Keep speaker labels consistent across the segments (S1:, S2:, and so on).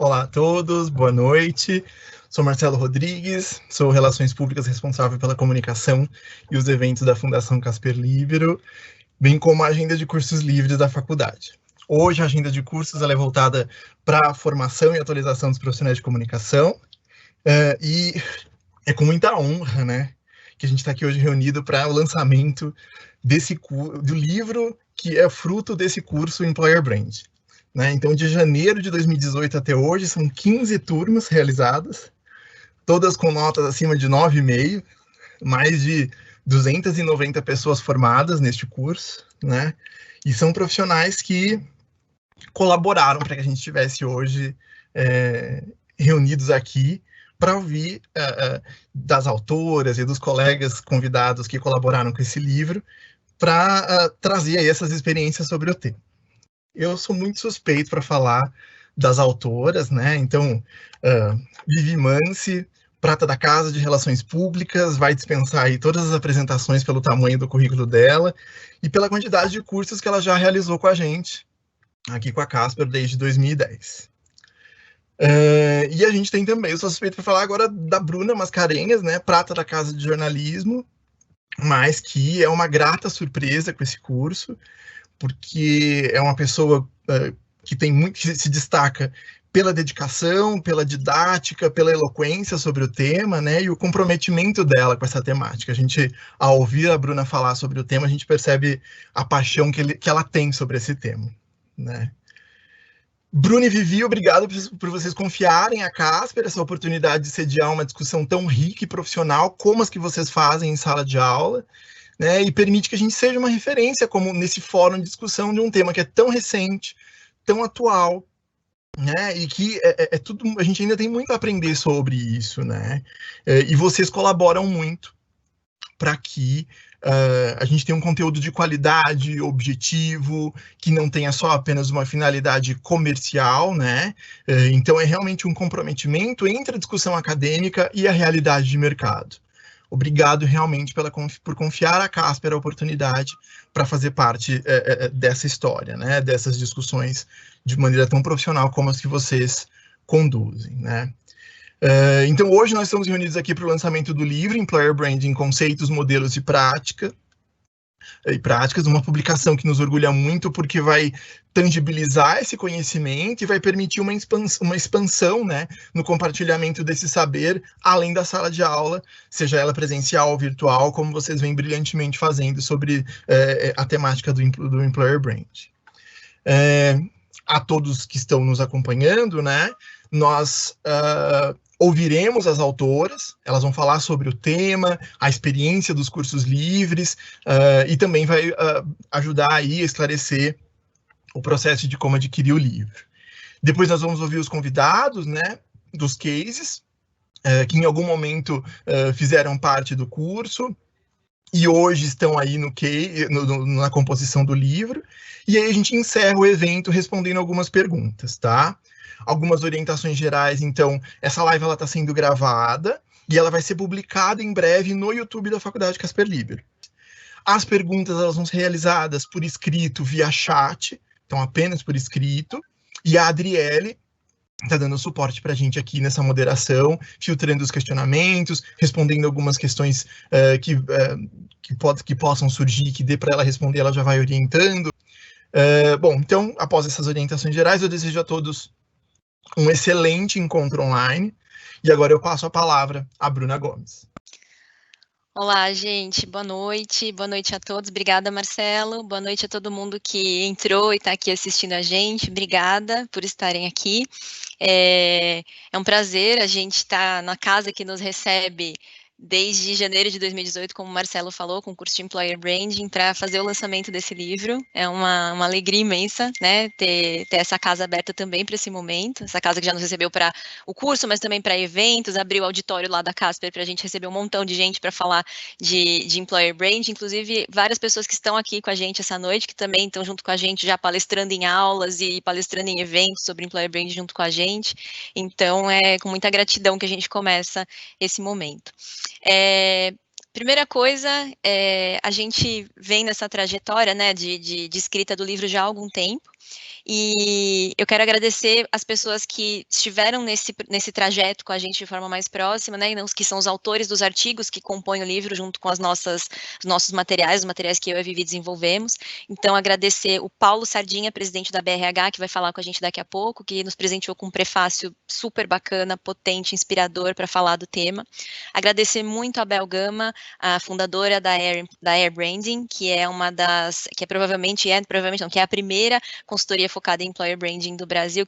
S1: Olá a todos, boa noite. Sou Marcelo Rodrigues, sou Relações Públicas responsável pela comunicação e os eventos da Fundação Casper Libero, bem como a agenda de cursos livres da faculdade. Hoje a agenda de cursos ela é voltada para a formação e atualização dos profissionais de comunicação, e é com muita honra, né, que a gente está aqui hoje reunido para o lançamento do livro que é fruto desse curso Employer Brand. Né? Então, de janeiro de 2018 até hoje, são 15 turmas realizadas, todas com notas acima de 9,5, mais de 290 pessoas formadas neste curso, né? E são profissionais que colaboraram para que a gente estivesse hoje reunidos aqui para ouvir das autoras e dos colegas convidados que colaboraram com esse livro, para trazer aí essas experiências sobre o tema. Eu sou muito suspeito para falar das autoras, né? Então, Vivi Mansi, prata da casa de Relações Públicas, vai dispensar aí todas as apresentações pelo tamanho do currículo dela e pela quantidade de cursos que ela já realizou com a gente, aqui com a Casper, desde 2010. E a gente tem também, eu sou suspeito para falar agora da Bruna Mascarenhas, né? Prata da casa de jornalismo, mas que é uma grata surpresa com esse curso, porque é uma pessoa que tem muito, que se destaca pela dedicação, pela didática, pela eloquência sobre o tema, né, e o comprometimento dela com essa temática. A gente, ao ouvir a Bruna falar sobre o tema, a gente percebe a paixão que ela tem sobre esse tema, né. Bruna e Vivi, obrigado por vocês confiarem a Casper essa oportunidade de sediar uma discussão tão rica e profissional como as que vocês fazem em sala de aula, né, e permite que a gente seja uma referência como nesse fórum de discussão de um tema que é tão recente, tão atual, né, e que tudo, a gente ainda tem muito a aprender sobre isso, né, e vocês colaboram muito para que a gente tenha um conteúdo de qualidade, objetivo, que não tenha só apenas uma finalidade comercial, né, então é realmente um comprometimento entre a discussão acadêmica e a realidade de mercado. Obrigado realmente por confiar a Casper a oportunidade para fazer parte dessa história, né, dessas discussões de maneira tão profissional como as que vocês conduzem, né. Então, hoje nós estamos reunidos aqui para o lançamento do livro Employer Branding, Conceitos, Modelos e Práticas, uma publicação que nos orgulha muito porque vai tangibilizar esse conhecimento e vai permitir uma expansão, né, no compartilhamento desse saber, além da sala de aula, seja ela presencial ou virtual, como vocês vêm brilhantemente fazendo sobre a temática do Employer Brand. A todos que estão nos acompanhando, né, nós ouviremos as autoras, elas vão falar sobre o tema, a experiência dos cursos livres, e também vai ajudar aí a esclarecer o processo de como adquirir o livro. Depois nós vamos ouvir os convidados, né, dos cases, que em algum momento fizeram parte do curso, e hoje estão aí na composição do livro, e aí a gente encerra o evento respondendo algumas perguntas, tá? Algumas orientações gerais, então, essa live está sendo gravada e ela vai ser publicada em breve no YouTube da Faculdade Casper Libero. As perguntas elas vão ser realizadas por escrito via chat, então apenas por escrito, e a Adriele está dando suporte para a gente aqui nessa moderação, filtrando os questionamentos, respondendo algumas questões que possam surgir, que dê para ela responder, ela já vai orientando. Bom, então, após essas orientações gerais, eu desejo a todos um excelente encontro online. E agora eu passo a palavra à Bruna Gomes.
S2: Olá, gente. Boa noite a todos. Obrigada, Marcelo. Boa noite a todo mundo que entrou e está aqui assistindo a gente. Obrigada por estarem aqui. É um prazer a gente estar na casa que nos recebe desde janeiro de 2018, como o Marcelo falou, com o curso de Employer Branding, para fazer o lançamento desse livro. É uma alegria imensa, né, ter essa casa aberta também para esse momento, essa casa que já nos recebeu para o curso, mas também para eventos, abriu o auditório lá da Casper para a gente receber um montão de gente para falar de Employer Branding, inclusive várias pessoas que estão aqui com a gente essa noite, que também estão junto com a gente já palestrando em aulas e palestrando em eventos sobre Employer Branding junto com a gente. Então, é com muita gratidão que a gente começa esse momento. Primeira coisa, a gente vem nessa trajetória, né, de escrita do livro já há algum tempo. E eu quero agradecer as pessoas que estiveram nesse trajeto com a gente de forma mais próxima, né, que são os autores dos artigos que compõem o livro junto com os nossos materiais, os materiais que eu e a Vivi desenvolvemos. Então, agradecer o Paulo Sardinha, presidente da BRH, que vai falar com a gente daqui a pouco, que nos presenteou com um prefácio super bacana, potente, inspirador para falar do tema. Agradecer muito a Bel Gama, a fundadora da Air Branding, que é uma das, que é provavelmente não, que é a primeira consultoria focada em employer branding do Brasil,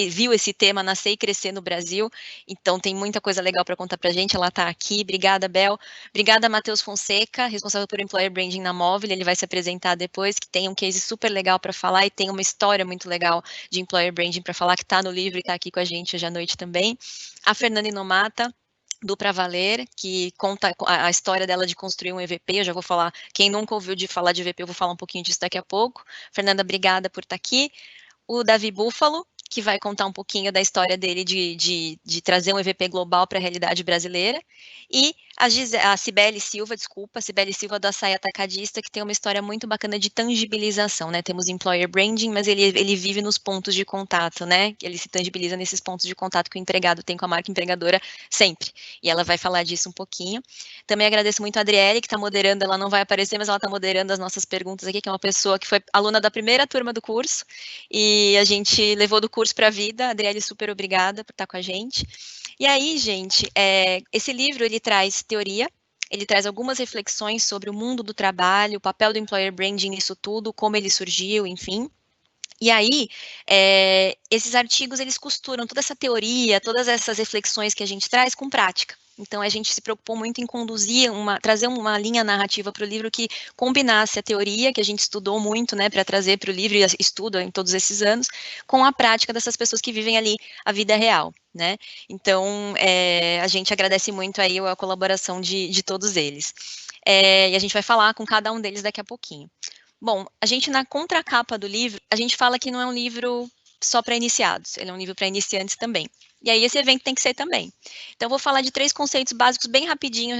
S2: viu esse tema nascer e crescer no Brasil. Então tem muita coisa legal para contar para a gente. Ela está aqui. Obrigada, Bel. Obrigada, Matheus Fonseca, responsável por employer branding na Móvel. Ele vai se apresentar depois, que tem um case super legal para falar e tem uma história muito legal de employer branding para falar, que está no livro e está aqui com a gente hoje à noite também. A Fernanda Inomata, do Pra Valer, que conta a história dela de construir um EVP. Eu já vou falar, quem nunca ouviu de falar de EVP, eu vou falar um pouquinho disso daqui a pouco. Fernanda, obrigada por estar aqui. O Davi Búfalo, que vai contar um pouquinho da história dele de trazer um EVP global para a realidade brasileira. E a Cibele Silva, Cibele Silva do Açaí Atacadista, que tem uma história muito bacana de tangibilização, né? Temos employer branding, mas ele vive nos pontos de contato, né? Ele se tangibiliza nesses pontos de contato que o empregado tem com a marca empregadora sempre. E ela vai falar disso um pouquinho. Também agradeço muito a Adriele, que está moderando, ela não vai aparecer, mas ela está moderando as nossas perguntas aqui, que é uma pessoa que foi aluna da primeira turma do curso, e a gente levou do curso para a vida. Adriele, super obrigada por estar com a gente. E aí, gente, esse livro, ele traz teoria, ele traz algumas reflexões sobre o mundo do trabalho, o papel do employer branding nisso tudo, como ele surgiu, enfim. E aí, esses artigos, eles costuram toda essa teoria, todas essas reflexões que a gente traz com prática. Então, a gente se preocupou muito em trazer uma linha narrativa para o livro que combinasse a teoria, que a gente estudou muito, né, para trazer para o livro e estuda em todos esses anos, com a prática dessas pessoas que vivem ali a vida real, né? Então, a gente agradece muito aí a colaboração de todos eles. E a gente vai falar com cada um deles daqui a pouquinho. Bom, a gente na contracapa do livro, a gente fala que não é um livro só para iniciados, ele é um livro para iniciantes também. E aí esse evento tem que ser também. Então eu vou falar de 3 conceitos básicos bem rapidinho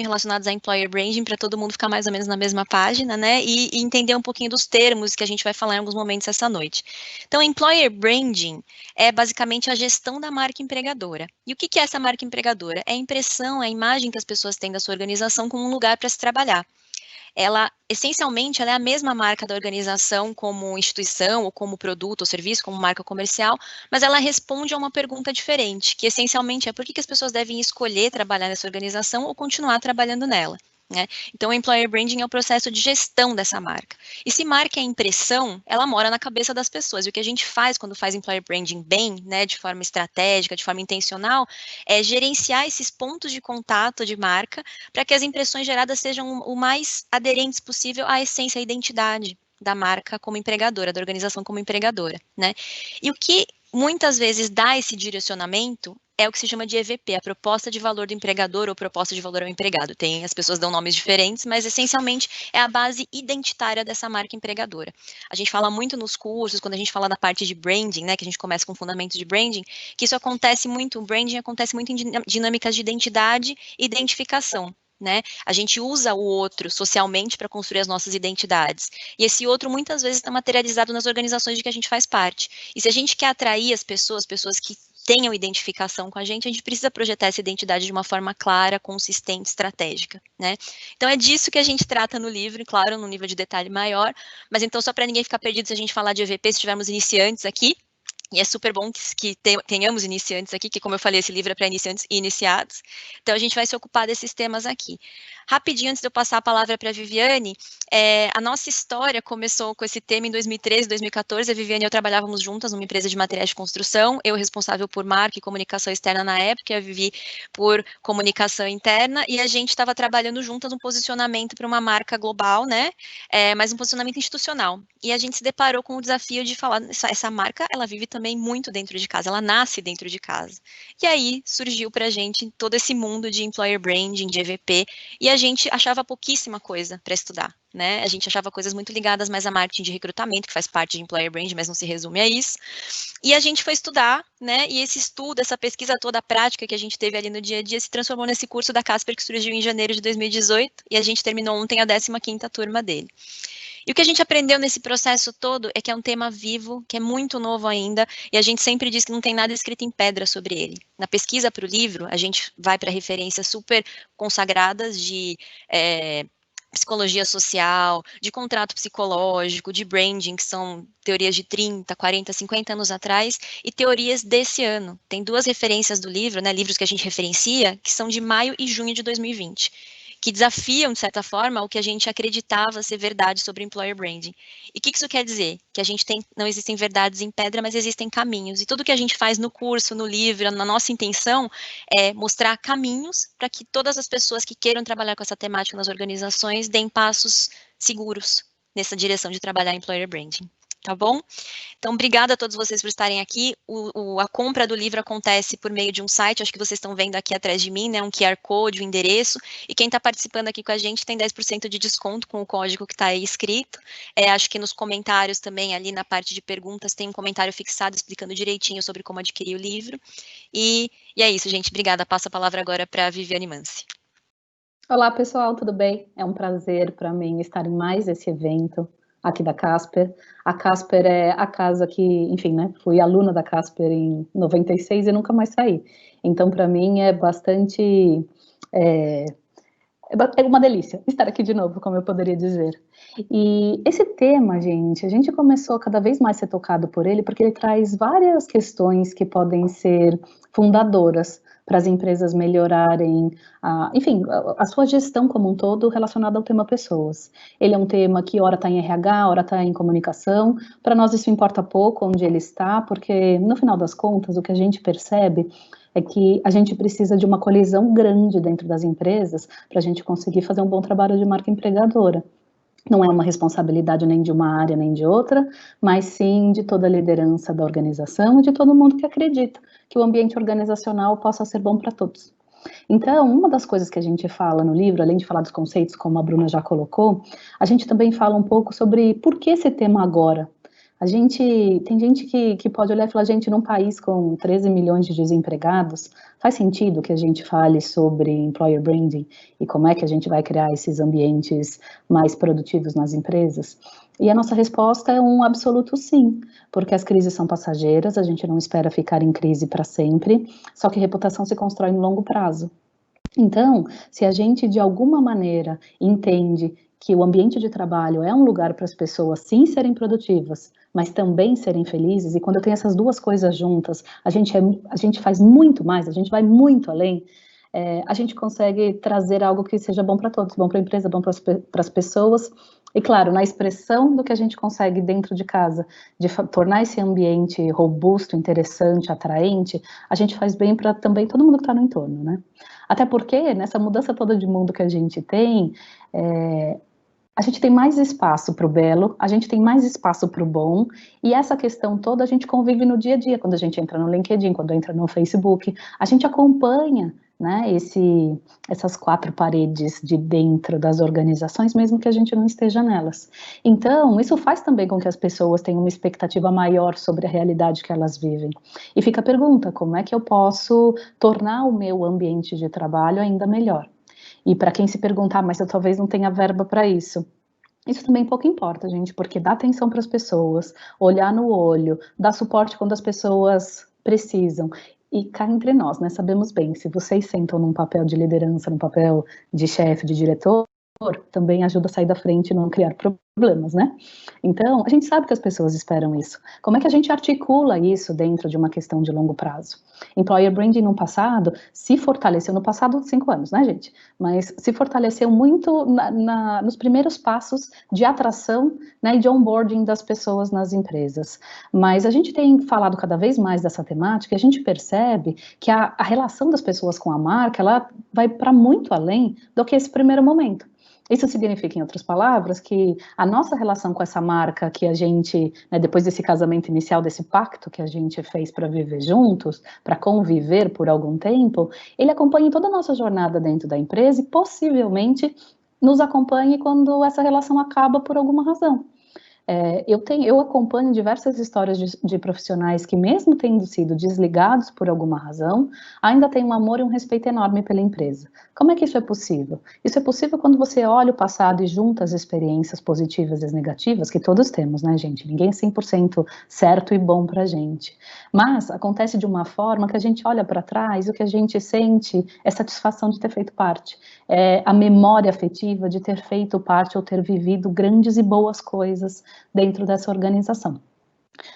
S2: relacionados a employer branding, para todo mundo ficar mais ou menos na mesma página, né? E entender um pouquinho dos termos que a gente vai falar em alguns momentos essa noite. Então, employer branding é basicamente a gestão da marca empregadora. E o que é essa marca empregadora? É a impressão, é a imagem que as pessoas têm da sua organização como um lugar para se trabalhar. Ela, essencialmente, ela é a mesma marca da organização como instituição, ou como produto ou serviço, como marca comercial, mas ela responde a uma pergunta diferente, que essencialmente é por que as pessoas devem escolher trabalhar nessa organização ou continuar trabalhando nela. Né? Então, o employer branding é o processo de gestão dessa marca. E se marca é impressão, ela mora na cabeça das pessoas. E o que a gente faz quando faz employer branding bem, né, de forma estratégica, de forma intencional, é gerenciar esses pontos de contato de marca para que as impressões geradas sejam o mais aderentes possível à essência, à identidade da marca como empregadora, da organização como empregadora, né? E o que muitas vezes dá esse direcionamento é o que se chama de EVP, a proposta de valor do empregador ou proposta de valor ao empregado. As pessoas dão nomes diferentes, mas essencialmente é a base identitária dessa marca empregadora. A gente fala muito nos cursos, quando a gente fala da parte de branding, né, que a gente começa com fundamentos de branding, que isso acontece muito, o branding acontece muito em dinâmicas de identidade e identificação. Né? A gente usa o outro socialmente para construir as nossas identidades. E esse outro muitas vezes está materializado nas organizações de que a gente faz parte. E se a gente quer atrair as pessoas que tenham identificação com a gente precisa projetar essa identidade de uma forma clara, consistente, estratégica, né? Então é disso que a gente trata no livro, claro, num nível de detalhe maior, mas então só para ninguém ficar perdido se a gente falar de EVP, se tivermos iniciantes aqui, e é super bom que tenhamos iniciantes aqui, que como eu falei, esse livro é para iniciantes e iniciados. Então, a gente vai se ocupar desses temas aqui. Rapidinho, antes de eu passar a palavra para a Viviane, a nossa história começou com esse tema em 2013, 2014. A Viviane e eu trabalhávamos juntas numa empresa de materiais de construção, eu responsável por marca e comunicação externa na época, e a Vivi por comunicação interna, e a gente estava trabalhando juntas um posicionamento para uma marca global, né? Mas um posicionamento institucional. E a gente se deparou com o desafio de falar, essa marca, ela vive também muito dentro de casa, ela nasce dentro de casa. E aí surgiu para a gente todo esse mundo de employer branding, de EVP, e a gente achava pouquíssima coisa para estudar, né? A gente achava coisas muito ligadas mais a marketing de recrutamento, que faz parte de employer branding, mas não se resume a isso. E a gente foi estudar, né? E esse estudo, essa pesquisa toda, a prática que a gente teve ali no dia a dia, se transformou nesse curso da Casper, que surgiu em janeiro de 2018, e a gente terminou ontem a 15ª turma dele. E o que a gente aprendeu nesse processo todo é que é um tema vivo, que é muito novo ainda, e a gente sempre diz que não tem nada escrito em pedra sobre ele. Na pesquisa para o livro, a gente vai para referências super consagradas de psicologia social, de contrato psicológico, de branding, que são teorias de 30, 40, 50 anos atrás, e teorias desse ano. Tem 2 referências do livro, né, livros que a gente referencia, que são de maio e junho de 2020. Que desafiam, de certa forma, o que a gente acreditava ser verdade sobre employer branding. E o que isso quer dizer? Que a gente não existem verdades em pedra, mas existem caminhos. E tudo que a gente faz no curso, no livro, na nossa intenção, é mostrar caminhos para que todas as pessoas que queiram trabalhar com essa temática nas organizações deem passos seguros nessa direção de trabalhar employer branding. Tá bom? Então, obrigada a todos vocês por estarem aqui. A compra do livro acontece por meio de um site, acho que vocês estão vendo aqui atrás de mim, né? Um QR Code, um endereço. E quem está participando aqui com a gente tem 10% de desconto com o código que está aí escrito. Acho que nos comentários também, ali na parte de perguntas, tem um comentário fixado explicando direitinho sobre como adquirir o livro. E é isso, gente. Obrigada. Passo a palavra agora para a Viviane Mansi.
S3: Olá, pessoal, tudo bem? É um prazer para mim estar em mais esse evento aqui da Casper. A Casper é a casa que, enfim, né, fui aluna da Casper em 96 e nunca mais saí. Então, para mim, é bastante... É uma delícia estar aqui de novo, como eu poderia dizer. E esse tema, gente, a gente começou cada vez mais a ser tocado por ele, porque ele traz várias questões que podem ser fundadoras para as empresas melhorarem, enfim, a sua gestão como um todo relacionada ao tema pessoas. Ele é um tema que ora está em RH, ora está em comunicação. Para nós isso importa pouco onde ele está, porque no final das contas o que a gente percebe é que a gente precisa de uma colisão grande dentro das empresas para a gente conseguir fazer um bom trabalho de marca empregadora. Não é uma responsabilidade nem de uma área nem de outra, mas sim de toda a liderança da organização e de todo mundo que acredita que o ambiente organizacional possa ser bom para todos. Então, uma das coisas que a gente fala no livro, além de falar dos conceitos, como a Bruna já colocou, a gente também fala um pouco sobre por que esse tema agora. Tem gente que pode olhar e falar, gente, num país com 13 milhões de desempregados, faz sentido que a gente fale sobre employer branding e como é que a gente vai criar esses ambientes mais produtivos nas empresas? E a nossa resposta é um absoluto sim, porque as crises são passageiras, a gente não espera ficar em crise para sempre, só que reputação se constrói no longo prazo. Então, se a gente de alguma maneira entende que o ambiente de trabalho é um lugar para as pessoas sim serem produtivas, mas também serem felizes, e quando eu tenho essas duas coisas juntas, a gente faz muito mais, a gente vai muito além, a gente consegue trazer algo que seja bom para todos, bom para a empresa, bom para as pessoas, e claro, na expressão do que a gente consegue dentro de casa, de tornar esse ambiente robusto, interessante, atraente, a gente faz bem para também todo mundo que está no entorno, né? Até porque, nessa mudança toda de mundo que a gente tem mais espaço para o belo, a gente tem mais espaço para o bom, e essa questão toda a gente convive no dia a dia, quando a gente entra no LinkedIn, quando entra no Facebook, a gente acompanha, né, essas 4 paredes de dentro das organizações, mesmo que a gente não esteja nelas. Então, isso faz também com que as pessoas tenham uma expectativa maior sobre a realidade que elas vivem. E fica a pergunta, como é que eu posso tornar o meu ambiente de trabalho ainda melhor? E para quem se perguntar, mas eu talvez não tenha verba para isso. Isso também pouco importa, gente, porque dá atenção para as pessoas, olhar no olho, dar suporte quando as pessoas precisam. E cá entre nós, né, sabemos bem, se vocês sentam num papel de liderança, num papel de chefe, de diretor, também ajuda a sair da frente e não criar problemas, né? Então, a gente sabe que as pessoas esperam isso. Como é que a gente articula isso dentro de uma questão de longo prazo? Employer branding no passado se fortaleceu, no passado 5 anos, né, gente? Mas se fortaleceu muito nos primeiros passos de atração, né, e de onboarding das pessoas nas empresas. Mas a gente tem falado cada vez mais dessa temática e a gente percebe que a relação das pessoas com a marca, ela vai para muito além do que esse primeiro momento. Isso significa, em outras palavras, que a nossa relação com essa marca que a gente, né, depois desse casamento inicial, desse pacto que a gente fez para viver juntos, para conviver por algum tempo, ele acompanha toda a nossa jornada dentro da empresa e possivelmente nos acompanhe quando essa relação acaba por alguma razão. Eu acompanho diversas histórias de profissionais que, mesmo tendo sido desligados por alguma razão, ainda têm um amor e um respeito enorme pela empresa. Como é que isso é possível? Isso é possível quando você olha o passado e junta as experiências positivas e as negativas, que todos temos, né, gente? Ninguém é 100% certo e bom pra gente. Mas acontece de uma forma que a gente olha para trás e o que a gente sente é satisfação de ter feito parte. É a memória afetiva de ter feito parte ou ter vivido grandes e boas coisas dentro dessa organização.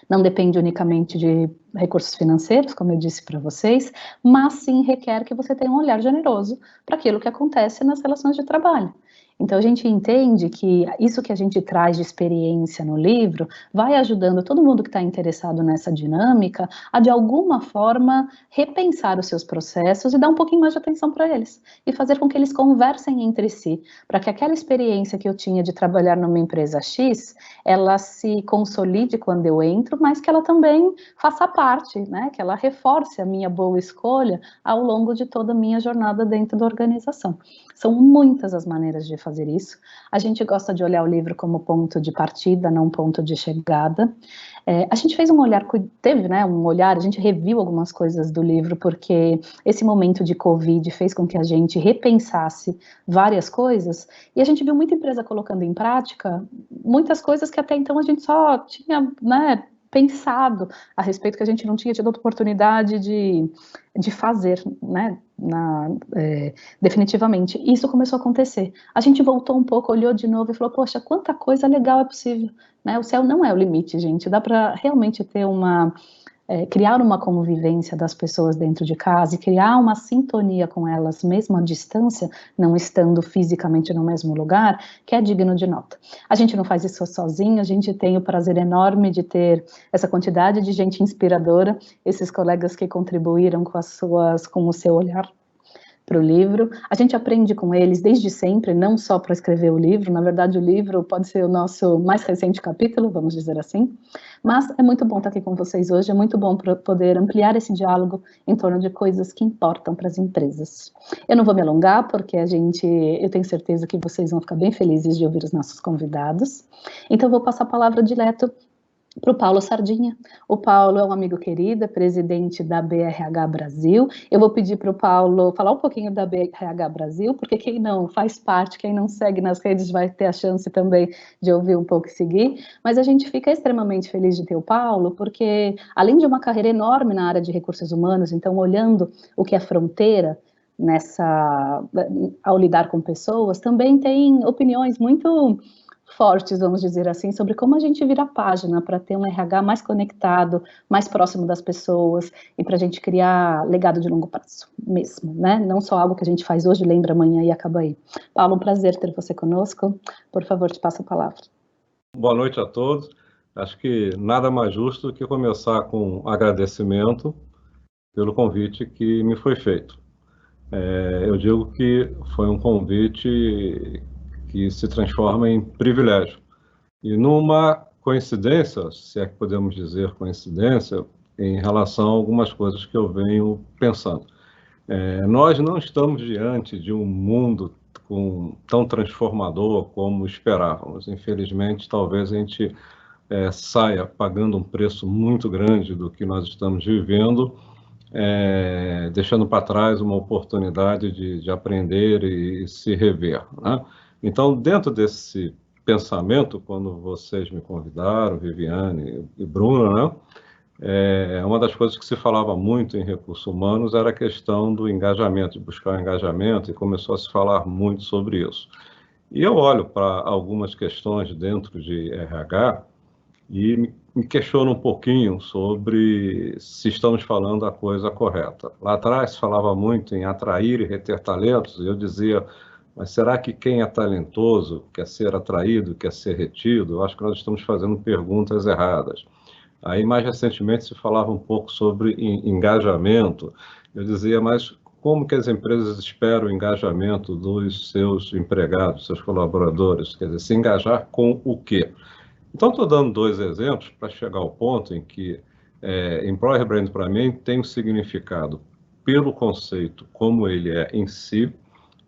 S3: Não depende unicamente de recursos financeiros, como eu disse para vocês, mas sim requer que você tenha um olhar generoso para aquilo que acontece nas relações de trabalho. Então, a gente entende que isso que a gente traz de experiência no livro vai ajudando todo mundo que está interessado nessa dinâmica a, de alguma forma, repensar os seus processos e dar um pouquinho mais de atenção para eles. E fazer com que eles conversem entre si, para que aquela experiência que eu tinha de trabalhar numa empresa X, ela se consolide quando eu entro, mas que ela também faça parte, né? Que ela reforce a minha boa escolha ao longo de toda a minha jornada dentro da organização. São muitas as maneiras de fazer isso. A gente gosta de olhar o livro como ponto de partida, não ponto de chegada. A gente fez um olhar, a gente reviu algumas coisas do livro, porque esse momento de Covid fez com que a gente repensasse várias coisas, e a gente viu muita empresa colocando em prática muitas coisas que até então a gente só tinha, né, pensado a respeito, que a gente não tinha tido a oportunidade de fazer, né, definitivamente. Isso começou a acontecer. A gente voltou um pouco, olhou de novo e falou, poxa, quanta coisa legal é possível, né? O céu não é o limite, gente. Dá para realmente ter criar uma convivência das pessoas dentro de casa e criar uma sintonia com elas, mesmo à distância, não estando fisicamente no mesmo lugar, que é digno de nota. A gente não faz isso sozinho, a gente tem o prazer enorme de ter essa quantidade de gente inspiradora, esses colegas que contribuíram com o seu olhar para o livro. A gente aprende com eles desde sempre, não só para escrever o livro. Na verdade, o livro pode ser o nosso mais recente capítulo, vamos dizer assim. Mas é muito bom estar aqui com vocês hoje, é muito bom poder ampliar esse diálogo em torno de coisas que importam para as empresas. Eu não vou me alongar, porque eu tenho certeza que vocês vão ficar bem felizes de ouvir os nossos convidados. Então, eu vou passar a palavra direto para o Paulo Sardinha. O Paulo é um amigo querido, é presidente da BRH Brasil. Eu vou pedir para o Paulo falar um pouquinho da BRH Brasil, porque quem não faz parte, quem não segue nas redes vai ter a chance também de ouvir um pouco e seguir. Mas a gente fica extremamente feliz de ter o Paulo, porque além de uma carreira enorme na área de recursos humanos, então olhando o que é fronteira ao lidar com pessoas, também tem opiniões muito fortes, vamos dizer assim, sobre como a gente vira a página para ter um RH mais conectado, mais próximo das pessoas e para a gente criar legado de longo prazo mesmo, né? Não só algo que a gente faz hoje, lembra amanhã e acaba aí. Paulo, um prazer ter você conosco. Por favor, te passo a palavra.
S4: Boa noite a todos. Acho que nada mais justo do que começar com um agradecimento pelo convite que me foi feito. Eu digo que foi um convite que se transforma em privilégio. E numa coincidência, se é que podemos dizer coincidência, em relação a algumas coisas que eu venho pensando. Nós não estamos diante de um mundo tão transformador como esperávamos. Infelizmente, talvez a gente saia pagando um preço muito grande do que nós estamos vivendo, deixando para trás uma oportunidade de aprender e se rever, né? Então, dentro desse pensamento, quando vocês me convidaram, Viviane e Bruna, né, uma das coisas que se falava muito em recursos humanos era a questão do engajamento, de buscar o engajamento, e começou a se falar muito sobre isso. E eu olho para algumas questões dentro de RH e me questiono um pouquinho sobre se estamos falando a coisa correta. Lá atrás se falava muito em atrair e reter talentos, e eu dizia, mas será que quem é talentoso quer ser atraído, quer ser retido? Eu acho que nós estamos fazendo perguntas erradas. Aí, mais recentemente, se falava um pouco sobre engajamento. Eu dizia, mas como que as empresas esperam o engajamento dos seus empregados, seus colaboradores? Quer dizer, se engajar com o quê? Então, estou dando 2 exemplos para chegar ao ponto em que Employer Brand, para mim, tem um significado pelo conceito como ele é em si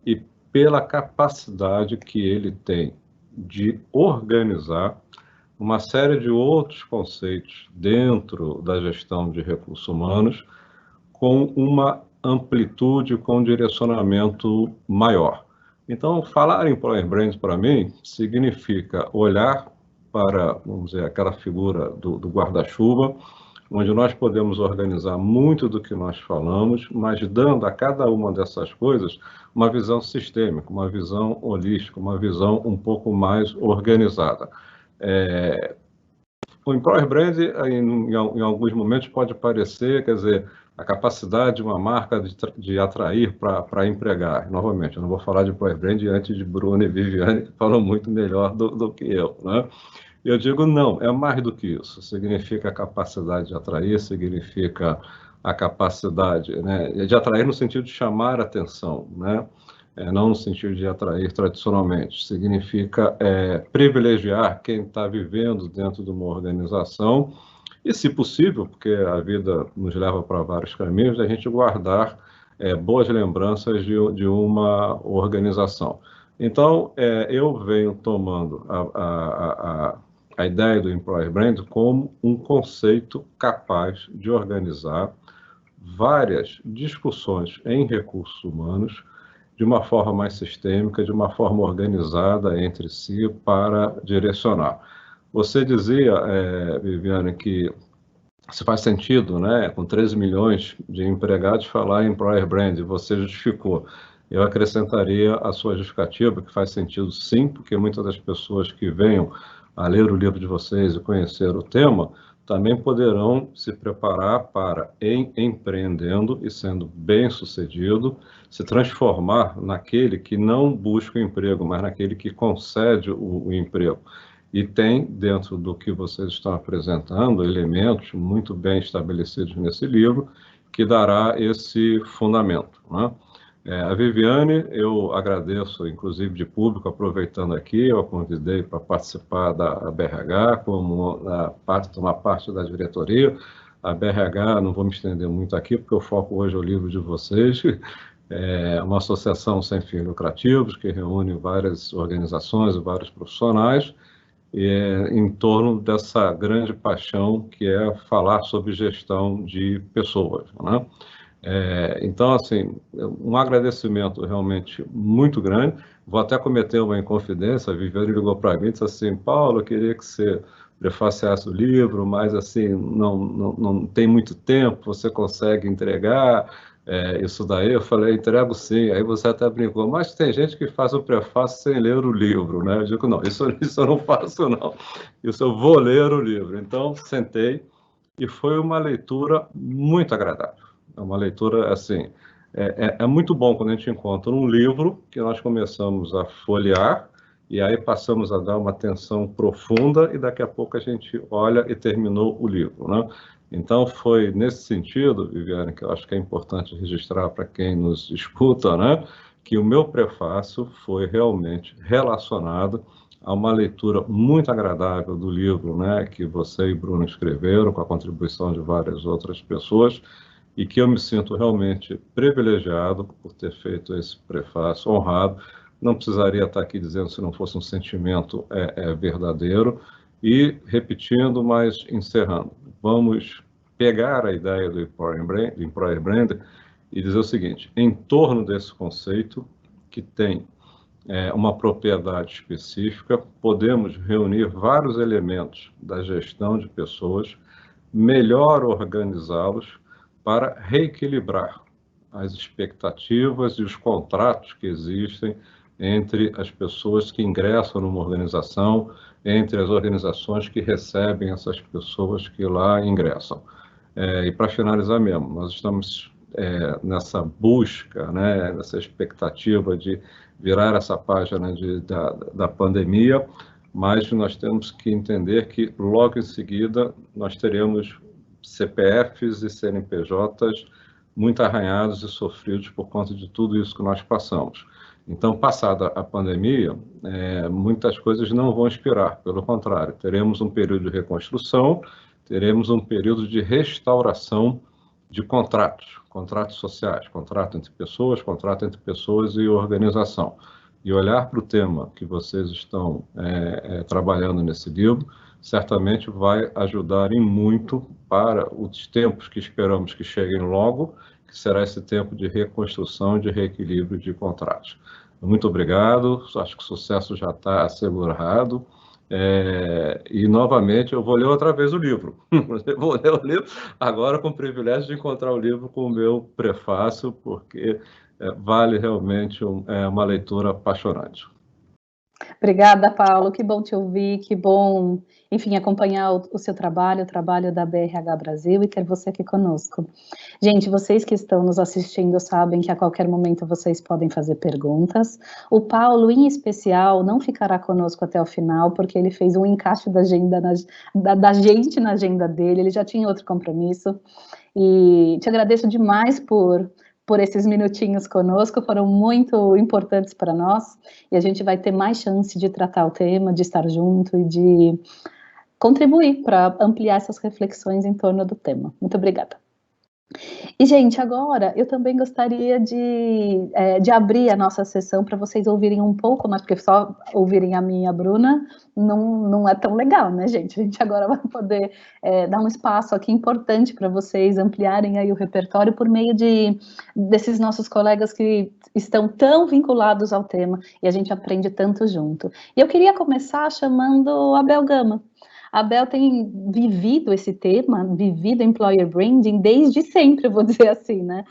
S4: e pela capacidade que ele tem de organizar uma série de outros conceitos dentro da gestão de recursos humanos com uma amplitude, com um direcionamento maior. Então, falar em Employer Brand, para mim, significa olhar para, vamos dizer, aquela figura do guarda-chuva, onde nós podemos organizar muito do que nós falamos, mas dando a cada uma dessas coisas uma visão sistêmica, uma visão holística, uma visão um pouco mais organizada. O Employer Brand, em alguns momentos, pode parecer, quer dizer, a capacidade de uma marca de atrair para empregar. Novamente, eu não vou falar de Employer Brand antes de Bruno e Viviane, que falam muito melhor do que eu, né? Eu digo, não, é mais do que isso. Significa a capacidade de atrair, significa a capacidade, né, de atrair no sentido de chamar a atenção, né? Não no sentido de atrair tradicionalmente. Significa privilegiar quem está vivendo dentro de uma organização e, se possível, porque a vida nos leva para vários caminhos, a gente guardar boas lembranças de uma organização. Então, eu venho tomando a ideia do Employer Brand como um conceito capaz de organizar várias discussões em recursos humanos de uma forma mais sistêmica, de uma forma organizada entre si para direcionar. Você dizia, Viviane, que se faz sentido, né, com 13 milhões de empregados, falar em Employer Brand, você justificou. Eu acrescentaria a sua justificativa, que faz sentido sim, porque muitas das pessoas que venham a ler o livro de vocês e conhecer o tema, também poderão se preparar para, empreendendo e sendo bem-sucedido, se transformar naquele que não busca o emprego, mas naquele que concede o emprego. E tem, dentro do que vocês estão apresentando, elementos muito bem estabelecidos nesse livro, que dará esse fundamento, né? A Viviane, eu agradeço, inclusive de público, aproveitando aqui, eu a convidei para participar da BRH, como tomar parte da diretoria. A BRH, não vou me estender muito aqui, porque o foco hoje é o livro de vocês, é uma associação sem fins lucrativos, que reúne várias organizações e vários profissionais, em torno dessa grande paixão que é falar sobre gestão de pessoas, né? Então, assim, um agradecimento realmente muito grande. Vou até cometer uma inconfidência. A Viviane ligou para mim e disse assim: Paulo, eu queria que você prefaciasse o livro, mas assim, não tem muito tempo, você consegue entregar isso daí? Eu falei, entrego sim. Aí você até brincou, mas tem gente que faz o prefácio sem ler o livro, né? Eu digo, não, isso eu não faço, não. Isso eu vou ler o livro. Então, sentei e foi uma leitura muito agradável. É uma leitura, assim, é muito bom quando a gente encontra um livro que nós começamos a folhear e aí passamos a dar uma atenção profunda e daqui a pouco a gente olha e terminou o livro, né? Então, foi nesse sentido, Viviane, que eu acho que é importante registrar para quem nos escuta, né, que o meu prefácio foi realmente relacionado a uma leitura muito agradável do livro, né, que você e Bruno escreveram, com a contribuição de várias outras pessoas, e que eu me sinto realmente privilegiado por ter feito esse prefácio, honrado. Não precisaria estar aqui dizendo se não fosse um sentimento verdadeiro. E repetindo, mas encerrando, vamos pegar a ideia do Employer Brand e dizer o seguinte: em torno desse conceito, que tem uma propriedade específica, podemos reunir vários elementos da gestão de pessoas, melhor organizá-los, para reequilibrar as expectativas e os contratos que existem entre as pessoas que ingressam numa organização, entre as organizações que recebem essas pessoas que lá ingressam. E para finalizar mesmo, nós estamos nessa busca, né, nessa expectativa de virar essa página da pandemia, mas nós temos que entender que logo em seguida nós teremos CPFs e CNPJs muito arranhados e sofridos por conta de tudo isso que nós passamos. Então, passada a pandemia, muitas coisas não vão expirar, pelo contrário, teremos um período de reconstrução, teremos um período de restauração de contratos sociais, contrato entre pessoas e organização. E olhar para o tema que vocês estão trabalhando nesse livro certamente vai ajudar em muito para os tempos que esperamos que cheguem logo, que será esse tempo de reconstrução, de reequilíbrio de contratos. Muito obrigado, acho que o sucesso já está assegurado. E, novamente, eu vou ler outra vez o livro. Vou ler o livro agora com o privilégio de encontrar o livro com o meu prefácio, porque vale realmente uma leitura apaixonante.
S3: Obrigada, Paulo, que bom te ouvir, que bom, enfim, acompanhar o seu trabalho, o trabalho da BRH Brasil e ter você aqui conosco. Gente, vocês que estão nos assistindo sabem que a qualquer momento vocês podem fazer perguntas. O Paulo, em especial, não ficará conosco até o final, porque ele fez um encaixe da agenda da gente na agenda dele, ele já tinha outro compromisso, e te agradeço demais por esses minutinhos conosco, foram muito importantes para nós, e a gente vai ter mais chance de tratar o tema, de estar junto e de contribuir para ampliar essas reflexões em torno do tema. Muito obrigada. E, gente, agora eu também gostaria de abrir a nossa sessão para vocês ouvirem um pouco mais, porque só ouvirem a minha Bruna não é tão legal, né, gente? A gente agora vai poder dar um espaço aqui importante para vocês ampliarem aí o repertório por meio desses nossos colegas que estão tão vinculados ao tema e a gente aprende tanto junto. E eu queria começar chamando a Bel Gama. A Bel tem vivido esse tema, vivido employer branding desde sempre, vou dizer assim, né?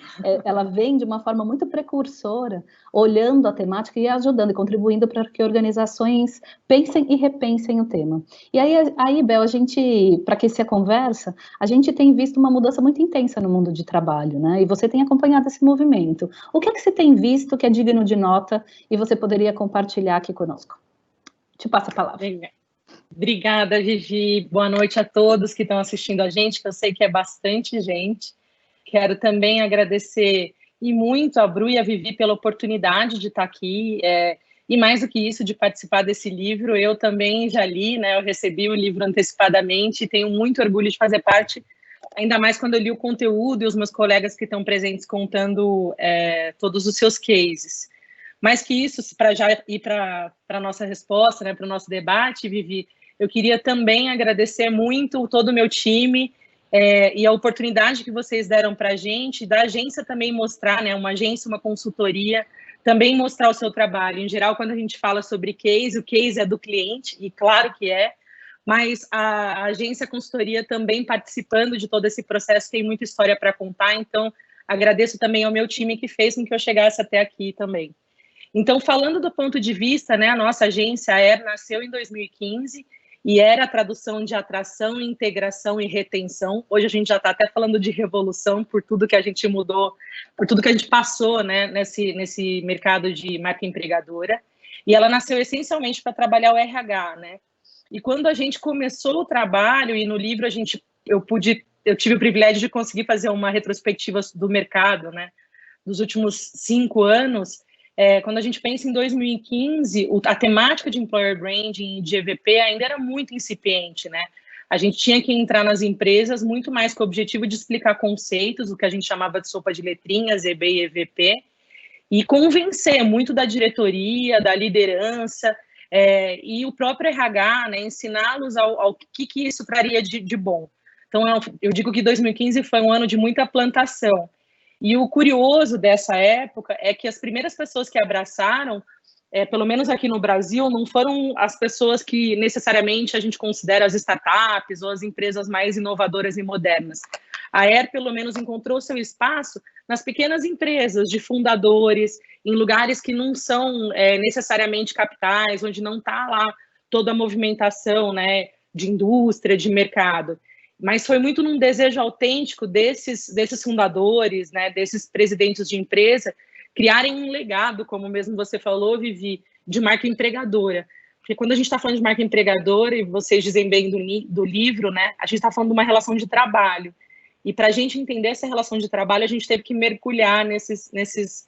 S3: Ela vem de uma forma muito precursora, olhando a temática e ajudando e contribuindo para que organizações pensem e repensem o tema. E aí Bel, a gente, para aquecer a conversa, a gente tem visto uma mudança muito intensa no mundo de trabalho, né? E você tem acompanhado esse movimento. O que é que você tem visto que é digno de nota e você poderia compartilhar aqui conosco? Te passo a palavra.
S5: Obrigada, Gigi. Boa noite a todos que estão assistindo a gente, que eu sei que é bastante gente. Quero também agradecer e muito a Bru e a Vivi pela oportunidade de estar aqui, e mais do que isso, de participar desse livro. Eu também já li, né? Eu recebi o livro antecipadamente e tenho muito orgulho de fazer parte, ainda mais quando eu li o conteúdo e os meus colegas que estão presentes contando todos os seus cases. Mais que isso, para já ir para a nossa resposta, né, para o nosso debate, Vivi, eu queria também agradecer muito todo o meu time e a oportunidade que vocês deram para a gente, da agência também mostrar, né, uma agência, uma consultoria, também mostrar o seu trabalho. Em geral, quando a gente fala sobre case, o case é do cliente, e claro que é, mas a agência, a consultoria também participando de todo esse processo, tem muita história para contar, então agradeço também ao meu time que fez com que eu chegasse até aqui também. Então, falando do ponto de vista, né, a nossa agência, a Air, nasceu em 2015 e era a tradução de atração, integração e retenção. Hoje a gente já está até falando de revolução por tudo que a gente mudou, por tudo que a gente passou, né, nesse mercado de marca empregadora. E ela nasceu essencialmente para trabalhar o RH, né? E quando a gente começou o trabalho, e no livro eu tive o privilégio de conseguir fazer uma retrospectiva do mercado, né, dos últimos 5 anos. Quando a gente pensa em 2015, a temática de employer branding e de EVP ainda era muito incipiente, né? A gente tinha que entrar nas empresas muito mais com o objetivo de explicar conceitos, o que a gente chamava de sopa de letrinhas, EB e EVP, e convencer muito da diretoria, da liderança, e o próprio RH, né, ensiná-los ao que isso traria de bom. Então, eu digo que 2015 foi um ano de muita plantação. E o curioso dessa época é que as primeiras pessoas que abraçaram, pelo menos aqui no Brasil, não foram as pessoas que necessariamente a gente considera as startups ou as empresas mais inovadoras e modernas. A Air, pelo menos, encontrou seu espaço nas pequenas empresas de fundadores, em lugares que não são necessariamente capitais, onde não está lá toda a movimentação, né, de indústria, de mercado. Mas foi muito num desejo autêntico desses fundadores, né, desses presidentes de empresa, criarem um legado, como mesmo você falou, Vivi, de marca empregadora. Porque quando a gente está falando de marca empregadora, e vocês dizem bem do livro, né, a gente está falando de uma relação de trabalho. E para a gente entender essa relação de trabalho, a gente teve que mergulhar nesses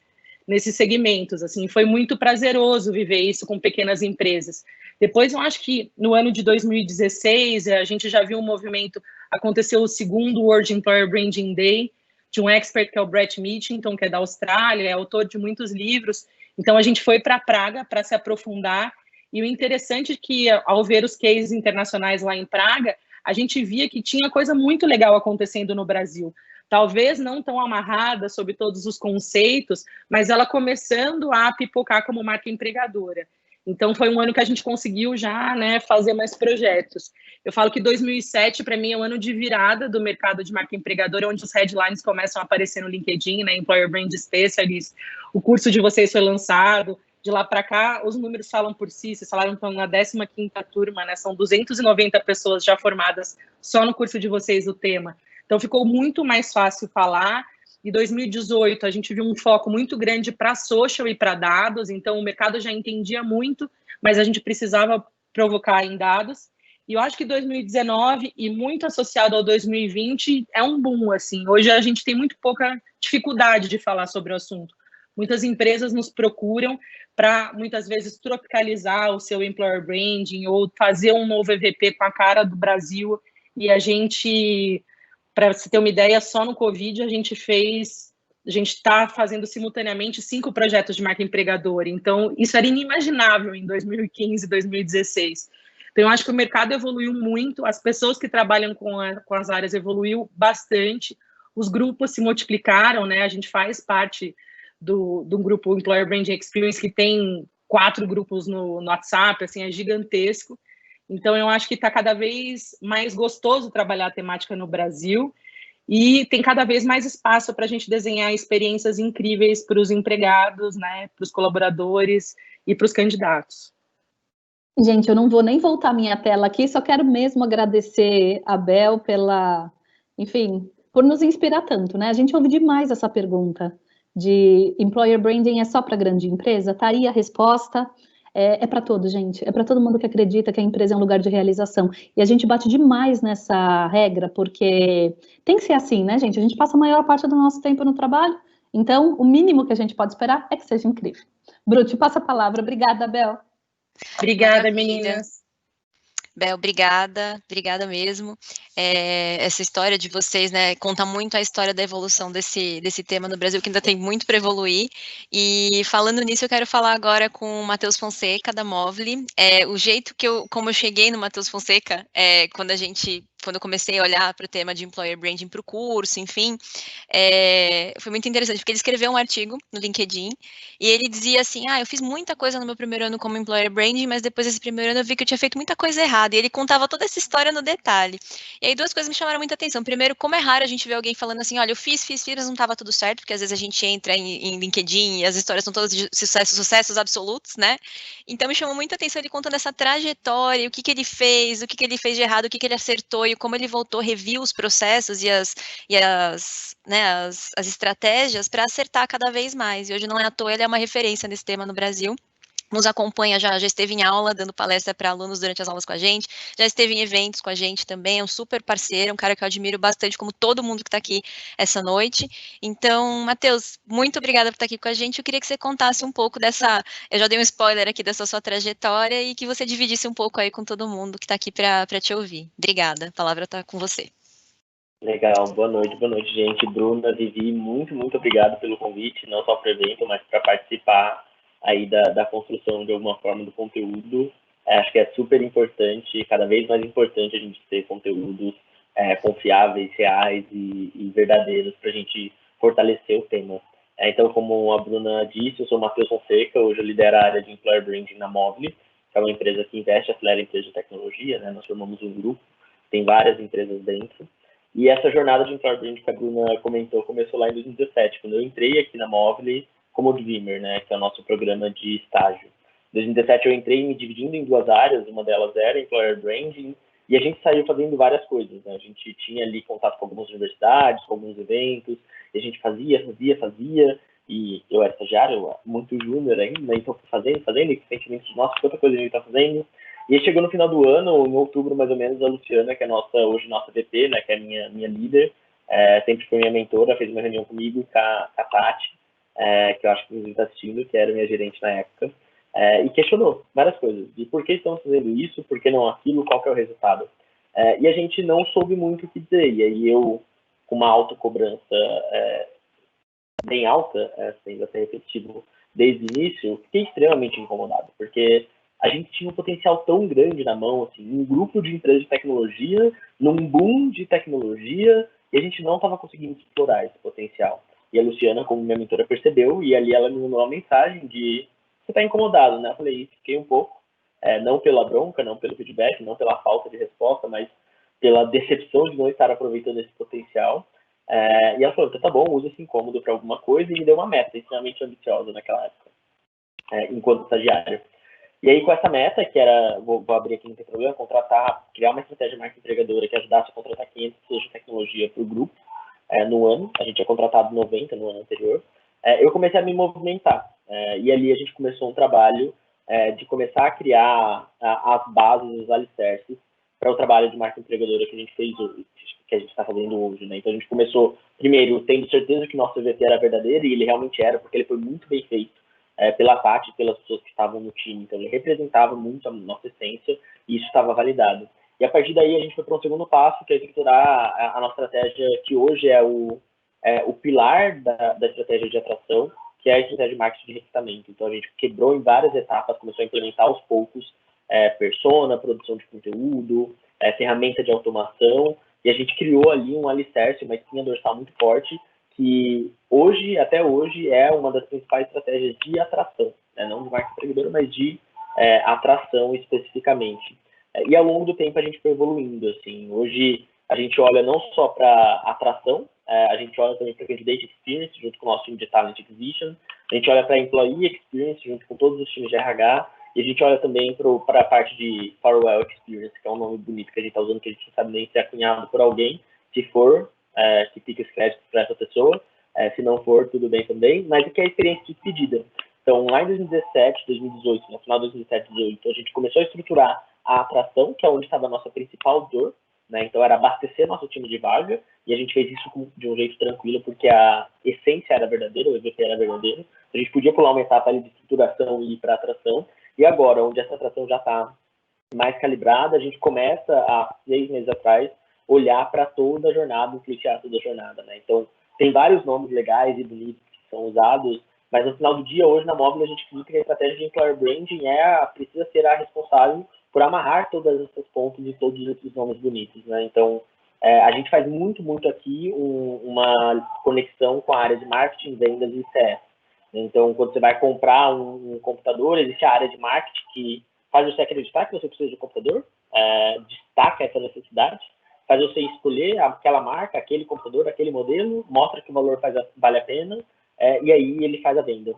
S5: segmentos. Assim, foi muito prazeroso viver isso com pequenas empresas. Depois, eu acho que no ano de 2016, a gente já viu um movimento, aconteceu o segundo World Employer Branding Day, de um expert que é o Brett Mitchington, que é da Austrália, é autor de muitos livros. Então, a gente foi para Praga para se aprofundar E o interessante é que, ao ver os cases internacionais lá em Praga, a gente via que tinha coisa muito legal acontecendo no Brasil. Talvez não tão amarrada sobre todos os conceitos, mas ela começando a pipocar como marca empregadora. Então, foi um ano que a gente conseguiu já, né, fazer mais projetos. Eu falo que 2007, para mim, é um ano de virada do mercado de marca empregadora, onde os headlines começam a aparecer no LinkedIn, né, Employer Brand Specialist, o curso de vocês foi lançado. De lá para cá, os números falam por si. Vocês falaram que estão na 15ª turma, né? São 290 pessoas já formadas só no curso de vocês do tema. Então, ficou muito mais fácil falar. Em 2018, a gente viu um foco muito grande para social e para dados. Então, o mercado já entendia muito, mas a gente precisava provocar em dados. E eu acho que 2019, e muito associado ao 2020, é um boom, assim. Hoje a gente tem muito pouca dificuldade de falar sobre o assunto. Muitas empresas nos procuram para, muitas vezes, tropicalizar o seu employer branding ou fazer um novo EVP com a cara do Brasil. E a gente, para você ter uma ideia, só no Covid a gente está fazendo simultaneamente 5 projetos de marca empregadora. Então, isso era inimaginável em 2015, 2016. Então, eu acho que o mercado evoluiu muito, as pessoas que trabalham com as áreas evoluiu bastante, os grupos se multiplicaram, né? A gente faz parte do grupo Employer Branding Experience, que tem 4 grupos no WhatsApp, assim, é gigantesco. Então, eu acho que está cada vez mais gostoso trabalhar a temática no Brasil e tem cada vez mais espaço para a gente desenhar experiências incríveis para os empregados, né, para os colaboradores e para os candidatos.
S3: Gente, eu não vou nem voltar minha tela aqui, só quero mesmo agradecer a Bel pela, enfim, por nos inspirar tanto, né? A gente ouve demais essa pergunta de employer branding é só para grande empresa? Tá aí a resposta, é para todos, gente, é para todo mundo que acredita que a empresa é um lugar de realização. E a gente bate demais nessa regra, porque tem que ser assim, né, gente? A gente passa a maior parte do nosso tempo no trabalho, então o mínimo que a gente pode esperar é que seja incrível. Bru, te passo a palavra. Obrigada, Bel.
S5: Obrigada,
S2: Maravilha.
S5: meninas.
S2: Bel, obrigada mesmo. Essa história de vocês, né, conta muito a história da evolução desse tema no Brasil, que ainda tem muito para evoluir. E falando nisso, eu quero falar agora com o Matheus Fonseca, da Movile. O jeito como eu cheguei no Matheus Fonseca, quando eu comecei a olhar para o tema de Employer Branding para o curso, enfim, foi muito interessante, porque ele escreveu um artigo no LinkedIn, e ele dizia assim, eu fiz muita coisa no meu primeiro ano como Employer Branding, mas depois desse primeiro ano eu vi que eu tinha feito muita coisa errada, e ele contava toda essa história no detalhe. E aí 2 coisas me chamaram muita atenção. Primeiro, como é raro a gente ver alguém falando assim, olha, eu fiz, mas não estava tudo certo, porque às vezes a gente entra em LinkedIn e as histórias são todas de sucessos absolutos, né? Então me chamou muita atenção ele contando essa trajetória, o que ele fez, o que ele fez de errado, o que ele acertou e como ele voltou, reviu os processos e as estratégias para acertar cada vez mais. E hoje não é à toa, ele é uma referência nesse tema no Brasil. Nos acompanha, já esteve em aula, dando palestra para alunos durante as aulas com a gente, já esteve em eventos com a gente também, é um super parceiro, um cara que eu admiro bastante, como todo mundo que está aqui essa noite. Então, Matheus, muito obrigada por estar aqui com a gente. Eu queria que você contasse um pouco eu já dei um spoiler aqui dessa sua trajetória, e que você dividisse um pouco aí com todo mundo que está aqui para te ouvir. Obrigada, a palavra está com você.
S6: Legal, boa noite, gente. Bruna, Vivi, muito obrigado pelo convite, não só para o evento, mas para participar aí da construção de alguma forma do conteúdo. Acho que é super importante, cada vez mais importante a gente ter conteúdos confiáveis, reais e verdadeiros para a gente fortalecer o tema. Então, como a Bruna disse, eu sou o Matheus Fonseca, hoje eu lidero a área de Employer Branding na Movile, que é uma empresa que investe e acelera empresas de tecnologia, né? Nós formamos um grupo, tem várias empresas dentro. E essa jornada de Employer Branding que a Bruna comentou começou lá em 2017, quando eu entrei aqui na Movile como Dreamer, né, que é o nosso programa de estágio. Em 2017 eu entrei me dividindo em 2 áreas, uma delas era Employer Branding, e a gente saiu fazendo várias coisas, né? A gente tinha ali contato com algumas universidades, com alguns eventos, e a gente fazia, e eu era estagiário, muito júnior ainda, então fazendo, e sentimento de, nossa, quanta coisa a gente está fazendo. E aí chegou no final do ano, em outubro mais ou menos, a Luciana, que é hoje nossa VP, né, que é minha líder, sempre foi minha mentora, fez uma reunião comigo, com a Tati, que eu acho que está assistindo, que era minha gerente na época, e questionou várias coisas, de por que estão fazendo isso, por que não aquilo, qual que é o resultado. E a gente não soube muito o que dizer, e aí eu, com uma autocobrança bem alta, sendo até repetitivo desde o início, fiquei extremamente incomodado, porque a gente tinha um potencial tão grande na mão, assim, um grupo de empresas de tecnologia, num boom de tecnologia, e a gente não estava conseguindo explorar esse potencial. E a Luciana, como minha mentora, percebeu, e ali ela me mandou uma mensagem de: você está incomodado, né? Eu falei: fiquei um pouco, não pela bronca, não pelo feedback, não pela falta de resposta, mas pela decepção de não estar aproveitando esse potencial. E ela falou: tá bom, usa esse incômodo para alguma coisa, e me deu uma meta extremamente ambiciosa naquela época, enquanto estagiário. E aí, com essa meta, que era, vou abrir aqui, não tem problema, criar uma estratégia de marca empregadora que ajudasse a contratar 500 pessoas de tecnologia para o grupo no ano. A gente tinha contratado 90 no ano anterior. Eu comecei a me movimentar. E ali a gente começou um trabalho de começar a criar as bases, os alicerces para o trabalho de marca empregadora que a gente fez hoje, que a gente está fazendo hoje, né? Então, a gente começou, primeiro, tendo certeza que o nosso EVP era verdadeiro, e ele realmente era, porque ele foi muito bem feito pela Tati e pelas pessoas que estavam no time. Então, ele representava muito a nossa essência, e isso estava validado. E a partir daí, a gente foi para um segundo passo, que é estruturar a nossa estratégia, que hoje é o pilar da estratégia de atração, que é a estratégia de marketing de recrutamento. Então, a gente quebrou em várias etapas, começou a implementar aos poucos persona, produção de conteúdo, ferramenta de automação, e a gente criou ali um alicerce, uma espinha dorsal muito forte, que hoje, até hoje, é uma das principais estratégias de atração, né? Não de marca empregadora, mas de atração especificamente. E ao longo do tempo a gente foi evoluindo, assim. Hoje a gente olha não só para atração, a gente olha também para Candidate Experience, junto com o nosso time de Talent Acquisition, a gente olha para Employee Experience, junto com todos os times de RH, e a gente olha também para a parte de Farewell Experience, que é um nome bonito que a gente está usando, que a gente não sabe nem se é cunhado por alguém. Se for, que fica esse crédito para essa pessoa. Se não for, tudo bem também. Mas o que é a experiência de despedida? Então, lá em 2017, 2018, no final de 2017, 2018, a gente começou a estruturar a atração, que é onde estava a nossa principal dor, né? Então, era abastecer nosso time de vaga, e a gente fez isso de um jeito tranquilo, porque a essência era verdadeira, o EVP era verdadeiro. A gente podia pular uma etapa ali de estruturação e ir para atração. E agora, onde essa atração já está mais calibrada, a gente começa, há 6 meses atrás, olhar para toda a jornada, influenciar toda a jornada, né? Então, tem vários nomes legais e bonitos que são usados, mas no final do dia, hoje na Móvel, a gente acredita que a estratégia de Employer Branding precisa ser a responsável por amarrar todas essas pontas e todos esses nomes bonitos, né? Então, a gente faz muito aqui uma conexão com a área de marketing, vendas e CS. Então, quando você vai comprar um computador, existe a área de marketing que faz você acreditar que você precisa de um computador, destaca essa necessidade, faz você escolher aquela marca, aquele computador, aquele modelo, mostra que o valor vale a pena, e aí ele faz a venda.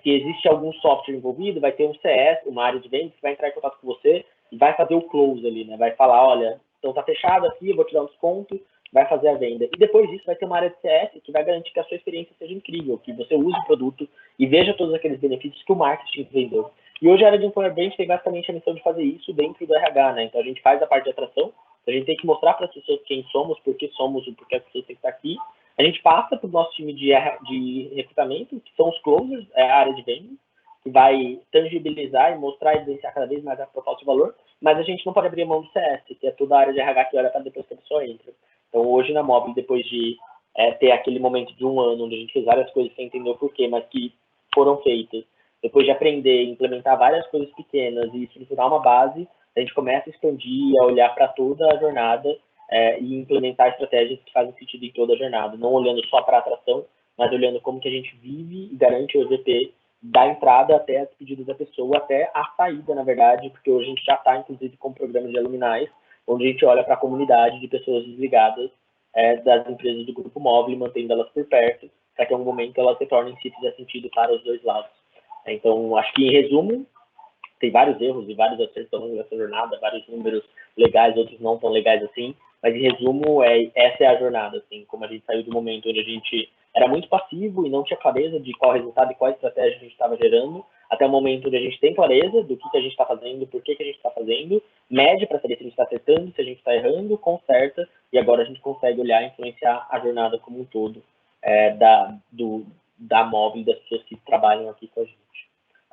S6: Se existe algum software envolvido, vai ter um CS, uma área de vendas, que vai entrar em contato com você e vai fazer o close ali, né? Vai falar: olha, então tá fechado aqui, eu vou te dar um desconto, vai fazer a venda. E depois disso vai ter uma área de CS que vai garantir que a sua experiência seja incrível, que você use o produto e veja todos aqueles benefícios que o marketing vendeu. E hoje a área de Employer Brand tem basicamente a missão de fazer isso dentro do RH, né? Então a gente faz a parte de atração, a gente tem que mostrar para as pessoas quem somos, por que somos e por que as pessoas têm que estar aqui. A gente passa para o nosso time de recrutamento, que são os closers, a área de vendas, que vai tangibilizar e mostrar e evidenciar cada vez mais a proposta de valor, mas a gente não pode abrir mão do CS, que é toda a área de RH que olha para depois que a pessoa entra. Então, hoje na Móvel, depois de ter aquele momento de um ano, onde a gente fez várias coisas sem entender o porquê, mas que foram feitas, depois de aprender, implementar várias coisas pequenas e estruturar uma base, a gente começa a expandir, a olhar para toda a jornada e implementar estratégias que fazem sentido em toda a jornada, não olhando só para a atração, mas olhando como que a gente vive e garante o EVP da entrada até a despedida da pessoa, até a saída, na verdade, porque hoje a gente já está, inclusive, com programas de aluminais, onde a gente olha para a comunidade de pessoas desligadas das empresas do Grupo Móvel, mantendo elas por perto, para que em algum momento elas se tornem, se fizer sentido, para os dois lados. Então, acho que, em resumo, tem vários erros e vários acertos ao longo dessa jornada, vários números legais, outros não tão legais assim, mas, em resumo, essa é a jornada, assim, como a gente saiu do momento onde a gente era muito passivo e não tinha clareza de qual resultado e qual estratégia a gente estava gerando, até o momento onde a gente tem clareza do que a gente está fazendo, por que a gente está fazendo, mede para saber se a gente está acertando, se a gente está errando, conserta, e agora a gente consegue olhar e influenciar a jornada como um todo da Móvel e das pessoas que trabalham aqui com a gente.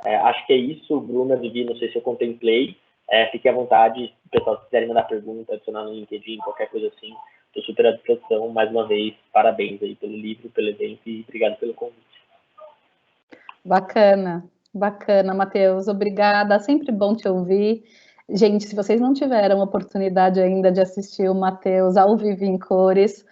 S6: Acho que é isso, Bruna, Vivi, não sei se eu contemplei. Fique à vontade, pessoal, se quiserem mandar pergunta, adicionar no LinkedIn, qualquer coisa assim, estou super à disposição. Mais uma vez, parabéns aí pelo livro, pelo evento e obrigado pelo convite.
S3: Bacana. Bacana, Matheus, obrigada, sempre bom te ouvir. Gente, se vocês não tiveram oportunidade ainda de assistir o Matheus ao vivo em cores,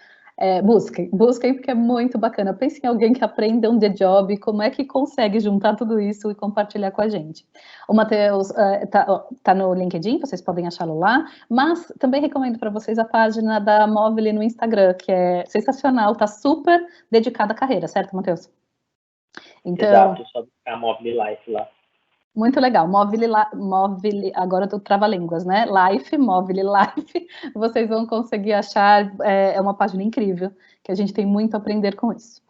S3: busquem, porque é muito bacana. Pense em alguém que aprende um The Job, como é que consegue juntar tudo isso e compartilhar com a gente. O Matheus tá no LinkedIn, vocês podem achá-lo lá, mas também recomendo para vocês a página da Movile no Instagram, que é sensacional, tá super dedicada à carreira, certo, Matheus?
S6: Então, exato, só buscar Movile Life lá.
S3: Muito legal, Movile, agora eu trava-línguas, né? Movile Life, vocês vão conseguir achar, é uma página incrível, que a gente tem muito a aprender com isso.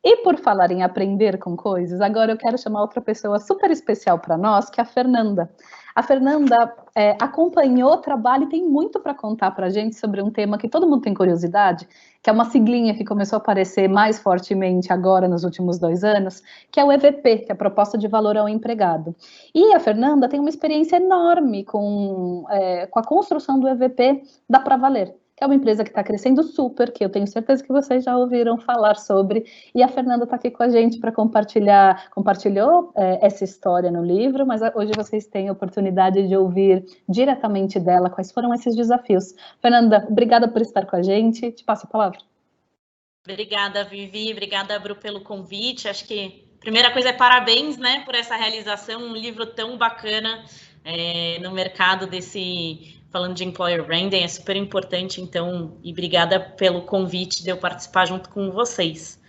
S3: E por falar em aprender com coisas, agora eu quero chamar outra pessoa super especial para nós, que é a Fernanda. A Fernanda acompanhou o trabalho e tem muito para contar para a gente sobre um tema que todo mundo tem curiosidade, que é uma siglinha que começou a aparecer mais fortemente agora nos últimos 2 anos, que é o EVP, que é a Proposta de Valor ao Empregado. E a Fernanda tem uma experiência enorme com a construção do EVP da Pra Valer, que é uma empresa que está crescendo super, que eu tenho certeza que vocês já ouviram falar sobre, e a Fernanda está aqui com a gente para compartilhou essa história no livro, mas hoje vocês têm a oportunidade de ouvir diretamente dela quais foram esses desafios. Fernanda, obrigada por estar com a gente, te passo a palavra.
S7: Obrigada, Vivi, obrigada, Bru, pelo convite. Acho que a primeira coisa é parabéns, né, por essa realização, um livro tão bacana no mercado falando de Employer Branding, é super importante, então, e obrigada pelo convite de eu participar junto com vocês.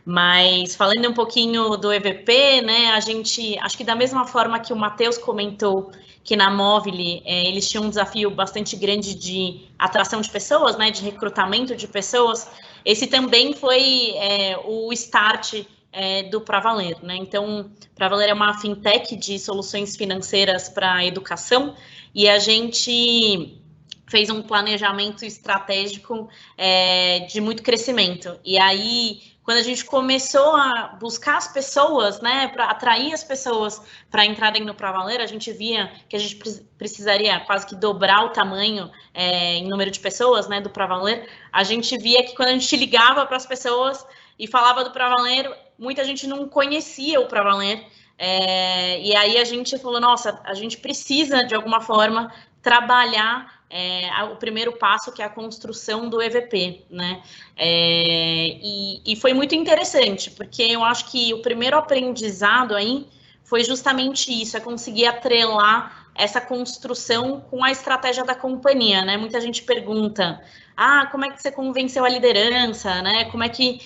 S7: Mas, falando um pouquinho do EVP, né, acho que da mesma forma que o Matheus comentou, que na Movile, eles tinham um desafio bastante grande de atração de pessoas, né, de recrutamento de pessoas, esse também foi o start do Pra Valer, né? Então, Pra Valer é uma fintech de soluções financeiras para a educação e a gente fez um planejamento estratégico de muito crescimento. E aí, quando a gente começou a buscar as pessoas, né, para atrair as pessoas para entrarem no Pra Valer, a gente via que a gente precisaria quase que dobrar o tamanho em número de pessoas, né, do Pra Valer. A gente via que quando a gente ligava para as pessoas e falava do Pra Valer, muita gente não conhecia o Pra Valer. E aí a gente falou, nossa, a gente precisa, de alguma forma, trabalhar o primeiro passo, que é a construção do EVP, né? E foi muito interessante, porque eu acho que o primeiro aprendizado aí foi justamente isso, é conseguir atrelar essa construção com a estratégia da companhia, né? Muita gente pergunta, como é que você convenceu a liderança, né? Como é que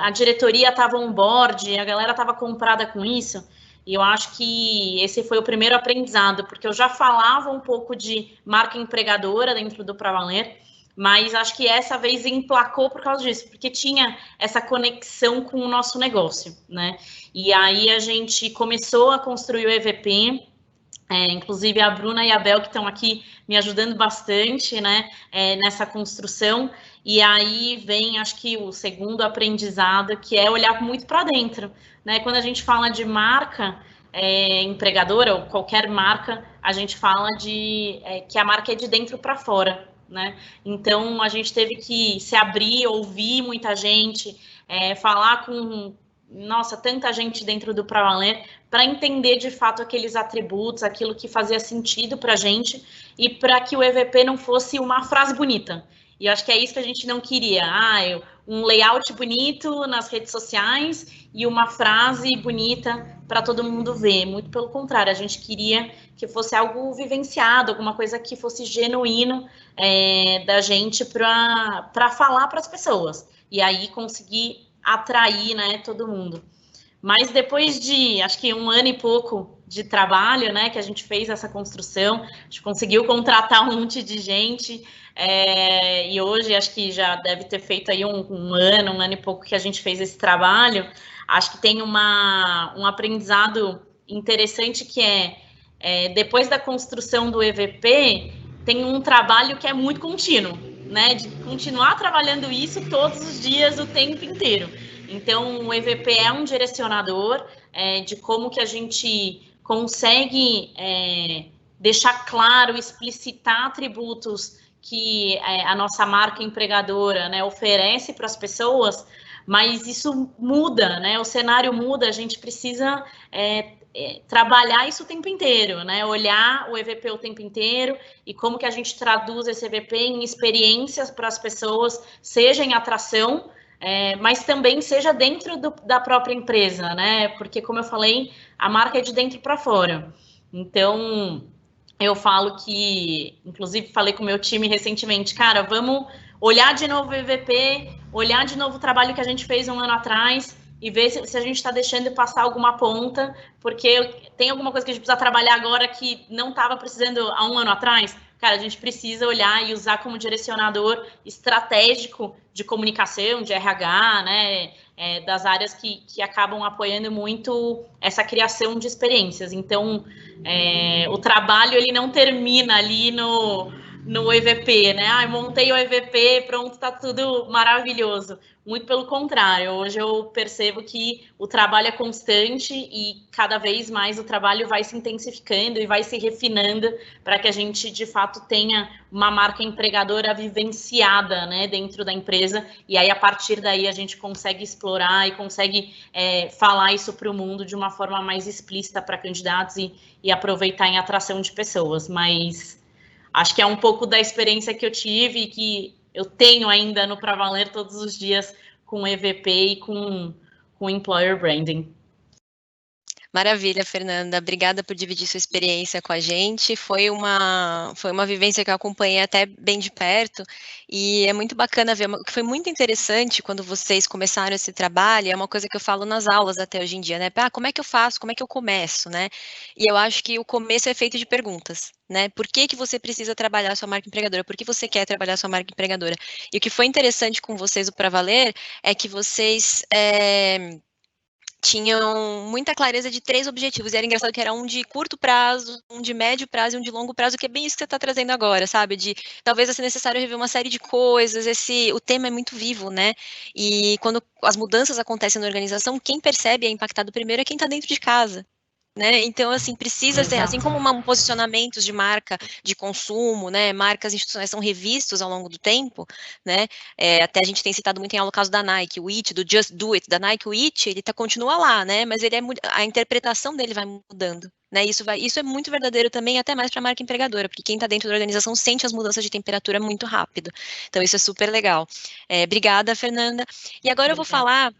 S7: a diretoria estava on board, a galera estava comprada com isso? E eu acho que esse foi o primeiro aprendizado, porque eu já falava um pouco de marca empregadora dentro do Pra Valer, mas acho que essa vez emplacou por causa disso, porque tinha essa conexão com o nosso negócio, né? E aí a gente começou a construir o EVP, inclusive a Bruna e a Bel, que estão aqui me ajudando bastante, né, nessa construção. E aí vem, acho que o segundo aprendizado, que é olhar muito para dentro, né? Quando a gente fala de marca empregadora, ou qualquer marca, a gente fala que a marca é de dentro para fora, né? Então, a gente teve que se abrir, ouvir muita gente, falar com, nossa, tanta gente dentro do Pra Valer, para entender de fato aqueles atributos, aquilo que fazia sentido para a gente, e para que o EVP não fosse uma frase bonita. E eu acho que é isso que a gente não queria. Um layout bonito nas redes sociais e uma frase bonita para todo mundo ver. Muito pelo contrário, a gente queria que fosse algo vivenciado, alguma coisa que fosse genuíno da gente para falar para as pessoas. E aí conseguir atrair, né, todo mundo. Mas depois de, acho que 1 ano e pouco de trabalho, né, que a gente fez essa construção, a gente conseguiu contratar um monte de gente, e hoje acho que já deve ter feito aí um ano e pouco que a gente fez esse trabalho. Acho que tem um aprendizado interessante que depois da construção do EVP, tem um trabalho que é muito contínuo, né, de continuar trabalhando isso todos os dias, o tempo inteiro. Então, o EVP é um direcionador de como que a gente consegue deixar claro, explicitar atributos que a nossa marca empregadora, né, oferece para as pessoas, mas isso muda, né, o cenário muda, a gente precisa trabalhar isso o tempo inteiro, né? Olhar o EVP o tempo inteiro e como que a gente traduz esse EVP em experiências para as pessoas, seja em atração, mas também seja dentro da própria empresa, né? Porque, como eu falei, a marca é de dentro para fora. Então, eu falo que, inclusive, falei com o meu time recentemente, cara, vamos olhar de novo o EVP, olhar de novo o trabalho que a gente fez um ano atrás e ver se a gente está deixando de passar alguma ponta, porque tem alguma coisa que a gente precisa trabalhar agora que não estava precisando há um ano atrás. Cara, a gente precisa olhar e usar como direcionador estratégico de comunicação, de RH, né, das áreas que acabam apoiando muito essa criação de experiências. Então, o trabalho ele não termina ali no EVP, né? Ah, montei o EVP, pronto, tá tudo maravilhoso. Muito pelo contrário, hoje eu percebo que o trabalho é constante e cada vez mais o trabalho vai se intensificando e vai se refinando para que a gente, de fato, tenha uma marca empregadora vivenciada, né, dentro da empresa, e aí, a partir daí, a gente consegue explorar e consegue falar isso para o mundo de uma forma mais explícita para candidatos e aproveitar em atração de pessoas, mas acho que é um pouco da experiência que eu tive e que eu tenho ainda no Pra Valer todos os dias com EVP e com Employer Branding.
S2: Maravilha, Fernanda. Obrigada por dividir sua experiência com a gente. Foi uma vivência que eu acompanhei até bem de perto e é muito bacana ver. O que foi muito interessante quando vocês começaram esse trabalho, é uma coisa que eu falo nas aulas até hoje em dia, né? Como é que eu faço? Como é que eu começo, né? E eu acho que o começo é feito de perguntas, né? Por que você precisa trabalhar a sua marca empregadora? Por que você quer trabalhar a sua marca empregadora? E o que foi interessante com vocês, o Pra Valer, é que vocês tinham muita clareza de 3 objetivos, e era engraçado que era um de curto prazo, um de médio prazo e um de longo prazo, que é bem isso que você está trazendo agora, sabe, de talvez vai ser necessário rever uma série de coisas, o tema é muito vivo, né, e quando as mudanças acontecem na organização, quem percebe e é impactado primeiro é quem está dentro de casa, né, então, assim, precisa ser, assim como posicionamentos de marca de consumo, né, marcas institucionais são revistos ao longo do tempo, né, até a gente tem citado muito em aula o caso da Nike, o IT, do Just Do It, da Nike, o IT, ele continua lá, né, mas a interpretação dele vai mudando, né, isso é muito verdadeiro também, até mais para a marca empregadora, porque quem está dentro da organização sente as mudanças de temperatura muito rápido, então isso é super legal. Obrigada, Fernanda, e agora eu vou falar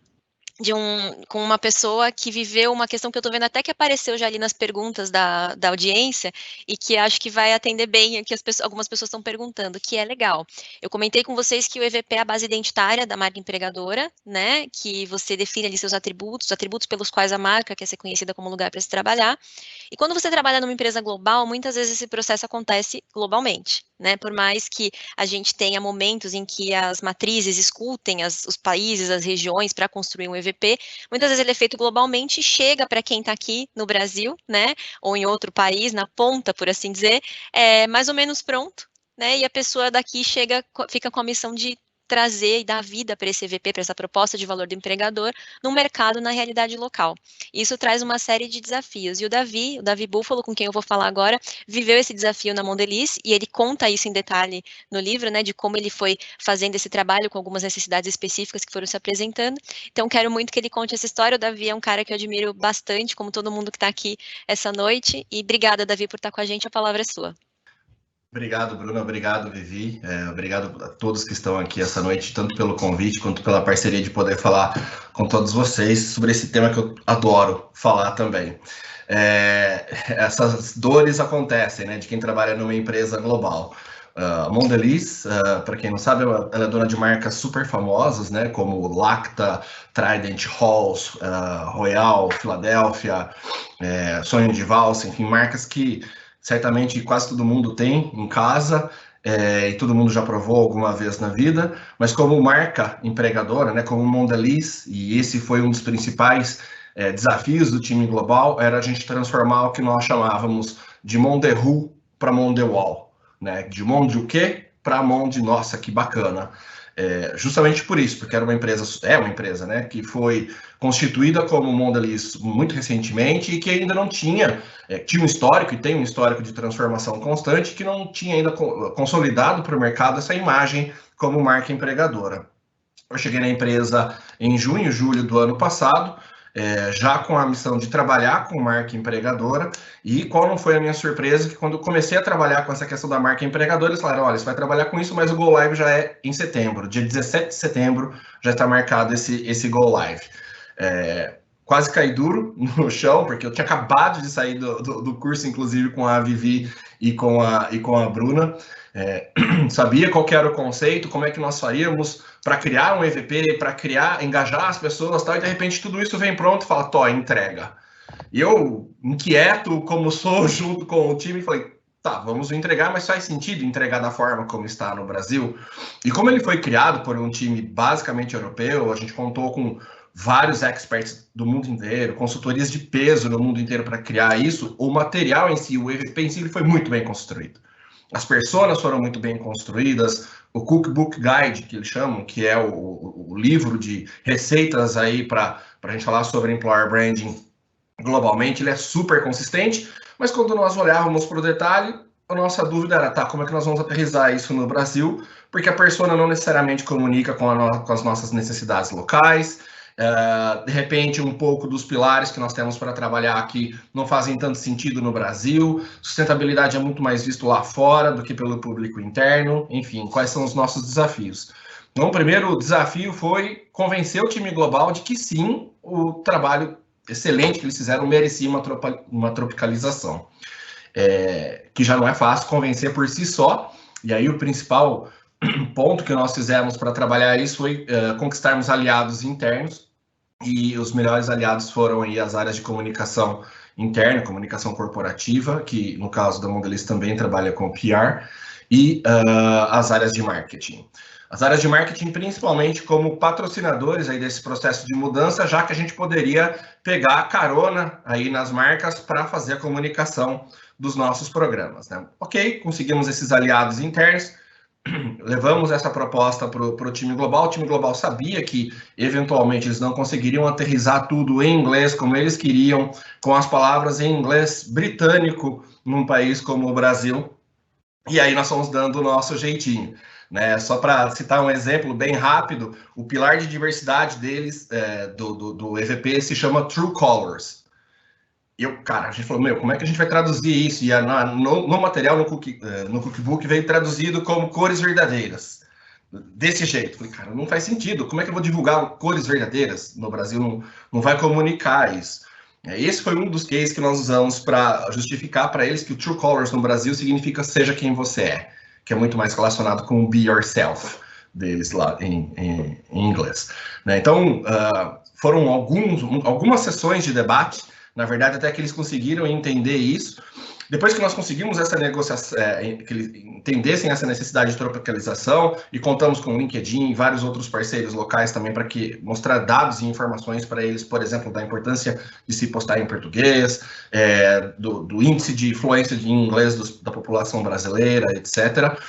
S2: com uma pessoa que viveu uma questão que eu estou vendo até que apareceu já ali nas perguntas da audiência e que acho que vai atender bem o que algumas pessoas estão perguntando, que é legal. Eu comentei com vocês que o EVP é a base identitária da marca empregadora, né, que você define ali seus atributos pelos quais a marca quer ser conhecida como lugar para se trabalhar. E quando você trabalha numa empresa global, muitas vezes esse processo acontece globalmente, né, por mais que a gente tenha momentos em que as matrizes escutem os países, as regiões para construir um EVP, muitas vezes ele é feito globalmente e chega para quem está aqui no Brasil, né, ou em outro país, na ponta, por assim dizer, mais ou menos pronto, né, e a pessoa daqui fica com a missão de trazer e dar vida para esse EVP, para essa proposta de valor do empregador, no mercado, na realidade local. Isso traz uma série de desafios, e o Davi Búfalo, com quem eu vou falar agora, viveu esse desafio na Mondelez, e ele conta isso em detalhe no livro, né, de como ele foi fazendo esse trabalho com algumas necessidades específicas que foram se apresentando. Então, quero muito que ele conte essa história. O Davi é um cara que eu admiro bastante, como todo mundo que está aqui essa noite, e obrigada, Davi, por estar com a gente, a palavra é sua.
S8: Obrigado, Bruna. Obrigado, Vivi. Obrigado a todos que estão aqui essa noite, tanto pelo convite quanto pela parceria de poder falar com todos vocês sobre esse tema que eu adoro falar também. Essas dores acontecem, né, de quem trabalha numa empresa global. Mondelez, para quem não sabe, ela é dona de marcas super famosas, né, como Lacta, Trident, Halls, Royal, Philadelphia, Sonho de Valsa, enfim, marcas que certamente quase todo mundo tem em casa, e todo mundo já provou alguma vez na vida, mas como marca empregadora, né, como Mondelez, e esse foi um dos principais desafios do time global, era a gente transformar o que nós chamávamos de Monderru para Mondewall, né, de Monde o quê? Para Monde, nossa, que bacana. Justamente por isso, porque é uma empresa, né, que foi constituída como Mondelez muito recentemente e que ainda não tinha um histórico, e tem um histórico de transformação constante, que não tinha ainda consolidado para o mercado essa imagem como marca empregadora. Eu cheguei na empresa em julho do ano passado, já com a missão de trabalhar com marca empregadora, e qual não foi a minha surpresa, que quando eu comecei a trabalhar com essa questão da marca empregadora, eles falaram, olha, você vai trabalhar com isso, mas o Go Live já é em setembro, dia 17 de setembro já está marcado esse Go Live. Quase caí duro no chão, porque eu tinha acabado de sair do curso, inclusive com a Vivi e com a Bruna, sabia qual que era o conceito, como é que nós faríamos para criar um EVP, para engajar as pessoas, tal, e de repente tudo isso vem pronto e fala, tó, entrega. E eu, inquieto como sou, junto com o time, falei, tá, vamos entregar, mas faz sentido entregar da forma como está no Brasil? E como ele foi criado por um time basicamente europeu, a gente contou com vários experts do mundo inteiro, consultorias de peso no mundo inteiro para criar isso, o material em si, o EVP em si, ele foi muito bem construído. As personas foram muito bem construídas, o Cookbook Guide, que eles chamam, que é o livro de receitas aí para a gente falar sobre Employer Branding globalmente, ele é super consistente, mas quando nós olhávamos para o detalhe, a nossa dúvida era, tá, como é que nós vamos aterrissar isso no Brasil? Porque a persona não necessariamente comunica com as nossas necessidades locais, de repente um pouco dos pilares que nós temos para trabalhar aqui não fazem tanto sentido no Brasil, sustentabilidade é muito mais visto lá fora do que pelo público interno, enfim, quais são os nossos desafios? Então, o primeiro desafio foi convencer o time global de que sim, o trabalho excelente que eles fizeram merecia uma tropicalização, que já não é fácil convencer por si só, e aí o principal ponto que nós fizemos para trabalhar isso foi conquistarmos aliados internos, e os melhores aliados foram aí as áreas de comunicação interna, comunicação corporativa, que no caso da Mondelez também trabalha com PR, e as áreas de marketing. As áreas de marketing principalmente como patrocinadores aí desse processo de mudança, já que a gente poderia pegar a carona aí nas marcas para fazer a comunicação dos nossos programas, né? Ok, conseguimos esses aliados internos, levamos essa proposta para o time global sabia que, eventualmente, eles não conseguiriam aterrissar tudo em inglês como eles queriam, com as palavras em inglês britânico, num país como o Brasil, e aí nós fomos dando o nosso jeitinho, né? Só para citar um exemplo bem rápido, o pilar de diversidade deles, do EVP, se chama True Colors. E a gente falou, como é que a gente vai traduzir isso? E no material, no cookbook, veio traduzido como cores verdadeiras. Desse jeito. Falei, cara, não faz sentido. Como é que eu vou divulgar cores verdadeiras no Brasil? Não vai comunicar isso. Esse foi um dos cases que nós usamos para justificar para eles que o True Colors no Brasil significa seja quem você é, que é muito mais relacionado com o Be Yourself deles lá em inglês. Então, foram algumas sessões de debate. Na verdade, até que eles conseguiram entender isso. Depois que nós conseguimos essa negociação, que eles entendessem essa necessidade de tropicalização, e contamos com o LinkedIn e vários outros parceiros locais também para mostrar dados e informações para eles, por exemplo, da importância de se postar em português, do índice de influência em inglês da população brasileira, etc.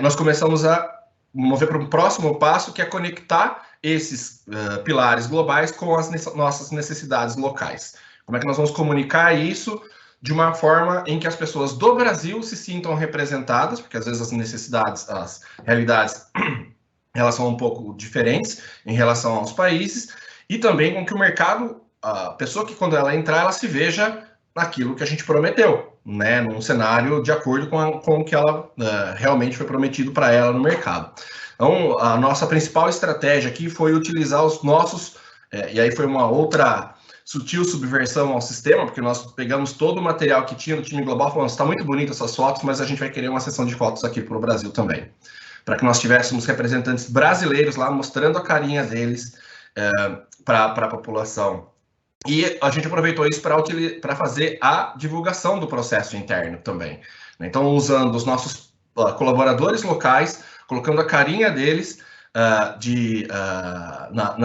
S8: Nós começamos a mover para um próximo passo, que é conectar esses pilares globais com as nossas necessidades locais. Como é que nós vamos comunicar isso de uma forma em que as pessoas do Brasil se sintam representadas, porque às vezes as necessidades, as realidades, elas são um pouco diferentes em relação aos países, e também com que o mercado, a pessoa que quando ela entrar, ela se veja naquilo que a gente prometeu, né, num cenário de acordo com o que ela realmente foi prometido para ela no mercado. Então, a nossa principal estratégia aqui foi utilizar os nossos, e aí foi uma outra sutil subversão ao sistema, porque nós pegamos todo o material que tinha no time global, falando, está muito bonito essas fotos, mas a gente vai querer uma sessão de fotos aqui para o Brasil também, para que nós tivéssemos representantes brasileiros lá, mostrando a carinha deles para a população. E a gente aproveitou isso para fazer a divulgação do processo interno também. Então, usando os nossos colaboradores locais, colocando a carinha deles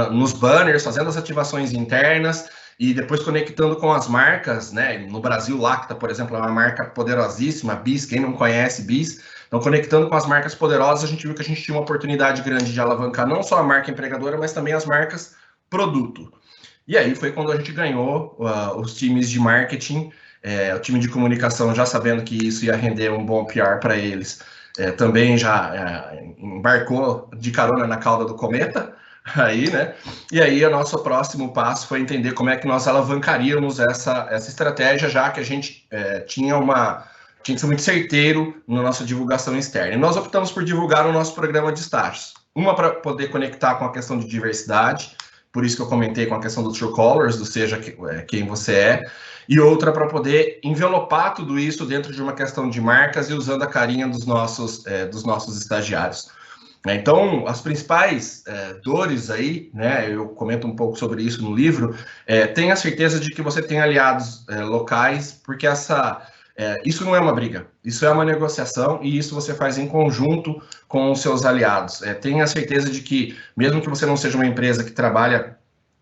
S8: nos banners, fazendo as ativações internas e depois conectando com as marcas, né? No Brasil, Lacta, por exemplo, é uma marca poderosíssima, Bis, quem não conhece Bis, então conectando com as marcas poderosas, a gente viu que a gente tinha uma oportunidade grande de alavancar não só a marca empregadora, mas também as marcas produto. E aí foi quando a gente ganhou os times de marketing, o time de comunicação já sabendo que isso ia render um bom PR para eles, também já embarcou de carona na cauda do cometa, aí, né? E aí, o nosso próximo passo foi entender como é que nós alavancaríamos essa estratégia, já que a gente tinha que ser muito certeiro na nossa divulgação externa. E nós optamos por divulgar o nosso programa de estágios. Uma para poder conectar com a questão de diversidade, por isso que eu comentei com a questão do True Colors, do seja quem você é, e outra para poder envelopar tudo isso dentro de uma questão de marcas e usando a carinha dos nossos estagiários. Então, as principais dores aí, né, eu comento um pouco sobre isso no livro, tenha certeza de que você tem aliados locais, porque isso não é uma briga, isso é uma negociação e isso você faz em conjunto com os seus aliados. Tenha certeza de que, mesmo que você não seja uma empresa que trabalha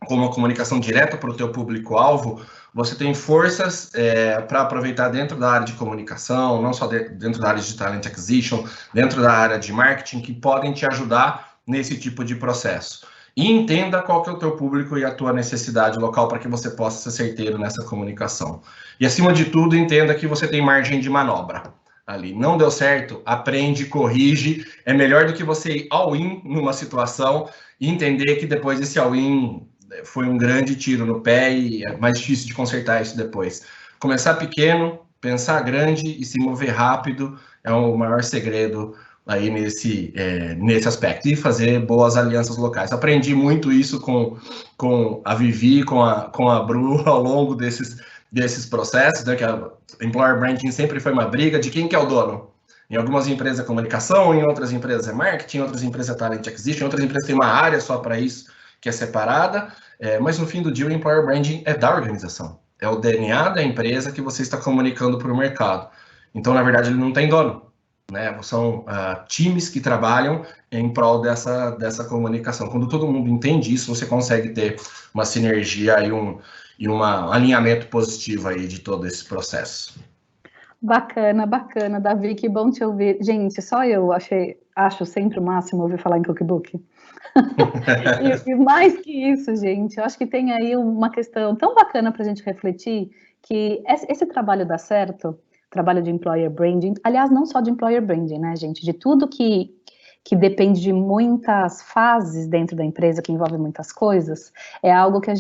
S8: com uma comunicação direta para o teu público-alvo, você tem forças para aproveitar dentro da área de comunicação, não só dentro da área de talent acquisition, dentro da área de marketing, que podem te ajudar nesse tipo de processo. E entenda qual que é o teu público e a tua necessidade local para que você possa ser certeiro nessa comunicação. E, acima de tudo, entenda que você tem margem de manobra ali. Não deu certo, aprende, corrige. É melhor do que você ir all-in numa situação e entender que depois desse all-in foi um grande tiro no pé e é mais difícil de consertar isso depois. Começar pequeno, pensar grande e se mover rápido é o maior segredo aí nesse aspecto. E fazer boas alianças locais. Aprendi muito isso com a Vivi, com a Bru ao longo desses processos, né, que a Employer Branding sempre foi uma briga de quem que é o dono. Em algumas empresas é comunicação, em outras empresas é marketing, em outras empresas é talent acquisition, em outras empresas tem uma área só para isso, que é separada, mas no fim do dia o Employer Branding é da organização, é o DNA da empresa que você está comunicando para o mercado. Então, na verdade, ele não tem dono, né? São times que trabalham em prol dessa comunicação. Quando todo mundo entende isso, você consegue ter uma sinergia e um alinhamento positivo aí de todo esse processo.
S3: Bacana, bacana, Davi, que bom te ouvir. Gente, só eu acho sempre o máximo ouvir falar em cookbook. E mais que isso, gente, eu acho que tem aí uma questão tão bacana para a gente refletir, que esse trabalho dá certo, trabalho de Employer Branding, aliás, não só de Employer Branding, né, gente, de tudo que depende de muitas fases dentro da empresa, que envolve muitas coisas, é algo que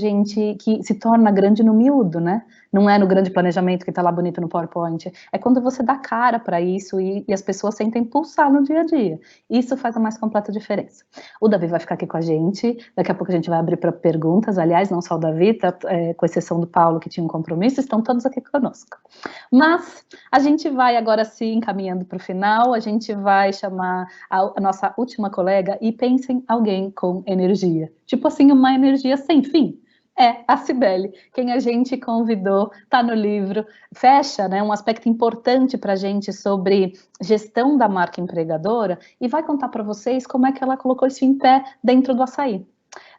S3: que se torna grande no miúdo, né? Não é no grande planejamento que está lá bonito no PowerPoint, é quando você dá cara para isso e as pessoas sentem pulsar no dia a dia. Isso faz a mais completa diferença. O Davi vai ficar aqui com a gente, daqui a pouco a gente vai abrir para perguntas, aliás, não só o Davi, tá, com exceção do Paulo, que tinha um compromisso, estão todos aqui conosco. Mas a gente vai agora se encaminhando para o final, a gente vai chamar a nossa última colega e pense em alguém com energia. Tipo assim, uma energia sem fim. É a Cibele, quem a gente convidou, está no livro, fecha, né, um aspecto importante para a gente sobre gestão da marca empregadora e vai contar para vocês como é que ela colocou isso em pé dentro do Açaí.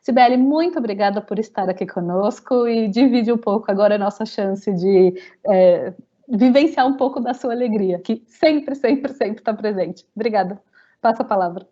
S3: Cibele, muito obrigada por estar aqui conosco e dividir um pouco agora a nossa chance de vivenciar um pouco da sua alegria, que sempre está presente. Obrigada. Passa a palavra.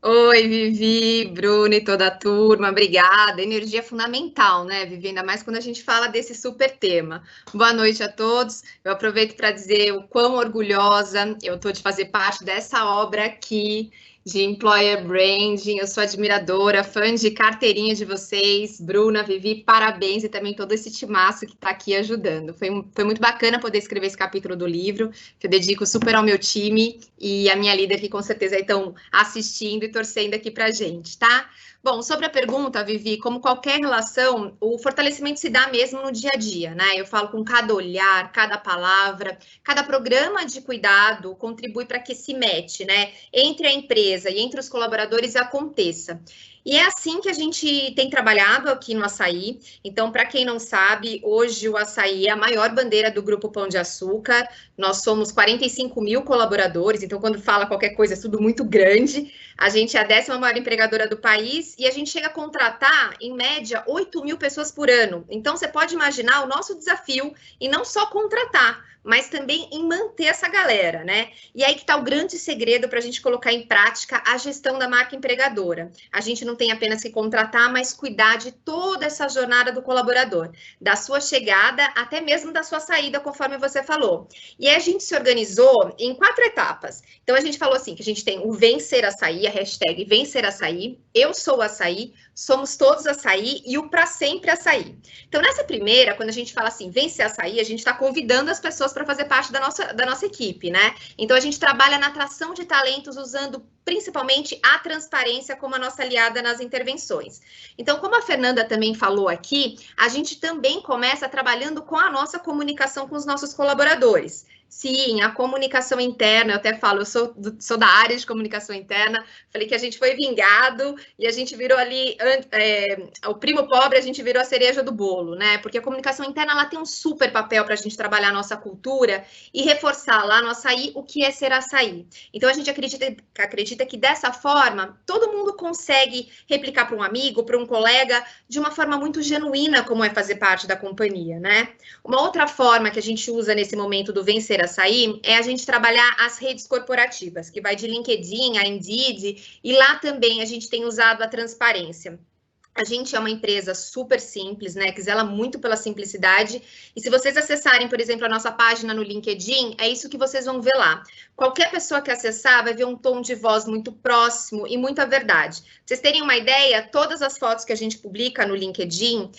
S2: Oi, Vivi, Bruno e toda a turma, obrigada. Energia é fundamental, né, Vivi? Ainda mais quando a gente fala desse super tema. Boa noite a todos. Eu aproveito para dizer o quão orgulhosa eu estou de fazer parte dessa obra aqui de Employer Branding. Eu sou admiradora, fã de carteirinha de vocês. Bruna, Vivi, parabéns e também todo esse timaço que está aqui ajudando. Foi muito bacana poder escrever esse capítulo do livro, que eu dedico super ao meu time e a minha líder, que com certeza estão assistindo e torcendo aqui para a gente, tá? Bom, sobre a pergunta, Vivi, como qualquer relação, o fortalecimento se dá mesmo no dia a dia, né? Eu falo com cada olhar, cada palavra, cada programa de cuidado contribui para que esse match, né, entre a empresa e entre os colaboradores aconteça. E é assim que a gente tem trabalhado aqui no Açaí. Então, para quem não sabe, hoje o Açaí é a maior bandeira do Grupo Pão de Açúcar. Nós somos 45 mil colaboradores, então quando fala qualquer coisa é tudo muito grande. A gente é a 10ª maior empregadora do país e a gente chega a contratar, em média, 8 mil pessoas por ano. Então, você pode imaginar o nosso desafio em não só contratar, mas também em manter essa galera, né? E aí que está o grande segredo para a gente colocar em prática a gestão da marca empregadora. A gente não
S9: tem apenas que contratar, mas cuidar de toda essa jornada do colaborador, da sua chegada até mesmo da sua saída, conforme você falou. E aí a gente se organizou em 4 etapas. Então a gente falou assim, que a gente tem o Vencer Açaí, a hashtag Vencer Açaí, eu sou açaí, somos todos açaí e o pra sempre açaí. Então nessa primeira, quando a gente fala assim, Vencer Açaí, a gente está convidando as pessoas para fazer parte da nossa equipe, né? Então a gente trabalha na atração de talentos usando principalmente a transparência como a nossa aliada nas intervenções. Então, como a Fernanda também falou aqui, a gente também começa trabalhando com a nossa comunicação com os nossos colaboradores. Sim, a comunicação interna, eu até falo, eu sou da área de comunicação interna, falei que a gente foi vingado e a gente virou ali, o primo pobre, a gente virou a cereja do bolo, né? Porque a comunicação interna, ela tem um super papel para a gente trabalhar a nossa cultura e reforçar lá no açaí o que é ser açaí. Então, a gente acredita que dessa forma, todo mundo consegue replicar para um amigo, para um colega, de uma forma muito genuína, como é fazer parte da companhia, né? Uma outra forma que a gente usa nesse momento do Vencer Açaí é a gente trabalhar as redes corporativas, que vai de LinkedIn a Indeed, e lá também a gente tem usado a transparência. A gente é uma empresa super simples, né, que zela muito pela simplicidade, e se vocês acessarem, por exemplo, a nossa página no LinkedIn, é isso que vocês vão ver lá. Qualquer pessoa que acessar vai ver um tom de voz muito próximo e muita verdade. Pra vocês terem uma ideia, todas as fotos que a gente publica no LinkedIn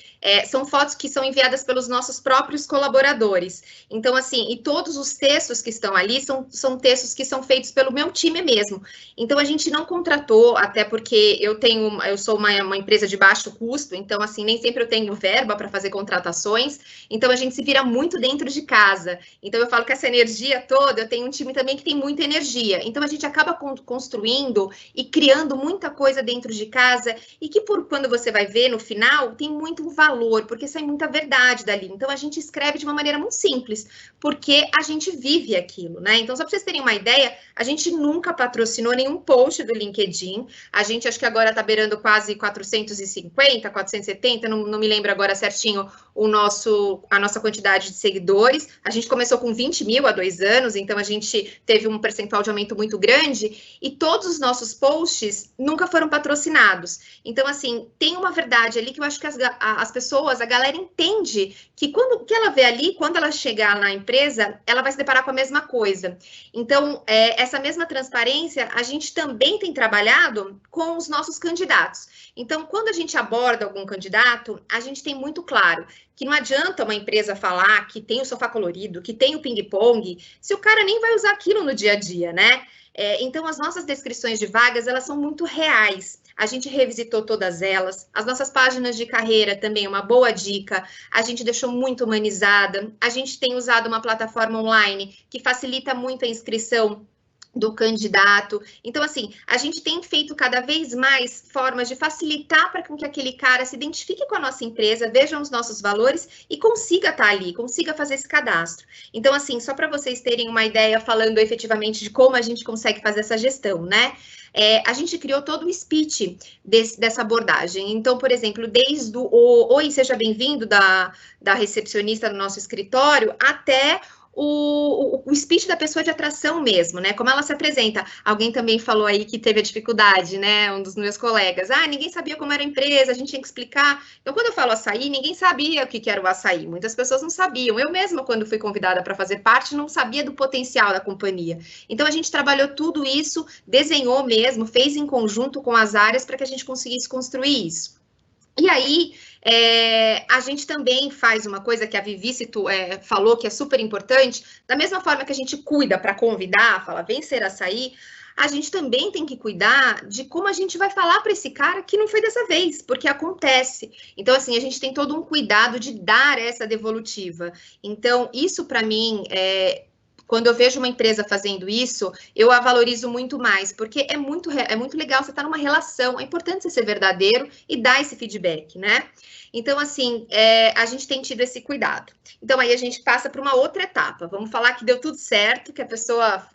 S9: são fotos que são enviadas pelos nossos próprios colaboradores. Então, assim, e todos os textos que estão ali são textos que são feitos pelo meu time mesmo. Então, a gente não contratou, até porque eu sou uma empresa de baixo custo, então, assim, nem sempre eu tenho verba para fazer contratações, então a gente se vira muito dentro de casa. Então, eu falo que essa energia toda, eu tenho um time também que tem muita energia, então a gente acaba construindo e criando muita coisa dentro de casa, e que quando você vai ver no final, tem muito valor, porque sai muita verdade dali. Então, a gente escreve de uma maneira muito simples, porque a gente vive aquilo, né? Então, só para vocês terem uma ideia, a gente nunca patrocinou nenhum post do LinkedIn, a gente acho que agora está beirando quase 450, 470, não me lembro agora certinho a nossa quantidade de seguidores. A gente começou com 20 mil há 2 anos, então a gente teve um percentual de aumento muito grande, e todos os nossos posts nunca foram patrocinados. Então, assim, tem uma verdade ali que eu acho que as pessoas, a galera entende que o que ela vê ali, quando ela chegar na empresa, ela vai se deparar com a mesma coisa. Então, essa mesma transparência, a gente também tem trabalhado com os nossos candidatos. Então, quando a gente aborda algum candidato, a gente tem muito claro que não adianta uma empresa falar que tem o sofá colorido, que tem o ping-pong, se o cara nem vai usar aquilo no dia a dia, né? Então, as nossas descrições de vagas, elas são muito reais. A gente revisitou todas elas. As nossas páginas de carreira também é uma boa dica. A gente deixou muito humanizada. A gente tem usado uma plataforma online que facilita muito a inscrição do candidato. Então, assim, a gente tem feito cada vez mais formas de facilitar para que aquele cara se identifique com a nossa empresa, veja os nossos valores e consiga estar ali, consiga fazer esse cadastro. Então, assim, só para vocês terem uma ideia, falando efetivamente de como a gente consegue fazer essa gestão, né? A gente criou todo o speech dessa abordagem. Então, por exemplo, desde o Oi, seja bem-vindo da recepcionista do nosso escritório até o speech da pessoa de atração mesmo, né? Como ela se apresenta. Alguém também falou aí que teve a dificuldade, né? Um dos meus colegas. Ninguém sabia como era a empresa, a gente tinha que explicar. Então, quando eu falo açaí, ninguém sabia o que era o açaí. Muitas pessoas não sabiam. Eu mesma, quando fui convidada para fazer parte, não sabia do potencial da companhia. Então, a gente trabalhou tudo isso, desenhou mesmo, fez em conjunto com as áreas para que a gente conseguisse construir isso. E aí, a gente também faz uma coisa que a Vivi falou que é super importante, da mesma forma que a gente cuida para convidar, fala, vem ser açaí, a gente também tem que cuidar de como a gente vai falar para esse cara que não foi dessa vez, porque acontece. Então, assim, a gente tem todo um cuidado de dar essa devolutiva. Então, isso para mim quando eu vejo uma empresa fazendo isso, eu a valorizo muito mais, porque é muito legal você estar numa relação, é importante você ser verdadeiro e dar esse feedback, né? Então, assim, a gente tem tido esse cuidado. Então, aí a gente passa para uma outra etapa. Vamos falar que deu tudo certo, que a pessoa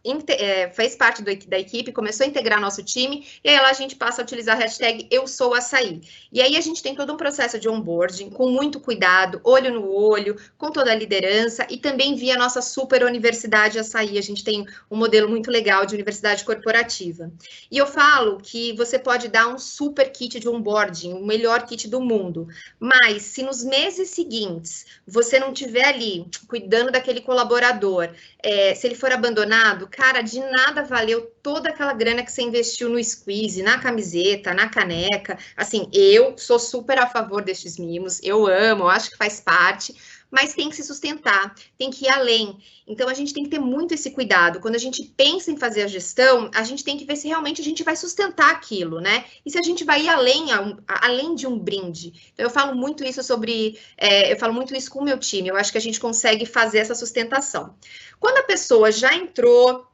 S9: fez parte da equipe, começou a integrar nosso time, e aí lá a gente passa a utilizar a hashtag Eu Sou Açaí. E aí a gente tem todo um processo de onboarding, com muito cuidado, olho no olho, com toda a liderança, e também via a nossa super universidade Universidade Açaí, a gente tem um modelo muito legal de universidade corporativa. E eu falo que você pode dar um super kit de onboarding, o melhor kit do mundo, mas se nos meses seguintes você não estiver ali cuidando daquele colaborador, se ele for abandonado, cara, de nada valeu toda aquela grana que você investiu no squeeze, na camiseta, na caneca. Assim, eu sou super a favor destes mimos, eu amo, eu acho que faz parte, mas tem que se sustentar, tem que ir além. Então, a gente tem que ter muito esse cuidado. Quando a gente pensa em fazer a gestão, a gente tem que ver se realmente a gente vai sustentar aquilo, né? E se a gente vai ir além de um brinde. Então, eu falo muito isso com o meu time. Eu acho que a gente consegue fazer essa sustentação. Quando a pessoa já entrou,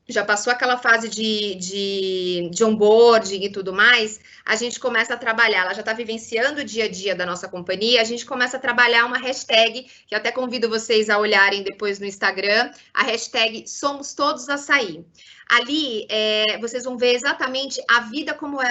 S9: já passou aquela fase de onboarding e tudo mais, a gente começa a trabalhar, ela já está vivenciando o dia a dia da nossa companhia, a gente começa a trabalhar uma hashtag, que eu até convido vocês a olharem depois no Instagram, a hashtag Somos Todos Açaí. Ali, vocês vão ver exatamente a vida como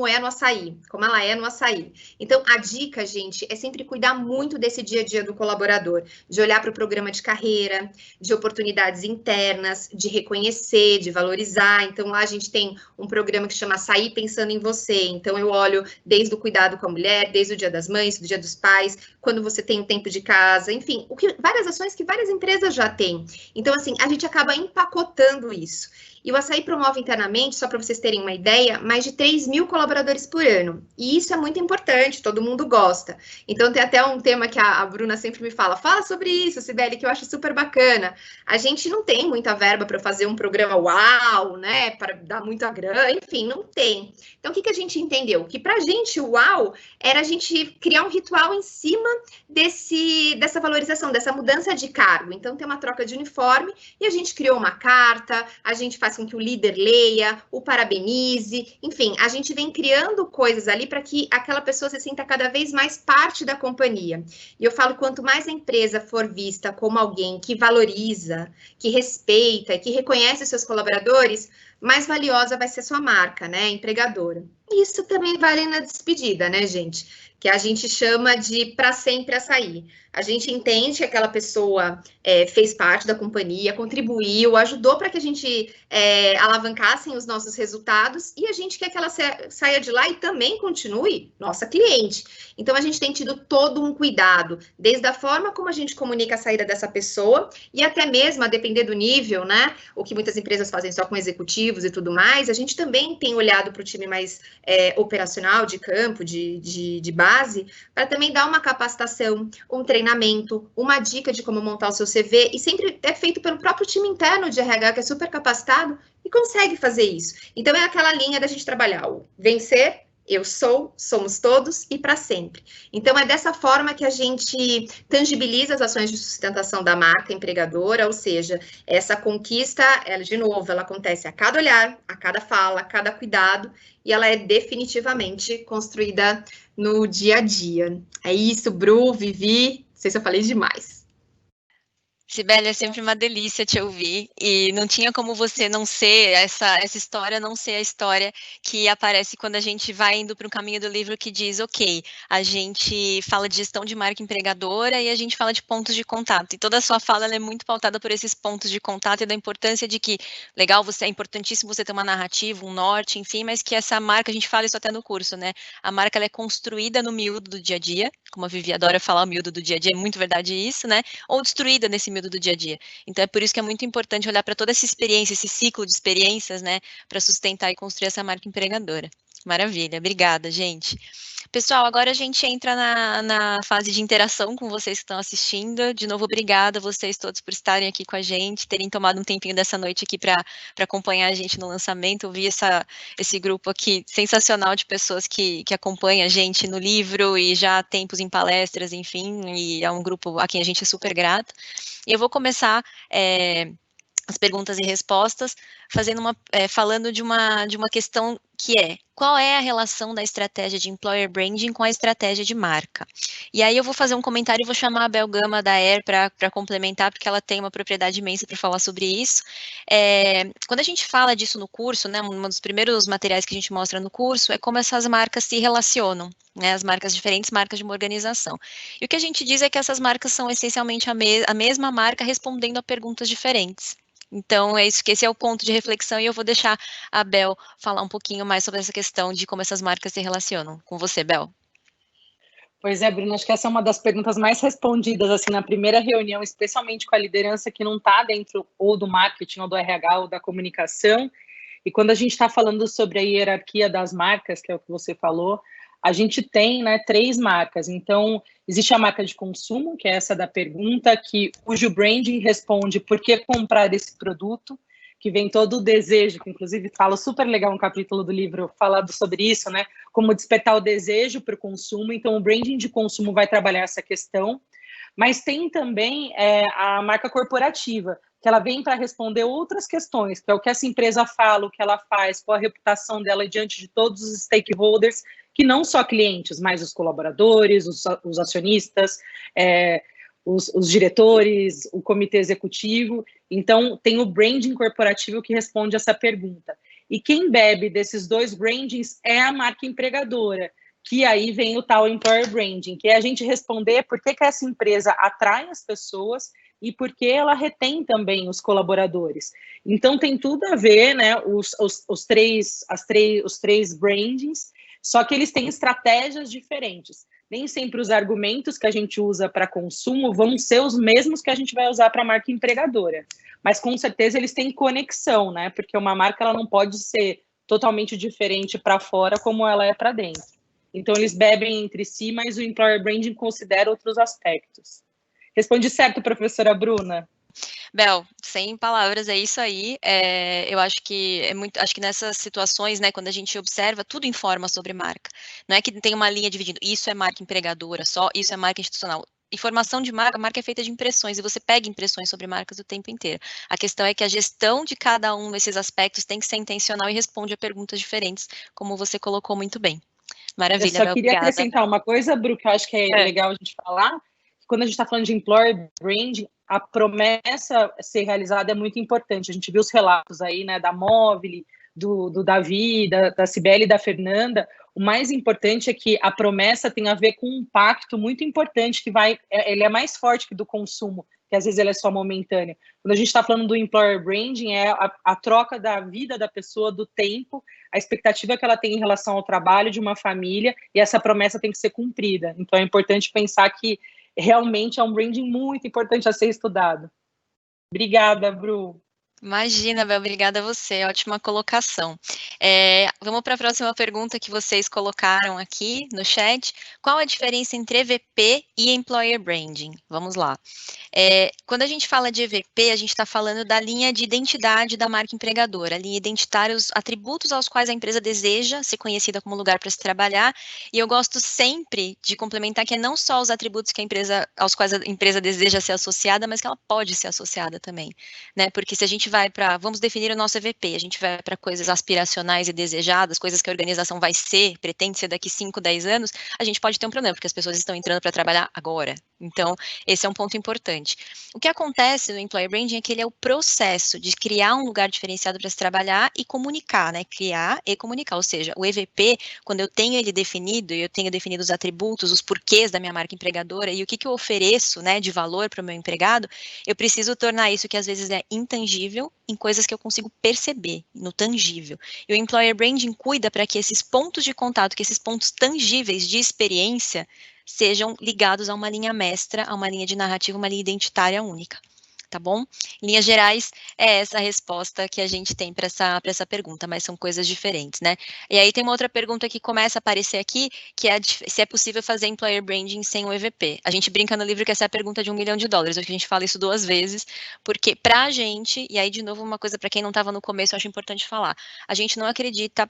S9: é no açaí, como ela é no açaí. Então, a dica, gente, é sempre cuidar muito desse dia a dia do colaborador, de olhar para o programa de carreira, de oportunidades internas, de reconhecer, de valorizar. Então, lá a gente tem um programa que chama Açaí Pensando em Você. Então, eu olho desde o cuidado com a mulher, desde o Dia das Mães, do Dia dos Pais, quando você tem um tempo de casa, enfim, várias ações que várias empresas já têm. Então, assim, a gente acaba empacotando isso. E o Açaí promove internamente, só para vocês terem uma ideia, mais de 3 mil colaboradores por ano. E isso é muito importante, todo mundo gosta. Então, tem até um tema que a Bruna sempre me fala sobre isso, Cibele, que eu acho super bacana. A gente não tem muita verba para fazer um programa uau, né, para dar muita grana, enfim, não tem. Então, o que a gente entendeu? Que para a gente, o uau era a gente criar um ritual em cima dessa valorização, dessa mudança de cargo. Então, tem uma troca de uniforme e a gente criou uma carta, a gente faz com que o líder leia, o parabenize, enfim, a gente vem criando coisas ali para que aquela pessoa se sinta cada vez mais parte da companhia. E eu falo, quanto mais a empresa for vista como alguém que valoriza, que respeita e que reconhece os seus colaboradores, mais valiosa vai ser sua marca, né, empregadora. E isso também vale na despedida, né, gente? Que a gente chama de para sempre açaí. A gente entende que aquela pessoa fez parte da companhia, contribuiu, ajudou para que a gente alavancassem os nossos resultados e a gente quer que ela saia de lá e também continue nossa cliente. Então, a gente tem tido todo um cuidado, desde a forma como a gente comunica a saída dessa pessoa e até mesmo, a depender do nível, né? O que muitas empresas fazem só com executivos e tudo mais, a gente também tem olhado para o time mais operacional, de campo, de base, para também dar uma capacitação, um treinamento, uma dica de como montar o seu CV, e sempre é feito pelo próprio time interno de RH, que é super capacitado e consegue fazer isso. Então, é aquela linha da gente trabalhar o vencer, eu sou, somos todos e para sempre. Então, é dessa forma que a gente tangibiliza as ações de sustentação da marca empregadora, ou seja, essa conquista, de novo, ela acontece a cada olhar, a cada fala, a cada cuidado, e ela é definitivamente construída no dia a dia. É isso, Bru, Vivi, não sei se eu falei demais.
S2: Cibele, é sempre uma delícia te ouvir, e não tinha como você não ser, essa história não ser a história que aparece quando a gente vai indo para um caminho do livro que diz, ok, a gente fala de gestão de marca empregadora e a gente fala de pontos de contato, e toda a sua fala ela é muito pautada por esses pontos de contato e da importância de que, legal, é importantíssimo você ter uma narrativa, um norte, enfim, mas que essa marca, a gente fala isso até no curso, né, a marca ela é construída no miúdo do dia a dia, como a Vivi adora falar, o miúdo do dia a dia, é muito verdade isso, né, ou destruída nesse miúdo do dia a dia. Então, é por isso que é muito importante olhar para toda essa experiência, esse ciclo de experiências, né, para sustentar e construir essa marca empregadora. Maravilha, obrigada, gente. Pessoal, agora a gente entra na fase de interação com vocês que estão assistindo. De novo, obrigada a vocês todos por estarem aqui com a gente, terem tomado um tempinho dessa noite aqui para acompanhar a gente no lançamento. Eu vi esse grupo aqui sensacional de pessoas que acompanham a gente no livro e já há tempos em palestras, enfim, e é um grupo a quem a gente é super grato. E eu vou começar as perguntas e respostas falando de uma questão que é, qual é a relação da estratégia de Employer Branding com a estratégia de marca? E aí eu vou fazer um comentário e vou chamar a Bel Gama da Air para complementar, porque ela tem uma propriedade imensa para falar sobre isso. Quando a gente fala disso no curso, né, um dos primeiros materiais que a gente mostra no curso é como essas marcas se relacionam, né, as marcas diferentes, marcas de uma organização. E o que a gente diz é que essas marcas são essencialmente a mesma marca respondendo a perguntas diferentes. Então, é isso, que esse é o ponto de reflexão, e eu vou deixar a Bel falar um pouquinho mais sobre essa questão de como essas marcas se relacionam. Com você, Bel.
S5: Pois é, Bruno, acho que essa é uma das perguntas mais respondidas assim na primeira reunião, especialmente com a liderança que não está dentro ou do marketing, ou do RH, ou da comunicação. E quando a gente está falando sobre a hierarquia das marcas, que é o que você falou, a gente tem, né, 3 marcas. Então, existe a marca de consumo, que é essa da pergunta, cujo branding responde por que comprar esse produto, que vem todo o desejo, que inclusive fala super legal um capítulo do livro falando sobre isso, né? Como despertar o desejo para o consumo. Então, o branding de consumo vai trabalhar essa questão. Mas tem também a marca corporativa, que ela vem para responder outras questões, que é o que essa empresa fala, o que ela faz, qual a reputação dela diante de todos os stakeholders, que não só clientes, mas os colaboradores, os acionistas, os diretores, o comitê executivo. Então, tem o branding corporativo que responde essa pergunta. E quem bebe desses 2 brandings é a marca empregadora, que aí vem o tal employer branding, que é a gente responder por que essa empresa atrai as pessoas e por que ela retém também os colaboradores. Então, tem tudo a ver, né, os três brandings, só que eles têm estratégias diferentes. Nem sempre os argumentos que a gente usa para consumo vão ser os mesmos que a gente vai usar para a marca empregadora. Mas, com certeza, eles têm conexão, né? Porque uma marca ela não pode ser totalmente diferente para fora como ela é para dentro. Então, eles bebem entre si, mas o employer branding considera outros aspectos. Respondi certo, professora Bruna?
S2: Bel, sem palavras, é isso aí. Eu acho que acho que nessas situações, né, quando a gente observa, tudo informa sobre marca. Não é que tem uma linha dividindo, isso é marca empregadora só, isso é marca institucional. Informação de marca, marca é feita de impressões, e você pega impressões sobre marcas o tempo inteiro. A questão é que a gestão de cada um desses aspectos tem que ser intencional e responde a perguntas diferentes, como você colocou muito bem. Maravilha,
S5: Bel,
S2: obrigada.
S5: Eu só queria acrescentar uma coisa, Bru, que eu acho que é legal a gente falar. Quando a gente está falando de employer branding, a promessa a ser realizada é muito importante. A gente viu os relatos aí, né, da Móvel, do Davi, da Cibele e da Fernanda. O mais importante é que a promessa tem a ver com um impacto muito importante, ele é mais forte que do consumo, que às vezes ele é só momentâneo. Quando a gente está falando do employer branding, é a troca da vida da pessoa, do tempo, a expectativa que ela tem em relação ao trabalho de uma família, e essa promessa tem que ser cumprida. Então, é importante pensar que realmente é um branding muito importante a ser estudado. Obrigada, Bru.
S2: Imagina, Bel, obrigada a você, ótima colocação. Vamos para a próxima pergunta que vocês colocaram aqui no chat. Qual a diferença entre EVP e Employer Branding? Vamos lá. Quando a gente fala de EVP, a gente está falando da linha de identidade da marca empregadora, a linha identitária, os atributos aos quais a empresa deseja ser conhecida como lugar para se trabalhar, e eu gosto sempre de complementar que é não só os atributos aos quais a empresa deseja ser associada, mas que ela pode ser associada também, né? Porque se a gente vai vamos definir o nosso EVP, a gente vai para coisas aspiracionais e desejadas, coisas que a organização pretende ser daqui 5, 10 anos, a gente pode ter um problema, porque as pessoas estão entrando para trabalhar agora. Então, esse é um ponto importante. O que acontece no Employer Branding é que ele é o processo de criar um lugar diferenciado para se trabalhar e comunicar, né? Criar e comunicar, ou seja, o EVP, quando eu tenho ele definido, e eu tenho definido os atributos, os porquês da minha marca empregadora e o que eu ofereço, né, de valor para o meu empregado, eu preciso tornar isso que às vezes é intangível em coisas que eu consigo perceber, no tangível. E o Employer Branding cuida para que esses pontos de contato, que esses pontos tangíveis de experiência sejam ligados a uma linha mestra, a uma linha de narrativa, uma linha identitária única, tá bom? Em linhas gerais, é essa a resposta que a gente tem para essa pergunta, mas são coisas diferentes, né? E aí tem uma outra pergunta que começa a aparecer aqui, que é se é possível fazer Employer Branding sem o EVP. A gente brinca no livro que essa é a pergunta de $1 milhão, acho que a gente fala isso 2 vezes, porque pra gente, e aí de novo uma coisa para quem não estava no começo, eu acho importante falar, a gente não acredita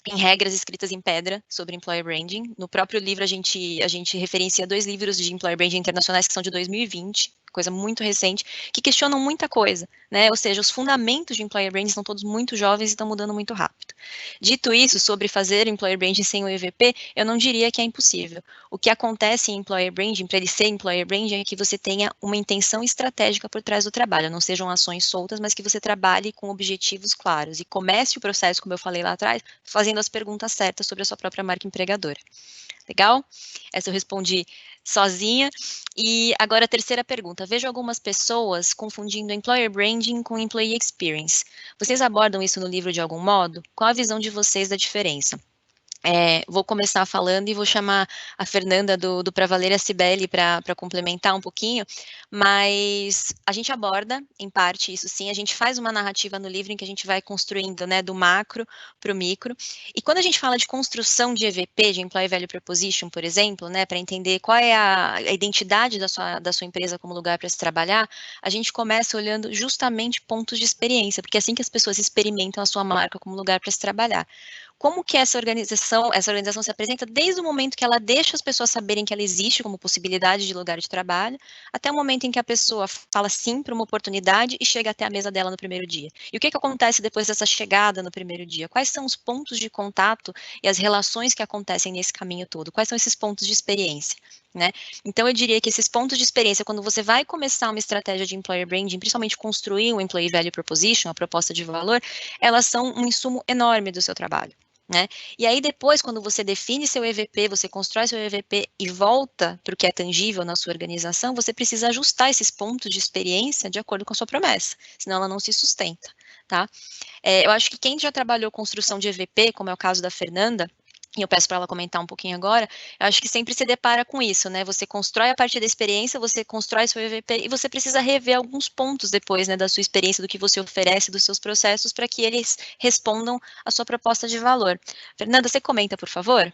S2: em regras escritas em pedra sobre Employer Branding. No próprio livro, a gente referencia 2 livros de Employer Branding internacionais que são de 2020, coisa muito recente, que questionam muita coisa, né? Ou seja, os fundamentos de Employer Branding são todos muito jovens e estão mudando muito rápido. Dito isso, sobre fazer Employer Branding sem o EVP, eu não diria que é impossível. O que acontece em Employer Branding, para ele ser Employer Branding, é que você tenha uma intenção estratégica por trás do trabalho, não sejam ações soltas, mas que você trabalhe com objetivos claros e comece o processo, como eu falei lá atrás, fazendo as perguntas certas sobre a sua própria marca empregadora. Legal? Essa eu respondi sozinha. E agora a terceira pergunta. Vejo algumas pessoas confundindo Employer Branding com Employee Experience. Vocês abordam isso no livro de algum modo? Qual a visão de vocês da diferença? Vou começar falando e vou chamar a Fernanda do Pra Valer e a Cibele para complementar um pouquinho, mas a gente aborda, em parte, isso sim, a gente faz uma narrativa no livro em que a gente vai construindo, né, do macro para o micro, e quando a gente fala de construção de EVP, de Employee Value Proposition, por exemplo, né, para entender qual é a identidade da sua empresa como lugar para se trabalhar, a gente começa olhando justamente pontos de experiência, porque é assim que as pessoas experimentam a sua marca como lugar para se trabalhar. Como que essa organização se apresenta desde o momento que ela deixa as pessoas saberem que ela existe como possibilidade de lugar de trabalho, até o momento em que a pessoa fala sim para uma oportunidade e chega até a mesa dela no primeiro dia. E o que acontece depois dessa chegada no primeiro dia? Quais são os pontos de contato e as relações que acontecem nesse caminho todo? Quais são esses pontos de experiência? Né? Então, eu diria que esses pontos de experiência, quando você vai começar uma estratégia de Employer Branding, principalmente construir um Employee Value Proposition, a proposta de valor, elas são um insumo enorme do seu trabalho. Né? E aí depois, quando você define seu EVP, você constrói seu EVP e volta para o que é tangível na sua organização, você precisa ajustar esses pontos de experiência de acordo com a sua promessa, senão ela não se sustenta, tá? Eu acho que quem já trabalhou construção de EVP, como é o caso da Fernanda, e eu peço para ela comentar um pouquinho agora, eu acho que sempre se depara com isso, né? Você constrói a partir da experiência, você constrói seu EVP e você precisa rever alguns pontos depois, né, da sua experiência, do que você oferece, dos seus processos, para que eles respondam à sua proposta de valor. Fernanda, você comenta, por favor?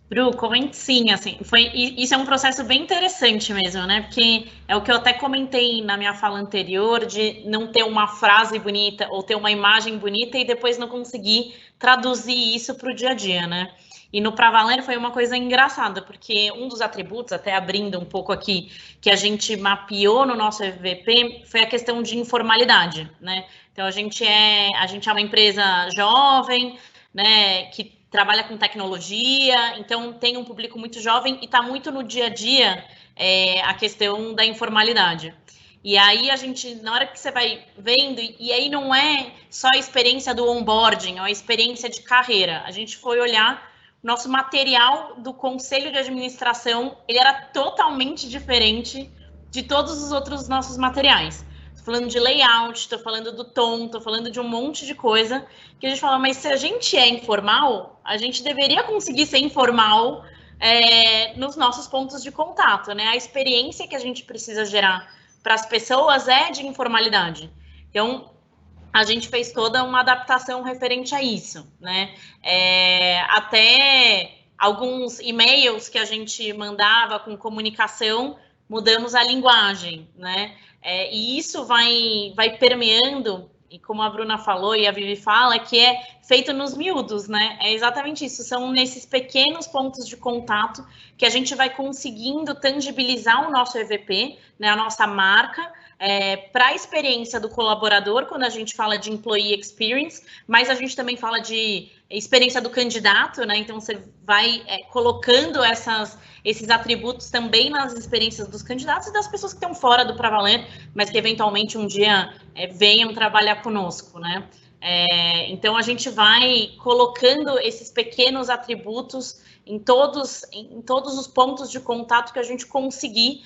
S7: Bru, comente sim, assim, isso é um processo bem interessante mesmo, né, porque é o que eu até comentei na minha fala anterior, de não ter uma frase bonita, ou ter uma imagem bonita e depois não conseguir traduzir isso para o dia a dia, né, e no Pra Valer foi uma coisa engraçada, porque um dos atributos, até abrindo um pouco aqui, que a gente mapeou no nosso EVP, foi a questão de informalidade, né, então a gente é uma empresa jovem, né, que trabalha com tecnologia, então tem um público muito jovem e está muito no dia a dia a questão da informalidade. E aí a gente, na hora que você vai vendo, e aí não é só a experiência do onboarding, é a experiência de carreira. A gente foi olhar, nosso material do conselho de administração, ele era totalmente diferente de todos os outros nossos materiais. Falando de layout, estou falando do tom, estou falando de um monte de coisa, que a gente fala, mas se a gente é informal, a gente deveria conseguir ser informal nos nossos pontos de contato, né? A experiência que a gente precisa gerar para as pessoas é de informalidade. Então, a gente fez toda uma adaptação referente a isso, né? Até alguns e-mails que a gente mandava com comunicação, mudamos a linguagem, né? E isso vai permeando, e como a Bruna falou e a Vivi fala, que é feito nos miúdos, né? É exatamente isso, são nesses pequenos pontos de contato que a gente vai conseguindo tangibilizar o nosso EVP, né, a nossa marca, para a experiência do colaborador, quando a gente fala de employee experience, mas a gente também fala de experiência do candidato, né? Então você vai colocando esses atributos também nas experiências dos candidatos e das pessoas que estão fora do Pra Valer, mas que eventualmente um dia venham trabalhar conosco, né? Então a gente vai colocando esses pequenos atributos em todos os pontos de contato que a gente conseguir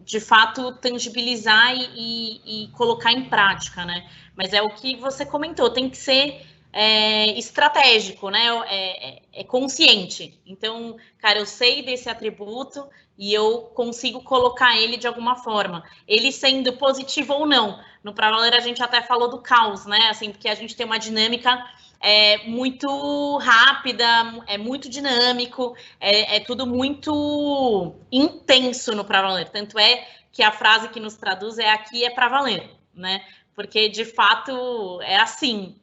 S7: de fato tangibilizar e colocar em prática, né? Mas é o que você comentou, tem que ser estratégico, né? Consciente. Então, cara, eu sei desse atributo e eu consigo colocar ele de alguma forma. Ele sendo positivo ou não. No Pra Valer a gente até falou do caos, né? Assim, porque a gente tem uma dinâmica muito rápida, é muito dinâmico, é tudo muito intenso no Pra Valer. Tanto é que a frase que nos traduz aqui é Pra Valer, né? Porque, de fato, é assim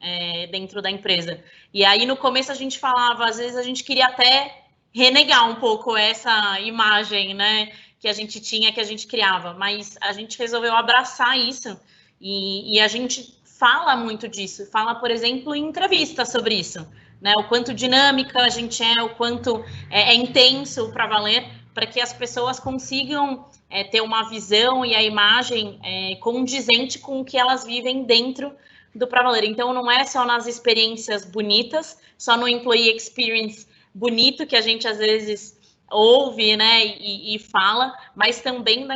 S7: dentro da empresa. E aí, no começo, a gente falava, às vezes, a gente queria até renegar um pouco essa imagem, né, que a gente tinha, que a gente criava. Mas a gente resolveu abraçar isso e a gente fala muito disso. Fala, por exemplo, em entrevistas sobre isso, né? O quanto dinâmica a gente o quanto é intenso o Pra Valer, para que as pessoas consigam ter uma visão e a imagem condizente com o que elas vivem dentro do Pra Valer. Então, não é só nas experiências bonitas, só no Employee Experience bonito que a gente às vezes ouve, né, e fala, mas também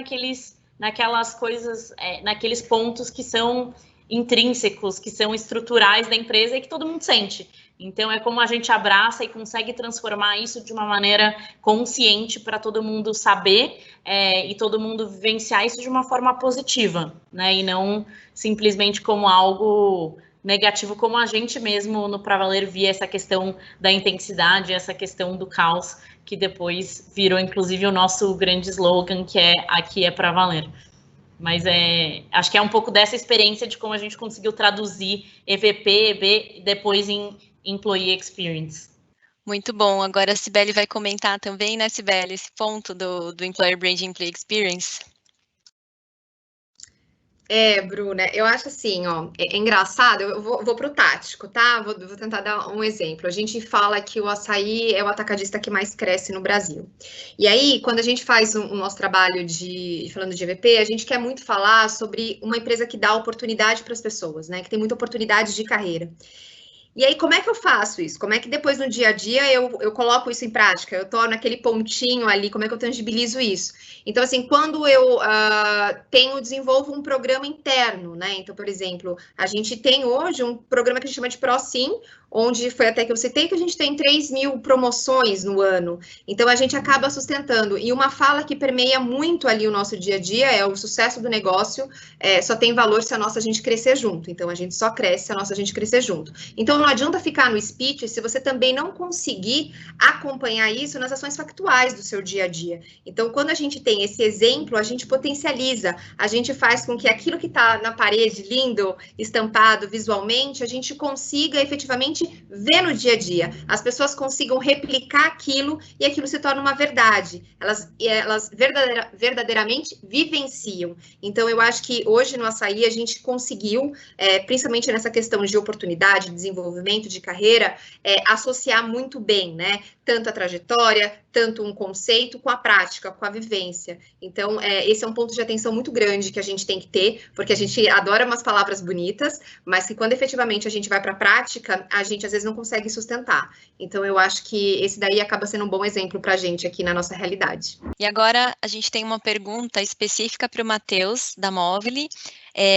S7: naquelas coisas, naqueles pontos que são intrínsecos, que são estruturais da empresa e que todo mundo sente. Então, é como a gente abraça e consegue transformar isso de uma maneira consciente para todo mundo saber e todo mundo vivenciar isso de uma forma positiva, né? E não simplesmente como algo negativo, como a gente mesmo no Pra Valer via essa questão da intensidade, essa questão do caos, que depois virou, inclusive, o nosso grande slogan, que é Aqui é Pra Valer. Mas acho que é um pouco dessa experiência de como a gente conseguiu traduzir EVP, EB, depois em Employee Experience.
S2: Muito bom. Agora a Cibele vai comentar também, né, Cibele, esse ponto do Employer Branding Employee Experience.
S9: Bruna, eu acho assim, ó, é engraçado, eu vou para o tático, tá? Vou tentar dar um exemplo. A gente fala que o açaí é o atacadista que mais cresce no Brasil. E aí, quando a gente faz o nosso trabalho falando de EVP, a gente quer muito falar sobre uma empresa que dá oportunidade para as pessoas, né? Que tem muita oportunidade de carreira. E aí, como é que eu faço isso? Como é que depois no dia a dia eu coloco isso em prática? Eu torno aquele pontinho ali, como é que eu tangibilizo isso? Então, assim, quando eu desenvolvo um programa interno, né? Então, por exemplo, a gente tem hoje um programa que a gente chama de ProSim, onde foi até que eu citei que a gente tem 3.000 promoções no ano. Então, a gente acaba sustentando. E uma fala que permeia muito ali o nosso dia a dia é o sucesso do negócio só tem valor se a nossa gente crescer junto. Então, a gente só cresce se a nossa gente crescer junto. Então, não adianta ficar no speech se você também não conseguir acompanhar isso nas ações factuais do seu dia a dia. Então, quando a gente tem esse exemplo, a gente potencializa, a gente faz com que aquilo que está na parede, lindo, estampado visualmente, a gente consiga efetivamente ver no dia a dia. As pessoas consigam replicar aquilo e aquilo se torna uma verdade. Elas verdadeiramente vivenciam. Então, eu acho que hoje no Açaí a gente conseguiu, principalmente nessa questão de oportunidade, desenvolvimento de carreira, associar muito bem, né? Tanto a trajetória, tanto um conceito com a prática, com a vivência. Então, esse é um ponto de atenção muito grande que a gente tem que ter, porque a gente adora umas palavras bonitas, mas que quando efetivamente a gente vai para a prática, a gente às vezes não consegue sustentar. Então, eu acho que esse daí acaba sendo um bom exemplo para a gente aqui na nossa realidade.
S2: E agora a gente tem uma pergunta específica para o Matheus, da Movile.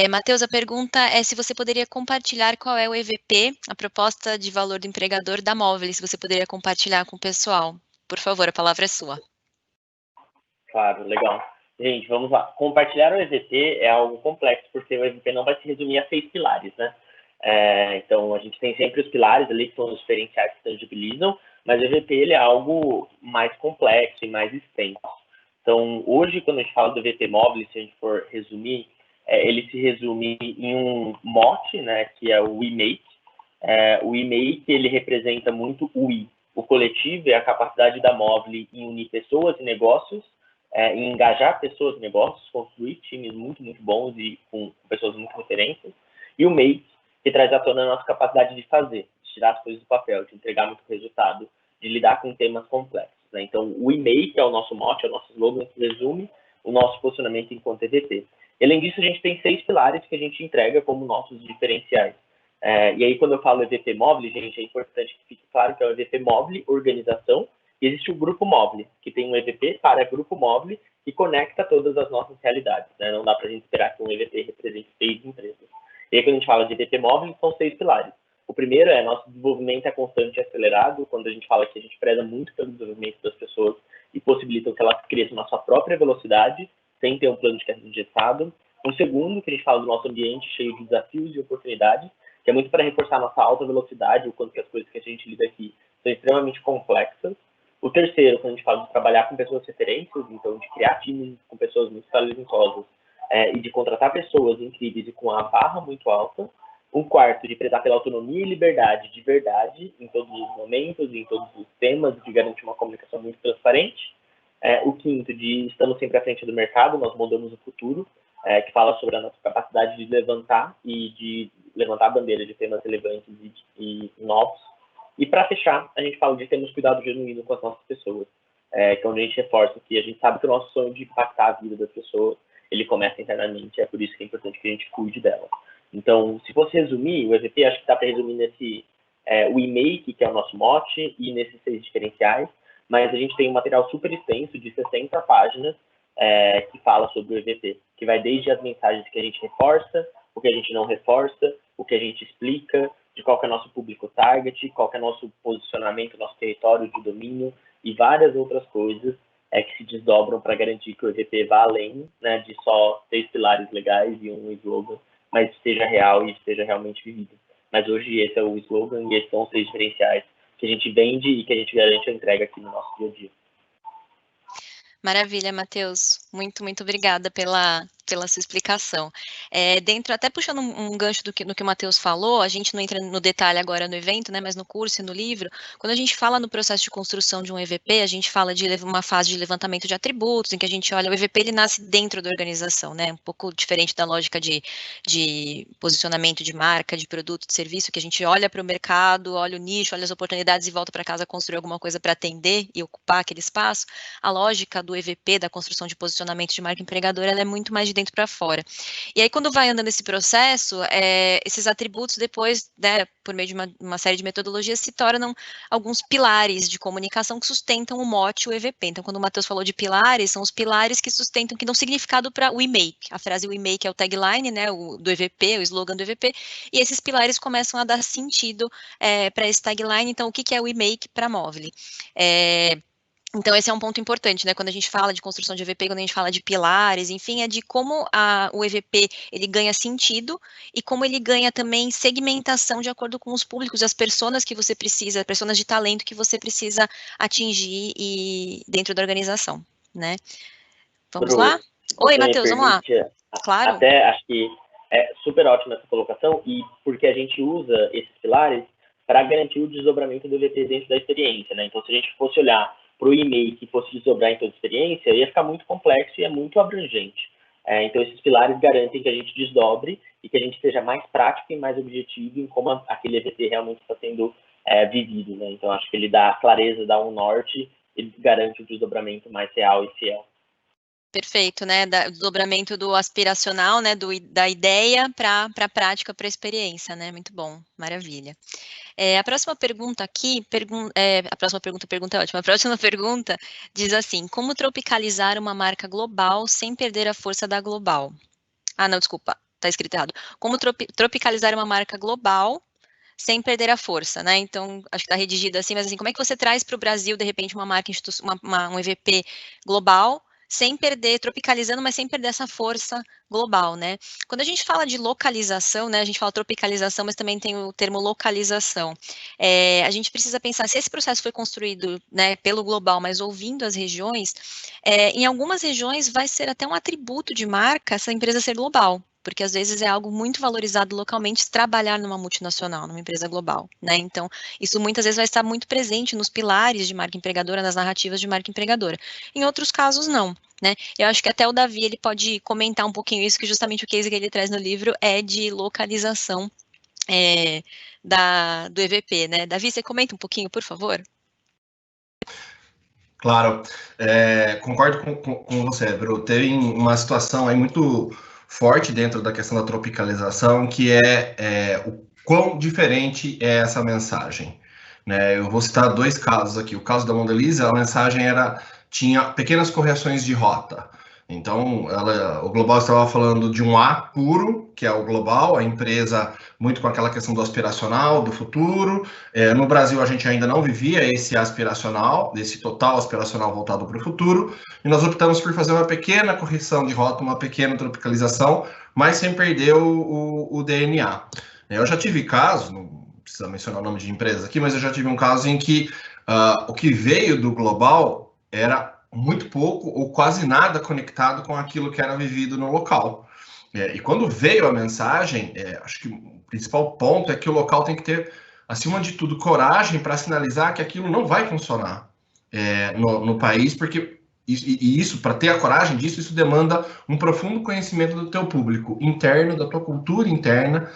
S2: Matheus, a pergunta é se você poderia compartilhar qual é o EVP, a proposta de valor do empregador da Movile, se você poderia compartilhar com o pessoal. Por favor, a palavra é sua.
S6: Claro, legal. Gente, vamos lá. Compartilhar o EVP é algo complexo, porque o EVP não vai se resumir a 6 pilares, né? Então, a gente tem sempre os pilares ali, que são os diferenciais que tangibilizam, mas o EVP ele é algo mais complexo e mais extenso. Então, hoje, quando a gente fala do EVP Mobile, se a gente for resumir, ele se resume em um mote, né, que é o We-Make. O We-Make, ele representa muito o We. O coletivo é a capacidade da Mobile em unir pessoas e negócios, em engajar pessoas e negócios, construir times muito, muito bons e com pessoas muito referentes. E o Make, que traz à tona a nossa capacidade de fazer, de tirar as coisas do papel, de entregar muito resultado, de lidar com temas complexos, né? Então, o We-Make é o nosso mote, é o nosso slogan que resume o nosso posicionamento enquanto EVP. E, além disso, a gente tem 6 pilares que a gente entrega como nossos diferenciais. E aí, quando eu falo EVP Mobile, gente, é importante que fique claro que é o EVP Mobile Organização, e existe o Grupo Mobile, que tem um EVP para Grupo Mobile e conecta todas as nossas realidades, né? Não dá para a gente esperar que um EVP represente 6 empresas. E aí, quando a gente fala de EVP Mobile, são 6 pilares. O primeiro é nosso desenvolvimento é constante e acelerado, quando a gente fala que a gente preza muito pelo desenvolvimento das pessoas e possibilita que elas cresçam na sua própria velocidade, sem ter um plano de carreira engessado. O segundo, que a gente fala do nosso ambiente cheio de desafios e oportunidades, que é muito para reforçar nossa alta velocidade, o quanto que as coisas que a gente lida aqui são extremamente complexas. O terceiro, quando a gente fala de trabalhar com pessoas referentes, então de criar times com pessoas muito talentosas e de contratar pessoas incríveis e com a barra muito alta. O quarto, de prezar pela autonomia e liberdade de verdade em todos os momentos, em todos os temas, de garantir uma comunicação muito transparente. O quinto, de estamos sempre à frente do mercado, nós moldamos o futuro, que fala sobre a nossa capacidade de levantar e de levantar a bandeira de temas relevantes e novos. E para fechar, a gente fala de termos cuidado genuíno com as nossas pessoas, que é onde a gente reforça que a gente sabe que o nosso sonho de impactar a vida das pessoas, ele começa internamente, é por isso que é importante que a gente cuide dela. Então, se fosse resumir, o EVP acho que dá para resumir o e-make, que é o nosso mote, e nesses 6 diferenciais, mas a gente tem um material super extenso de 60 páginas que fala sobre o EVP, que vai desde as mensagens que a gente reforça, o que a gente não reforça, o que a gente explica, de qual que é o nosso público target, qual que é o nosso posicionamento, nosso território de domínio e várias outras coisas que se desdobram para garantir que o EVP vá além, né, de só 3 pilares legais e um slogan, mas seja real e seja realmente vivido. Mas hoje esse é o slogan e esses são os 6 diferenciais que a gente vende e que a gente garante a entrega aqui no nosso dia a dia.
S2: Maravilha, Matheus. Muito, muito obrigada pela sua explicação. Dentro, até puxando um gancho no que o Matheus falou, a gente não entra no detalhe agora no evento, né, mas no curso e no livro, quando a gente fala no processo de construção de um EVP, a gente fala de uma fase de levantamento de atributos, em que a gente olha, o EVP ele nasce dentro da organização, né, um pouco diferente da lógica de posicionamento de marca, de produto, de serviço, que a gente olha para o mercado, olha o nicho, olha as oportunidades e volta para casa construir alguma coisa para atender e ocupar aquele espaço. A lógica do EVP, da construção de posicionamento de marca empregadora, ela é muito mais de dentro para fora. E aí, quando vai andando esse processo, esses atributos depois, né, por meio de uma série de metodologias, se tornam alguns pilares de comunicação que sustentam o mote, o EVP. Então, quando o Matheus falou de pilares, são os pilares que sustentam, que dão significado para o e-make. A frase o e-make é o tagline, né, do EVP, o slogan do EVP, e esses pilares começam a dar sentido para esse tagline. Então, o que é o e-make para a Movile? Então, esse é um ponto importante, né? Quando a gente fala de construção de EVP, quando a gente fala de pilares, enfim, é de como o EVP ele ganha sentido e como ele ganha também segmentação de acordo com os públicos, as pessoas que você precisa, pessoas de talento que você precisa atingir dentro da organização, né? Vamos lá? Oi, Matheus, vamos lá. Claro.
S6: Até acho que é super ótima essa colocação, e porque a gente usa esses pilares para garantir o desdobramento do EVP dentro da experiência, né? Então, se a gente fosse olhar para o e-mail que fosse desdobrar em toda a experiência, ia ficar muito complexo e é muito abrangente. Então, esses pilares garantem que a gente desdobre e que a gente seja mais prático e mais objetivo em como aquele EVP realmente está sendo vivido, né? Então, acho que ele dá clareza, dá um norte, ele garante o desdobramento mais real e fiel.
S2: Perfeito, né? O desdobramento do aspiracional, né? Da ideia para a prática, para a experiência, né? Muito bom, maravilha. A próxima pergunta aqui, a próxima pergunta é ótima. A próxima pergunta diz assim: como tropicalizar uma marca global sem perder a força da global? Ah, não, desculpa, está escrito errado. Como tropicalizar uma marca global sem perder a força, né? Então, acho que está redigido assim, mas assim, como é que você traz para o Brasil, de repente, uma marca, um EVP global, sem perder, tropicalizando, mas sem perder essa força global, né? Quando a gente fala de localização, né, a gente fala tropicalização, mas também tem o termo localização. A gente precisa pensar, se esse processo foi construído, né, pelo global, mas ouvindo as regiões, em algumas regiões vai ser até um atributo de marca essa empresa ser global, porque às vezes é algo muito valorizado localmente trabalhar numa multinacional, numa empresa global, né? Então, isso muitas vezes vai estar muito presente nos pilares de marca empregadora, nas narrativas de marca empregadora. Em outros casos, não, né? Eu acho que até o Davi, ele pode comentar um pouquinho isso, que justamente o case que ele traz no livro é de localização do EVP, né? Davi, você comenta um pouquinho, por favor?
S8: Claro, concordo com você, Bru. Tem uma situação aí muito forte dentro da questão da tropicalização, que é o quão diferente é essa mensagem, né? Eu vou citar 2 casos aqui. O caso da Mondelez, a mensagem tinha pequenas correções de rota. Então, o global estava falando de um A puro, que é o global, a empresa muito com aquela questão do aspiracional, do futuro. No Brasil, a gente ainda não vivia esse aspiracional, esse total aspiracional voltado para o futuro, e nós optamos por fazer uma pequena correção de rota, uma pequena tropicalização, mas sem perder o DNA. Eu já tive casos, não precisa mencionar o nome de empresa aqui, mas eu já tive um caso em que o que veio do global era muito pouco ou quase nada conectado com aquilo que era vivido no local. E quando veio a mensagem, acho que o principal ponto é que o local tem que ter, acima de tudo, coragem para sinalizar que aquilo não vai funcionar no país, porque isso, para ter a coragem disso, isso demanda um profundo conhecimento do teu público interno, da tua cultura interna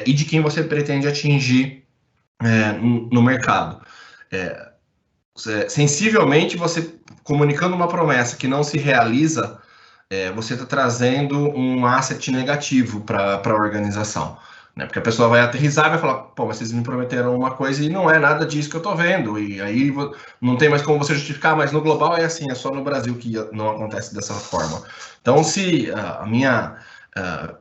S8: e de quem você pretende atingir no mercado. Sensivelmente, você comunicando uma promessa que não se realiza, você está trazendo um asset negativo para a organização. né? Porque a pessoa vai aterrissar e vai falar, pô, mas vocês me prometeram uma coisa e não é nada disso que eu estou vendo, e aí não tem mais como você justificar, mas no global é assim, é só no Brasil que não acontece dessa forma. Então, se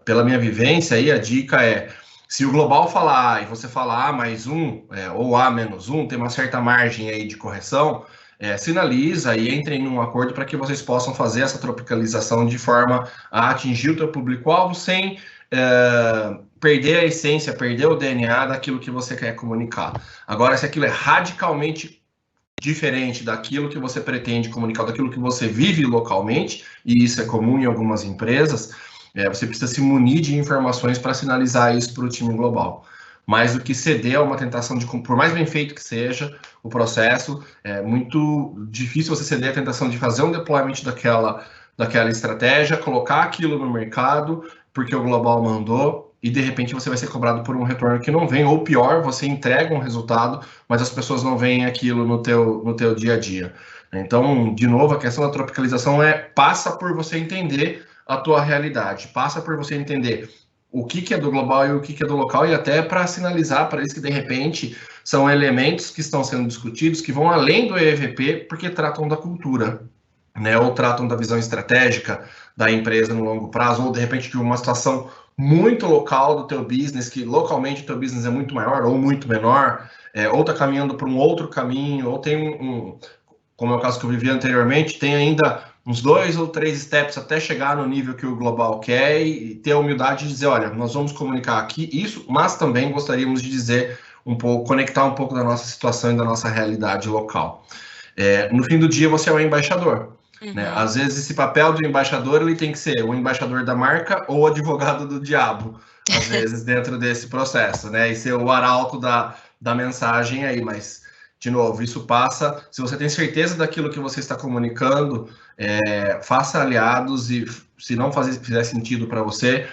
S8: pela minha vivência aí, a dica é, se o global falar e você falar A mais um, ou A menos um, tem uma certa margem aí de correção, sinaliza e entrem num acordo para que vocês possam fazer essa tropicalização de forma a atingir o teu público-alvo sem perder a essência, perder o DNA daquilo que você quer comunicar. Agora, se aquilo é radicalmente diferente daquilo que você pretende comunicar, daquilo que você vive localmente, e isso é comum em algumas empresas, você precisa se munir de informações para sinalizar isso para o time global. Mais do que ceder a uma tentação de, por mais bem feito que seja o processo, é muito difícil você ceder a tentação de fazer um deployment daquela estratégia, colocar aquilo no mercado, porque o global mandou, e de repente você vai ser cobrado por um retorno que não vem, ou pior, você entrega um resultado, mas as pessoas não veem aquilo no teu dia a dia. Então, de novo, a questão da tropicalização passa por você entender a tua realidade, passa por você entender o que é do global e o que é do local, e até para sinalizar para eles que, de repente, são elementos que estão sendo discutidos que vão além do EVP, porque tratam da cultura, né, ou tratam da visão estratégica da empresa no longo prazo, ou, de repente, de uma situação muito local do teu business, que localmente o teu business é muito maior ou muito menor, ou está caminhando para um outro caminho, ou tem como é o caso que eu vivi anteriormente, tem ainda uns 2 ou 3 steps até chegar no nível que o global quer e ter a humildade de dizer, olha, nós vamos comunicar aqui isso, mas também gostaríamos de dizer um pouco, conectar um pouco da nossa situação e da nossa realidade local. No fim do dia, você é o embaixador. Né? Às vezes, esse papel do embaixador, ele tem que ser o embaixador da marca ou o advogado do diabo, às vezes, dentro desse processo, né? E ser o arauto da mensagem aí, mas... De novo, isso passa, se você tem certeza daquilo que você está comunicando, faça aliados e se não fizer sentido para você,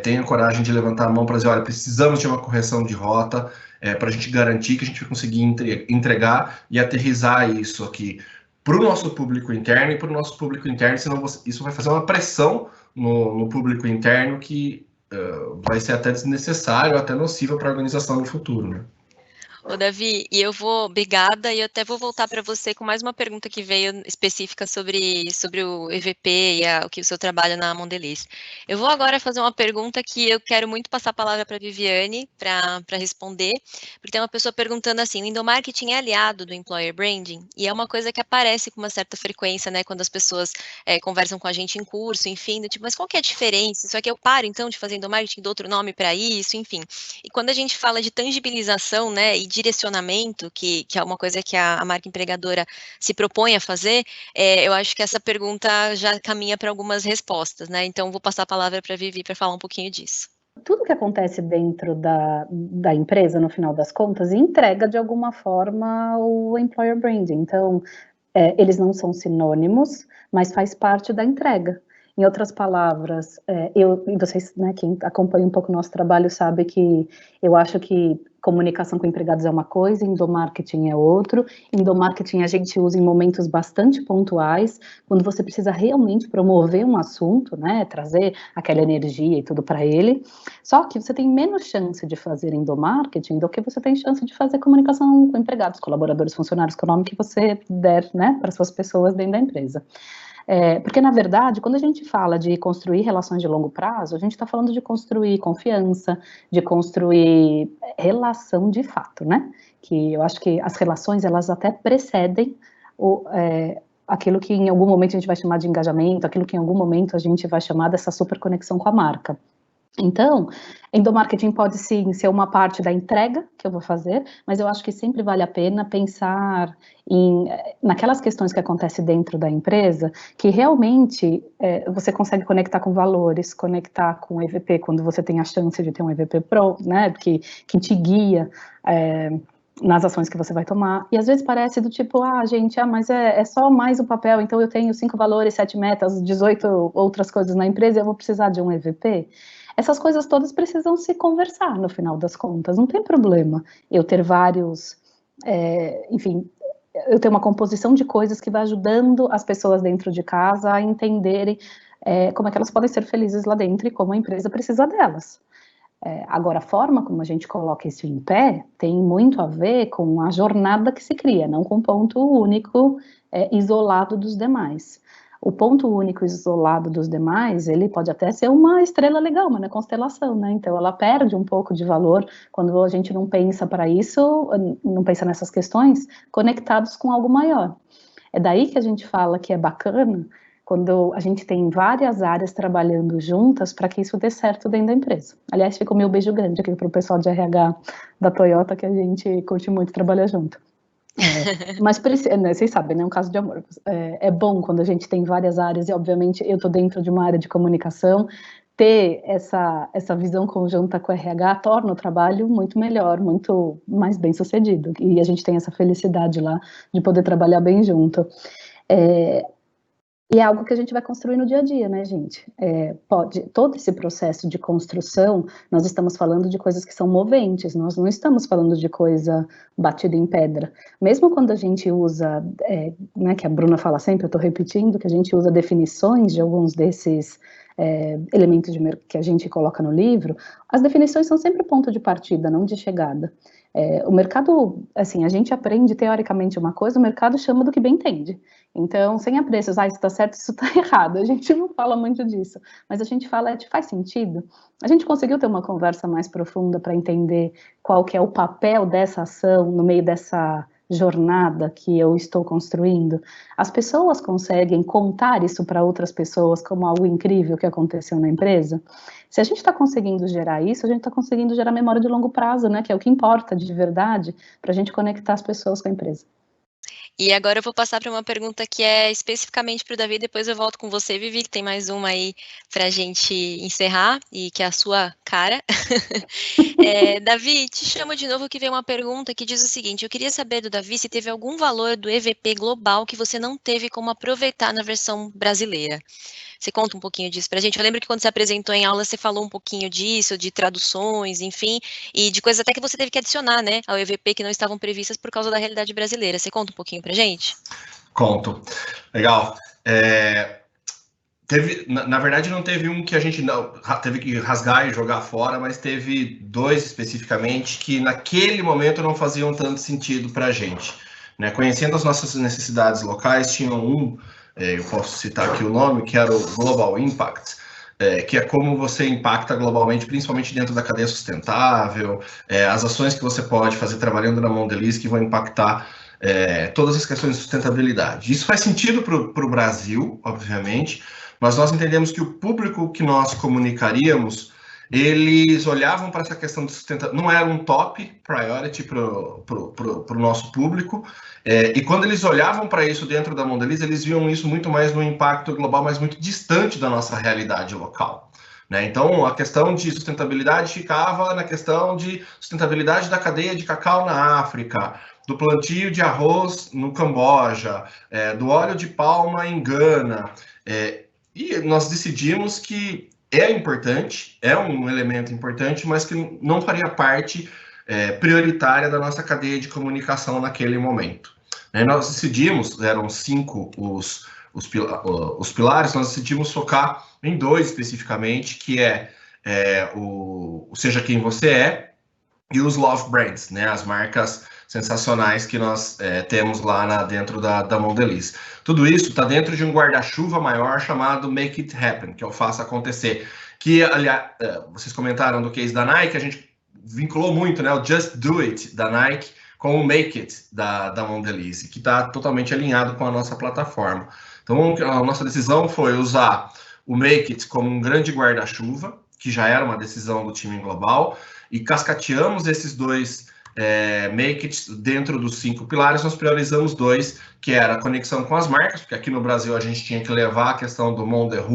S8: tenha coragem de levantar a mão para dizer, olha, precisamos de uma correção de rota para a gente garantir que a gente vai conseguir entregar e aterrissar isso aqui para o nosso público interno e para o nosso público interno, senão isso vai fazer uma pressão no público interno que vai ser até desnecessário, até nociva para a organização no futuro, né?
S2: Ô, Davi, obrigada, e eu até vou voltar para você com mais uma pergunta que veio específica sobre o EVP e o seu trabalho na Mondelez. Eu vou agora fazer uma pergunta que eu quero muito passar a palavra para a Viviane para responder, porque tem uma pessoa perguntando assim, o endomarketing é aliado do employer branding? E é uma coisa que aparece com uma certa frequência, né, quando as pessoas conversam com a gente em curso, enfim, tipo, mas qual que é a diferença? Isso aqui eu paro, então, de fazer endomarketing, dou outro nome para isso, enfim. E quando a gente fala de tangibilização, né, e direcionamento, que é uma coisa que a marca empregadora se propõe a fazer, eu acho que essa pergunta já caminha para algumas respostas, né? Então, vou passar a palavra para a Vivi para falar um pouquinho disso.
S3: Tudo que acontece dentro da empresa, no final das contas, entrega de alguma forma o employer branding. Então, eles não são sinônimos, mas faz parte da entrega. Em outras palavras, e vocês, né, quem acompanha um pouco o nosso trabalho, sabe que eu acho que comunicação com empregados é uma coisa, endomarketing é outro. Endomarketing a gente usa em momentos bastante pontuais, quando você precisa realmente promover um assunto, né, trazer aquela energia e tudo para ele. Só que você tem menos chance de fazer endomarketing do que você tem chance de fazer comunicação com empregados, colaboradores, funcionários, com o nome que você der, né, para suas pessoas dentro da empresa. Porque, na verdade, quando a gente fala de construir relações de longo prazo, a gente está falando de construir confiança, de construir relação de fato, né? Que eu acho que as relações, elas até precedem aquilo que em algum momento a gente vai chamar de engajamento, aquilo que em algum momento a gente vai chamar dessa superconexão com a marca. Então, endomarketing pode sim ser uma parte da entrega que eu vou fazer, mas eu acho que sempre vale a pena pensar naquelas questões que acontecem dentro da empresa, que realmente você consegue conectar com valores, conectar com o EVP, quando você tem a chance de ter um EVP Pro, né, que te guia nas ações que você vai tomar, e às vezes parece do tipo, mas é só mais um papel, então eu tenho 5 valores, 7 metas, 18 outras coisas na empresa, eu vou precisar de um EVP. Essas coisas todas precisam se conversar no final das contas, não tem problema eu ter vários, eu ter uma composição de coisas que vai ajudando as pessoas dentro de casa a entenderem como é que elas podem ser felizes lá dentro e como a empresa precisa delas. Agora, a forma como a gente coloca isso em pé tem muito a ver com a jornada que se cria, não com um ponto único isolado dos demais. O ponto único isolado dos demais, ele pode até ser uma estrela legal, uma constelação, né? Então, ela perde um pouco de valor quando a gente não pensa para isso, não pensa nessas questões conectados com algo maior. É daí que a gente fala que é bacana quando a gente tem várias áreas trabalhando juntas para que isso dê certo dentro da empresa. Aliás, fica o meu beijo grande aqui para o pessoal de RH da Toyota, que a gente curte muito trabalhar junto. Mas vocês sabem, né, um caso de amor. É bom quando a gente tem várias áreas, e obviamente eu estou dentro de uma área de comunicação, ter essa visão conjunta com o RH torna o trabalho muito melhor, muito mais bem sucedido, e a gente tem essa felicidade lá de poder trabalhar bem junto. E é algo que a gente vai construir no dia a dia, né, gente? Todo esse processo de construção, nós estamos falando de coisas que são moventes, nós não estamos falando de coisa batida em pedra. Mesmo quando a gente usa, né, que a Bruna fala sempre, eu estou repetindo, que a gente usa definições de alguns desses elementos que a gente coloca no livro, as definições são sempre ponto de partida, não de chegada. O mercado, assim, a gente aprende teoricamente uma coisa, o mercado chama do que bem entende. Então, sem apreços, isso está certo, isso está errado, a gente não fala muito disso, mas a gente fala, faz sentido? A gente conseguiu ter uma conversa mais profunda para entender qual que é o papel dessa ação no meio dessa jornada que eu estou construindo? As pessoas conseguem contar isso para outras pessoas como algo incrível que aconteceu na empresa? Se a gente está conseguindo gerar isso, a gente está conseguindo gerar memória de longo prazo, né, que é o que importa de verdade para a gente conectar as pessoas com a empresa.
S2: E agora eu vou passar para uma pergunta que é especificamente para o Davi, depois eu volto com você, Vivi, que tem mais uma aí para a gente encerrar, e que é a sua cara. Davi, te chamo de novo que veio uma pergunta que diz o seguinte: eu queria saber do Davi se teve algum valor do EVP global que você não teve como aproveitar na versão brasileira. Você conta um pouquinho disso para a gente? Eu lembro que quando você apresentou em aula, você falou um pouquinho disso, de traduções, enfim, e de coisas até que você teve que adicionar, né, ao EVP que não estavam previstas por causa da realidade brasileira. Você conta um pouquinho para a gente?
S8: Conto. Legal. Na verdade, não teve um que a gente não teve que rasgar e jogar fora, mas teve dois especificamente que naquele momento não faziam tanto sentido para a gente, né? Conhecendo as nossas necessidades locais, tinham eu posso citar aqui o nome, que era o Global Impact, que é como você impacta globalmente, principalmente dentro da cadeia sustentável, as ações que você pode fazer trabalhando na Mondelez que vão impactar todas as questões de sustentabilidade. Isso faz sentido para o Brasil, obviamente, mas nós entendemos que o público que nós comunicaríamos, eles olhavam para essa questão de sustentabilidade, não era um top priority para o nosso público, e quando eles olhavam para isso dentro da Mondelez, eles viam isso muito mais no impacto global, mas muito distante da nossa realidade local, né? Então, a questão de sustentabilidade ficava na questão de sustentabilidade da cadeia de cacau na África, do plantio de arroz no Camboja, do óleo de palma em Gana, e nós decidimos que é importante, é um elemento importante, mas que não faria parte prioritária da nossa cadeia de comunicação naquele momento. Nós decidimos, eram 5 os pilares, nós decidimos focar em 2 especificamente, que o Seja Quem Você É e os Love Brands, né, as marcas sensacionais que nós temos lá dentro da Mondelez. Tudo isso está dentro de um guarda-chuva maior chamado Make It Happen, que é o Faça Acontecer. Que, aliás, vocês comentaram do case da Nike, a gente vinculou muito, né, o Just Do It da Nike com o Make It da Mondelez, que está totalmente alinhado com a nossa plataforma. Então, a nossa decisão foi usar o Make It como um grande guarda-chuva, que já era uma decisão do time global, e cascateamos esses 2 Make It dentro dos 5 pilares. Nós priorizamos 2, que era a conexão com as marcas, porque aqui no Brasil a gente tinha que levar a questão do Mondelez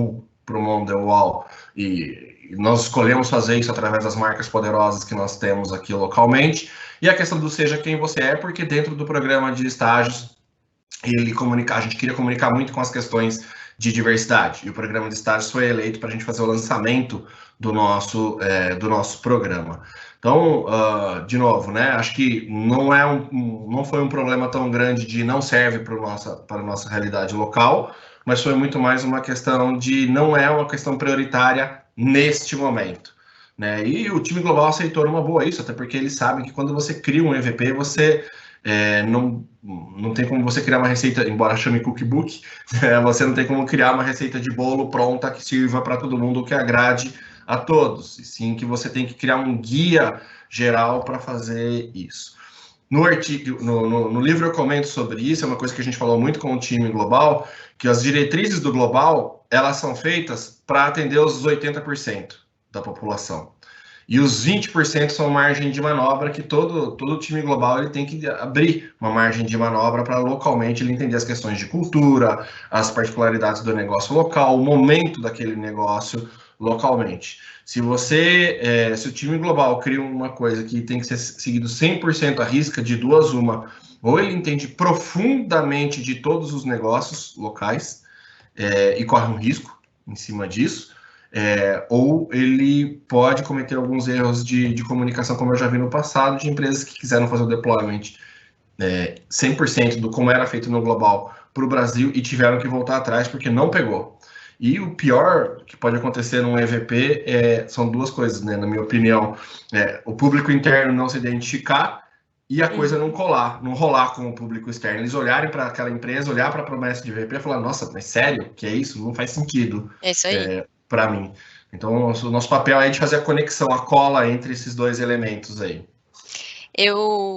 S8: para o Mondelez, e nós escolhemos fazer isso através das marcas poderosas que nós temos aqui localmente, e a questão do Seja Quem Você É, porque dentro do programa de estágios, a gente queria comunicar muito com as questões de diversidade, e o programa de estágios foi eleito para a gente fazer o lançamento do nosso programa. Então, de novo, né, acho que não foi um problema tão grande de não serve para a nossa realidade local, mas foi muito mais uma questão de não é uma questão prioritária neste momento. né? E o time global aceitou numa boa isso, até porque eles sabem que quando você cria um EVP, você não tem como você criar uma receita, embora chame cookbook, você não tem como criar uma receita de bolo pronta que sirva para todo mundo, que agrade a todos, e sim que você tem que criar um guia geral para fazer isso. No artigo, no livro eu comento sobre isso, é uma coisa que a gente falou muito com o time global, que as diretrizes do global, elas são feitas para atender os 80% da população. E os 20% são margem de manobra, que todo time global ele tem que abrir uma margem de manobra para localmente ele entender as questões de cultura, as particularidades do negócio local, o momento daquele negócio localmente. Se o time global cria uma coisa que tem que ser seguido 100% à risca, de duas uma, ou ele entende profundamente de todos os negócios locais e corre um risco em cima disso, ou ele pode cometer alguns erros de comunicação, como eu já vi no passado, de empresas que quiseram fazer o deployment 100% do como era feito no global para o Brasil e tiveram que voltar atrás porque não pegou. E o pior que pode acontecer num EVP são duas coisas, né? Na minha opinião, o público interno não se identificar e a coisa não rolar com o público externo. Eles olharem para aquela empresa, olhar para a promessa de EVP e falar, nossa, mas sério? Que é isso? Não faz sentido.
S2: É isso aí.
S8: Para mim. Então, o nosso papel é de fazer a conexão, a cola entre esses dois elementos aí.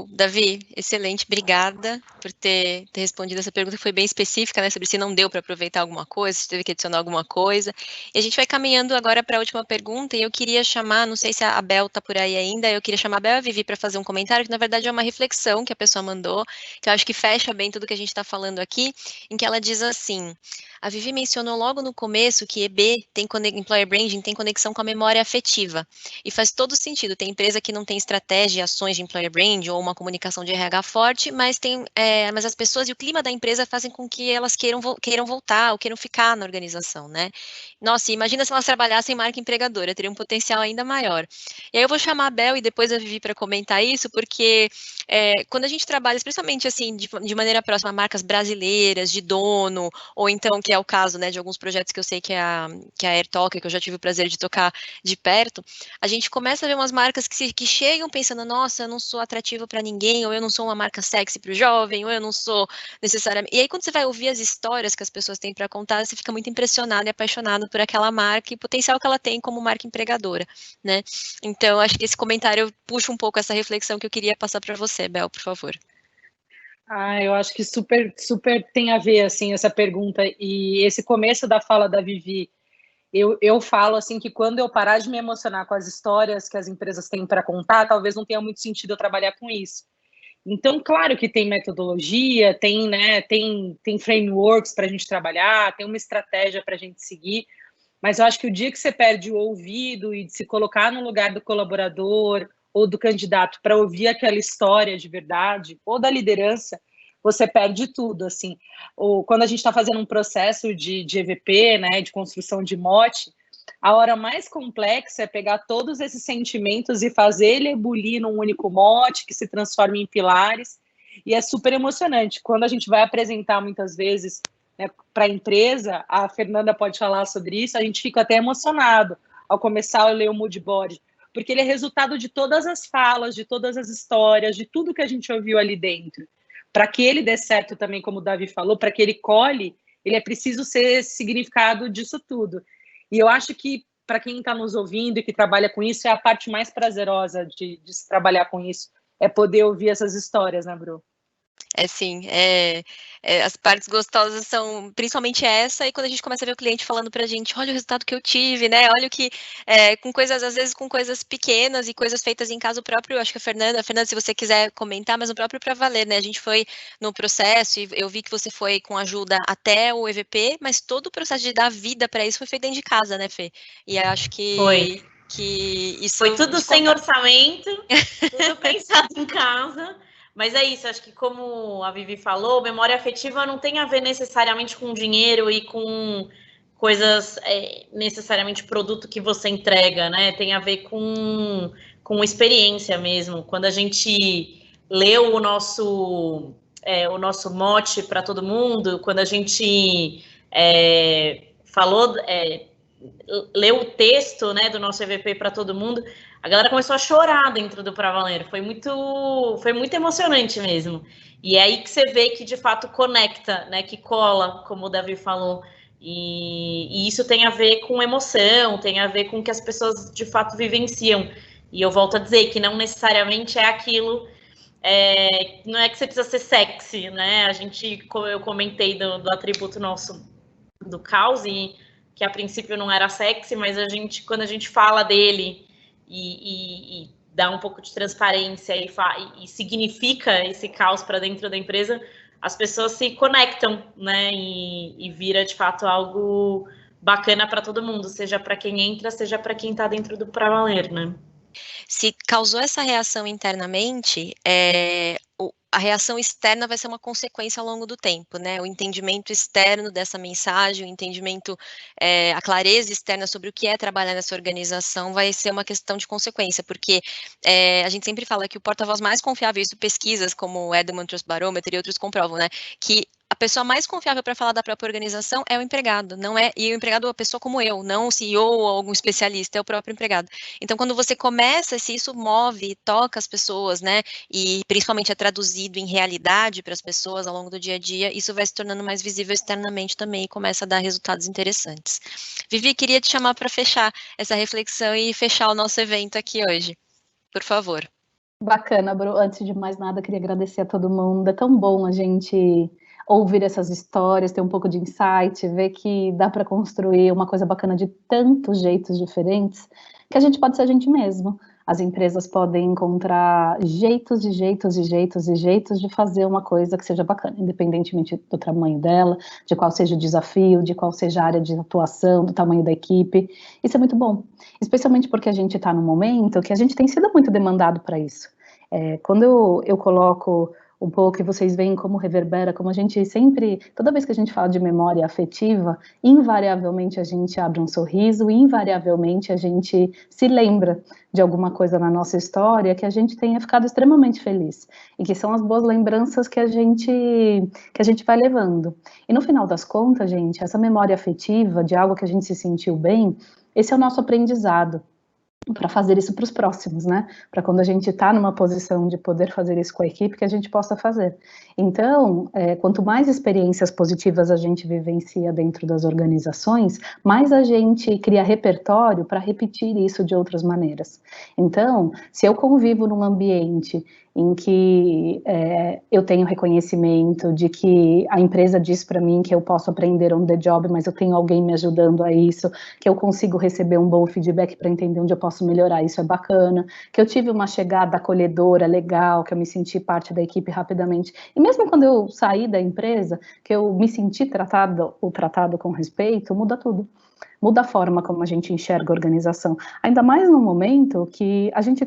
S2: Davi, excelente, obrigada por ter respondido essa pergunta, que foi bem específica, né, sobre se não deu para aproveitar alguma coisa, se teve que adicionar alguma coisa. E a gente vai caminhando agora para a última pergunta, e eu queria chamar, não sei se a Bel está por aí ainda, eu queria chamar a Bel e a Vivi para fazer um comentário, que na verdade é uma reflexão que a pessoa mandou, que eu acho que fecha bem tudo que a gente está falando aqui, em que ela diz assim: a Vivi mencionou logo no começo que EB, Employer Branding, tem conexão com a memória afetiva, e faz todo sentido. Tem empresa que não tem estratégia e ações de Employer Branding ou uma comunicação de RH forte, mas as pessoas e o clima da empresa fazem com que elas queiram voltar ou queiram ficar na organização, né? Nossa, imagina se elas trabalhassem em marca empregadora, teria um potencial ainda maior. E aí eu vou chamar a Bel e depois a Vivi para comentar isso, porque quando a gente trabalha, especialmente assim, de maneira próxima a marcas brasileiras, de dono, ou então, que é o caso, né, de alguns projetos que eu sei que é a AirTalk, que eu já tive o prazer de tocar de perto, a gente começa a ver umas marcas que chegam pensando, nossa, eu não sou atrativo para ninguém, ou eu não sou uma marca sexy para o jovem, ou eu não sou necessariamente... E aí, quando você vai ouvir as histórias que as pessoas têm para contar, você fica muito impressionado e apaixonado por aquela marca e o potencial que ela tem como marca empregadora, né? Então, acho que esse comentário puxa um pouco essa reflexão que eu queria passar para você, Bel, por favor.
S5: Eu acho que super tem a ver, assim, essa pergunta, e esse começo da fala da Vivi, eu falo, assim, que quando eu parar de me emocionar com as histórias que as empresas têm para contar, talvez não tenha muito sentido eu trabalhar com isso. Então, claro que tem metodologia, tem frameworks para a gente trabalhar, tem uma estratégia para a gente seguir, mas eu acho que o dia que você perde o ouvido e de se colocar no lugar do colaborador ou do candidato para ouvir aquela história de verdade, ou da liderança, você perde tudo, assim. Ou quando a gente está fazendo um processo de EVP, né, de construção de mote, a hora mais complexa é pegar todos esses sentimentos e fazer ele ebulir num único mote que se transforma em pilares, e é super emocionante. Quando a gente vai apresentar muitas vezes, né, para a empresa, a Fernanda pode falar sobre isso, a gente fica até emocionado ao começar a ler o mood board, porque ele é resultado de todas as falas, de todas as histórias, de tudo que a gente ouviu ali dentro. Para que ele dê certo também, como o Davi falou, para que ele colhe, ele é preciso ser significado disso tudo. E eu acho que, para quem está nos ouvindo e que trabalha com isso, é a parte mais prazerosa de se trabalhar com isso, é poder ouvir essas histórias, né, Bru?
S2: Sim, as partes gostosas são principalmente essa, e quando a gente começa a ver o cliente falando pra gente, olha o resultado que eu tive, né, olha o que, com coisas, às vezes com coisas pequenas e coisas feitas em casa, o próprio, acho que a Fernanda, se você quiser comentar, mas o próprio Pra Valer, né, a gente foi no processo, e eu vi que você foi com ajuda até o EVP, mas todo o processo de dar vida para isso foi feito dentro de casa, né, Fê? E acho que...
S7: Foi.
S2: Que isso
S7: foi tudo sem orçamento, tudo pensado em casa. Mas é isso, acho que como a Vivi falou, memória afetiva não tem a ver necessariamente com dinheiro e com coisas, necessariamente produto que você entrega, né? Tem a ver com experiência mesmo. Quando a gente leu o nosso mote para todo mundo, quando a gente falou leu o texto, né, do nosso EVP para todo mundo, a galera começou a chorar dentro do Pra Valer. Foi muito emocionante mesmo. E é aí que você vê que de fato conecta, né, que cola, como o Davi falou. E isso tem a ver com emoção, tem a ver com o que as pessoas de fato vivenciam. E eu volto a dizer que não necessariamente é aquilo, não é que você precisa ser sexy, né? Eu comentei do atributo nosso do caos, e que a princípio não era sexy, mas quando a gente fala dele e dá um pouco de transparência e significa esse caos para dentro da empresa, as pessoas se conectam, né? E vira de fato algo bacana para todo mundo, seja para quem entra, seja para quem está dentro do Pra Valer, né?
S2: Se causou essa reação internamente, a reação externa vai ser uma consequência ao longo do tempo, né? O entendimento externo dessa mensagem, o entendimento, a clareza externa sobre o que é trabalhar nessa organização vai ser uma questão de consequência, porque a gente sempre fala que o porta-voz mais confiável, isso pesquisas como o Edelman Trust Barometer e outros comprovam, né? Que a pessoa mais confiável para falar da própria organização é o empregado, não é? E o empregado é uma pessoa como eu, não o CEO ou algum especialista, é o próprio empregado. Então, quando você começa, se isso move, toca as pessoas, né? E principalmente é traduzido em realidade para as pessoas ao longo do dia a dia, isso vai se tornando mais visível externamente também e começa a dar resultados interessantes. Vivi, queria te chamar para fechar essa reflexão e fechar o nosso evento aqui hoje. Por favor.
S3: Bacana, Bru. Antes de mais nada, queria agradecer a todo mundo. É tão bom a gente ouvir essas histórias, ter um pouco de insight, ver que dá para construir uma coisa bacana de tantos jeitos diferentes, que a gente pode ser a gente mesmo. As empresas podem encontrar jeitos de fazer uma coisa que seja bacana, independentemente do tamanho dela, de qual seja o desafio, de qual seja a área de atuação, do tamanho da equipe. Isso é muito bom, especialmente porque a gente está num momento que a gente tem sido muito demandado para isso. Quando eu coloco um pouco, e vocês veem como reverbera, como a gente sempre, toda vez que a gente fala de memória afetiva, invariavelmente a gente abre um sorriso, invariavelmente a gente se lembra de alguma coisa na nossa história que a gente tenha ficado extremamente feliz, e que são as boas lembranças que a gente vai levando. E no final das contas, gente, essa memória afetiva de algo que a gente se sentiu bem, esse é o nosso aprendizado, para fazer isso para os próximos, né? Para quando a gente está numa posição de poder fazer isso com a equipe, que a gente possa fazer. Então, quanto mais experiências positivas a gente vivencia dentro das organizações, mais a gente cria repertório para repetir isso de outras maneiras. Então, se eu convivo num ambiente em que eu tenho reconhecimento de que a empresa diz para mim que eu posso aprender on the job, mas eu tenho alguém me ajudando a isso, que eu consigo receber um bom feedback para entender onde eu posso melhorar, isso é bacana, que eu tive uma chegada acolhedora, legal, que eu me senti parte da equipe rapidamente, e mesmo quando eu saí da empresa, que eu me senti tratado com respeito, muda tudo. Muda a forma como a gente enxerga a organização, ainda mais no momento que a gente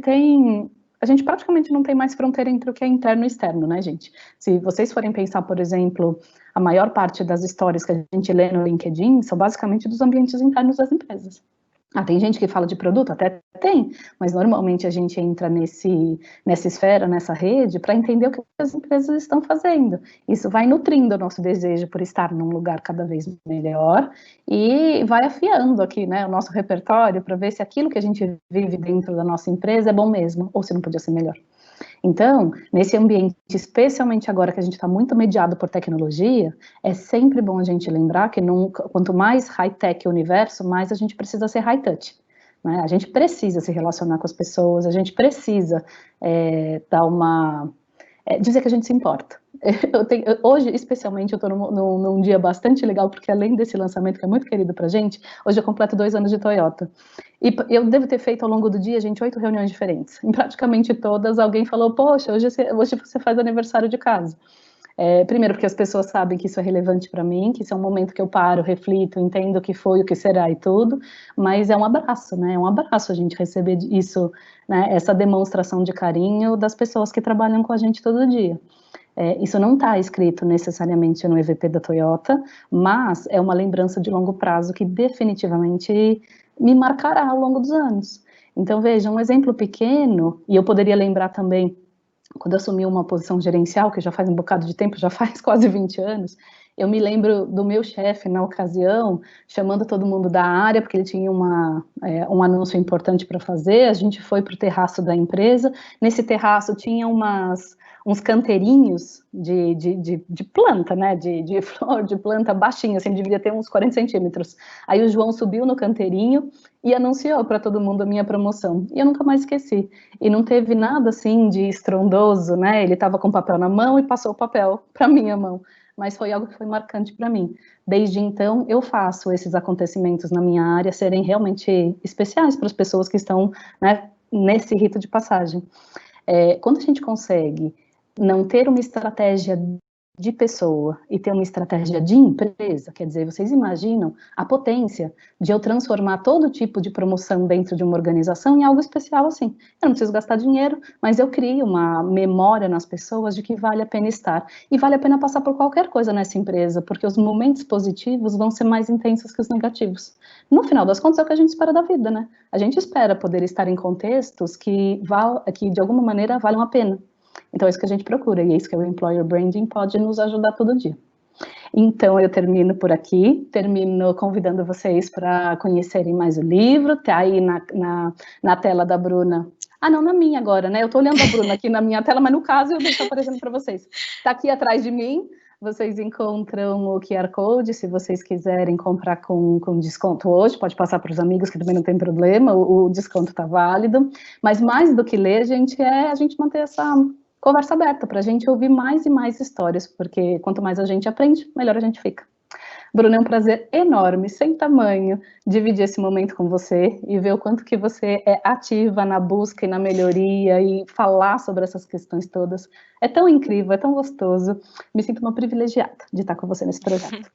S3: praticamente não tem mais fronteira entre o que é interno e externo, né, gente? Se vocês forem pensar, por exemplo, a maior parte das histórias que a gente lê no LinkedIn são basicamente dos ambientes internos das empresas. Tem gente que fala de produto? Até tem, mas normalmente a gente entra nessa esfera, nessa rede, para entender o que as empresas estão fazendo. Isso vai nutrindo o nosso desejo por estar num lugar cada vez melhor e vai afiando aqui, né, o nosso repertório para ver se aquilo que a gente vive dentro da nossa empresa é bom mesmo, ou se não podia ser melhor. Então, nesse ambiente, especialmente agora que a gente está muito mediado por tecnologia, é sempre bom a gente lembrar que quanto mais high-tech o universo, mais a gente precisa ser high-touch. Né? A gente precisa se relacionar com as pessoas, a gente precisa dizer que a gente se importa. Hoje, especialmente, eu estou num dia bastante legal, porque além desse lançamento que é muito querido para a gente, hoje eu completo 2 anos de Toyota. E eu devo ter feito ao longo do dia, gente, 8 reuniões diferentes. Em praticamente todas, alguém falou, poxa, hoje você faz aniversário de casa. Primeiro porque as pessoas sabem que isso é relevante para mim, que isso é um momento que eu paro, reflito, entendo o que foi, o que será e tudo, mas é um abraço, né? É um abraço a gente receber isso, né? Essa demonstração de carinho das pessoas que trabalham com a gente todo dia. Isso não está escrito necessariamente no EVP da Toyota, mas é uma lembrança de longo prazo que definitivamente me marcará ao longo dos anos. Então, veja, um exemplo pequeno, e eu poderia lembrar também, quando eu assumi uma posição gerencial, que já faz um bocado de tempo, já faz quase 20 anos, Eu me lembro do meu chefe, na ocasião, chamando todo mundo da área, porque ele tinha um anúncio importante para fazer. A gente foi para o terraço da empresa. Nesse terraço tinha uns canteirinhos de planta, né, de flor, de planta baixinha, assim, devia ter uns 40 centímetros. Aí o João subiu no canteirinho e anunciou para todo mundo a minha promoção. E eu nunca mais esqueci. E não teve nada, assim, de estrondoso, né, ele estava com o papel na mão e passou o papel para minha mão. Mas foi algo que foi marcante para mim. Desde então, eu faço esses acontecimentos na minha área serem realmente especiais para as pessoas que estão, né, nesse rito de passagem. Quando a gente consegue não ter uma estratégia de pessoa e ter uma estratégia de empresa, quer dizer, vocês imaginam a potência de eu transformar todo tipo de promoção dentro de uma organização em algo especial assim. Eu não preciso gastar dinheiro, mas eu crio uma memória nas pessoas de que vale a pena estar. E vale a pena passar por qualquer coisa nessa empresa, porque os momentos positivos vão ser mais intensos que os negativos. No final das contas, é o que a gente espera da vida, né? A gente espera poder estar em contextos que de alguma maneira valham a pena. Então é isso que a gente procura, e é isso que o Employer Branding pode nos ajudar todo dia. Então eu termino por aqui, termino convidando vocês para conhecerem mais o livro, tá aí na tela da Bruna. Ah, não, na minha agora, né? Eu tô olhando a Bruna aqui na minha tela, mas no caso eu deixo aparecendo para vocês. Tá aqui atrás de mim, vocês encontram o QR Code, se vocês quiserem comprar com desconto hoje, pode passar para os amigos que também não tem problema, o desconto está válido. Mas mais do que ler, gente, a gente manter essa conversa aberta, para a gente ouvir mais e mais histórias, porque quanto mais a gente aprende, melhor a gente fica. Bruna, é um prazer enorme, sem tamanho, dividir esse momento com você e ver o quanto que você é ativa na busca e na melhoria e falar sobre essas questões todas. É tão incrível, é tão gostoso. Me sinto uma privilegiada de estar com você nesse projeto.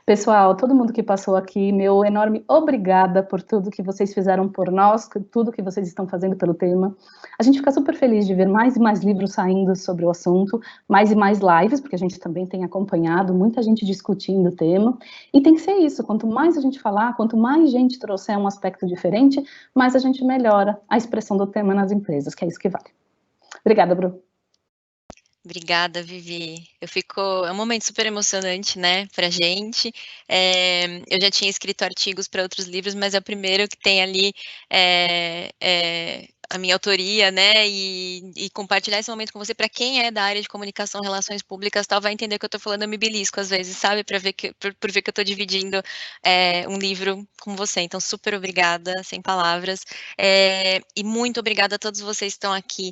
S3: Pessoal, todo mundo que passou aqui, meu enorme obrigada por tudo que vocês fizeram por nós, tudo que vocês estão fazendo pelo tema. A gente fica super feliz de ver mais e mais livros saindo sobre o assunto, mais e mais lives, porque a gente também tem acompanhado muita gente discutindo o tema. E tem que ser isso, quanto mais a gente falar, quanto mais gente trouxer um aspecto diferente, mais a gente melhora a expressão do tema nas empresas, que é isso que vale. Obrigada, Bru.
S2: Obrigada, Vivi. É um momento super emocionante, né, pra gente. Eu já tinha escrito artigos para outros livros, mas é o primeiro que tem ali a minha autoria, né, e compartilhar esse momento com você, para quem é da área de comunicação, relações públicas, tal, vai entender que eu estou falando, eu me belisco às vezes, sabe, por ver que eu estou dividindo um livro com você. Então, super obrigada, sem palavras, e muito obrigada a todos vocês que estão aqui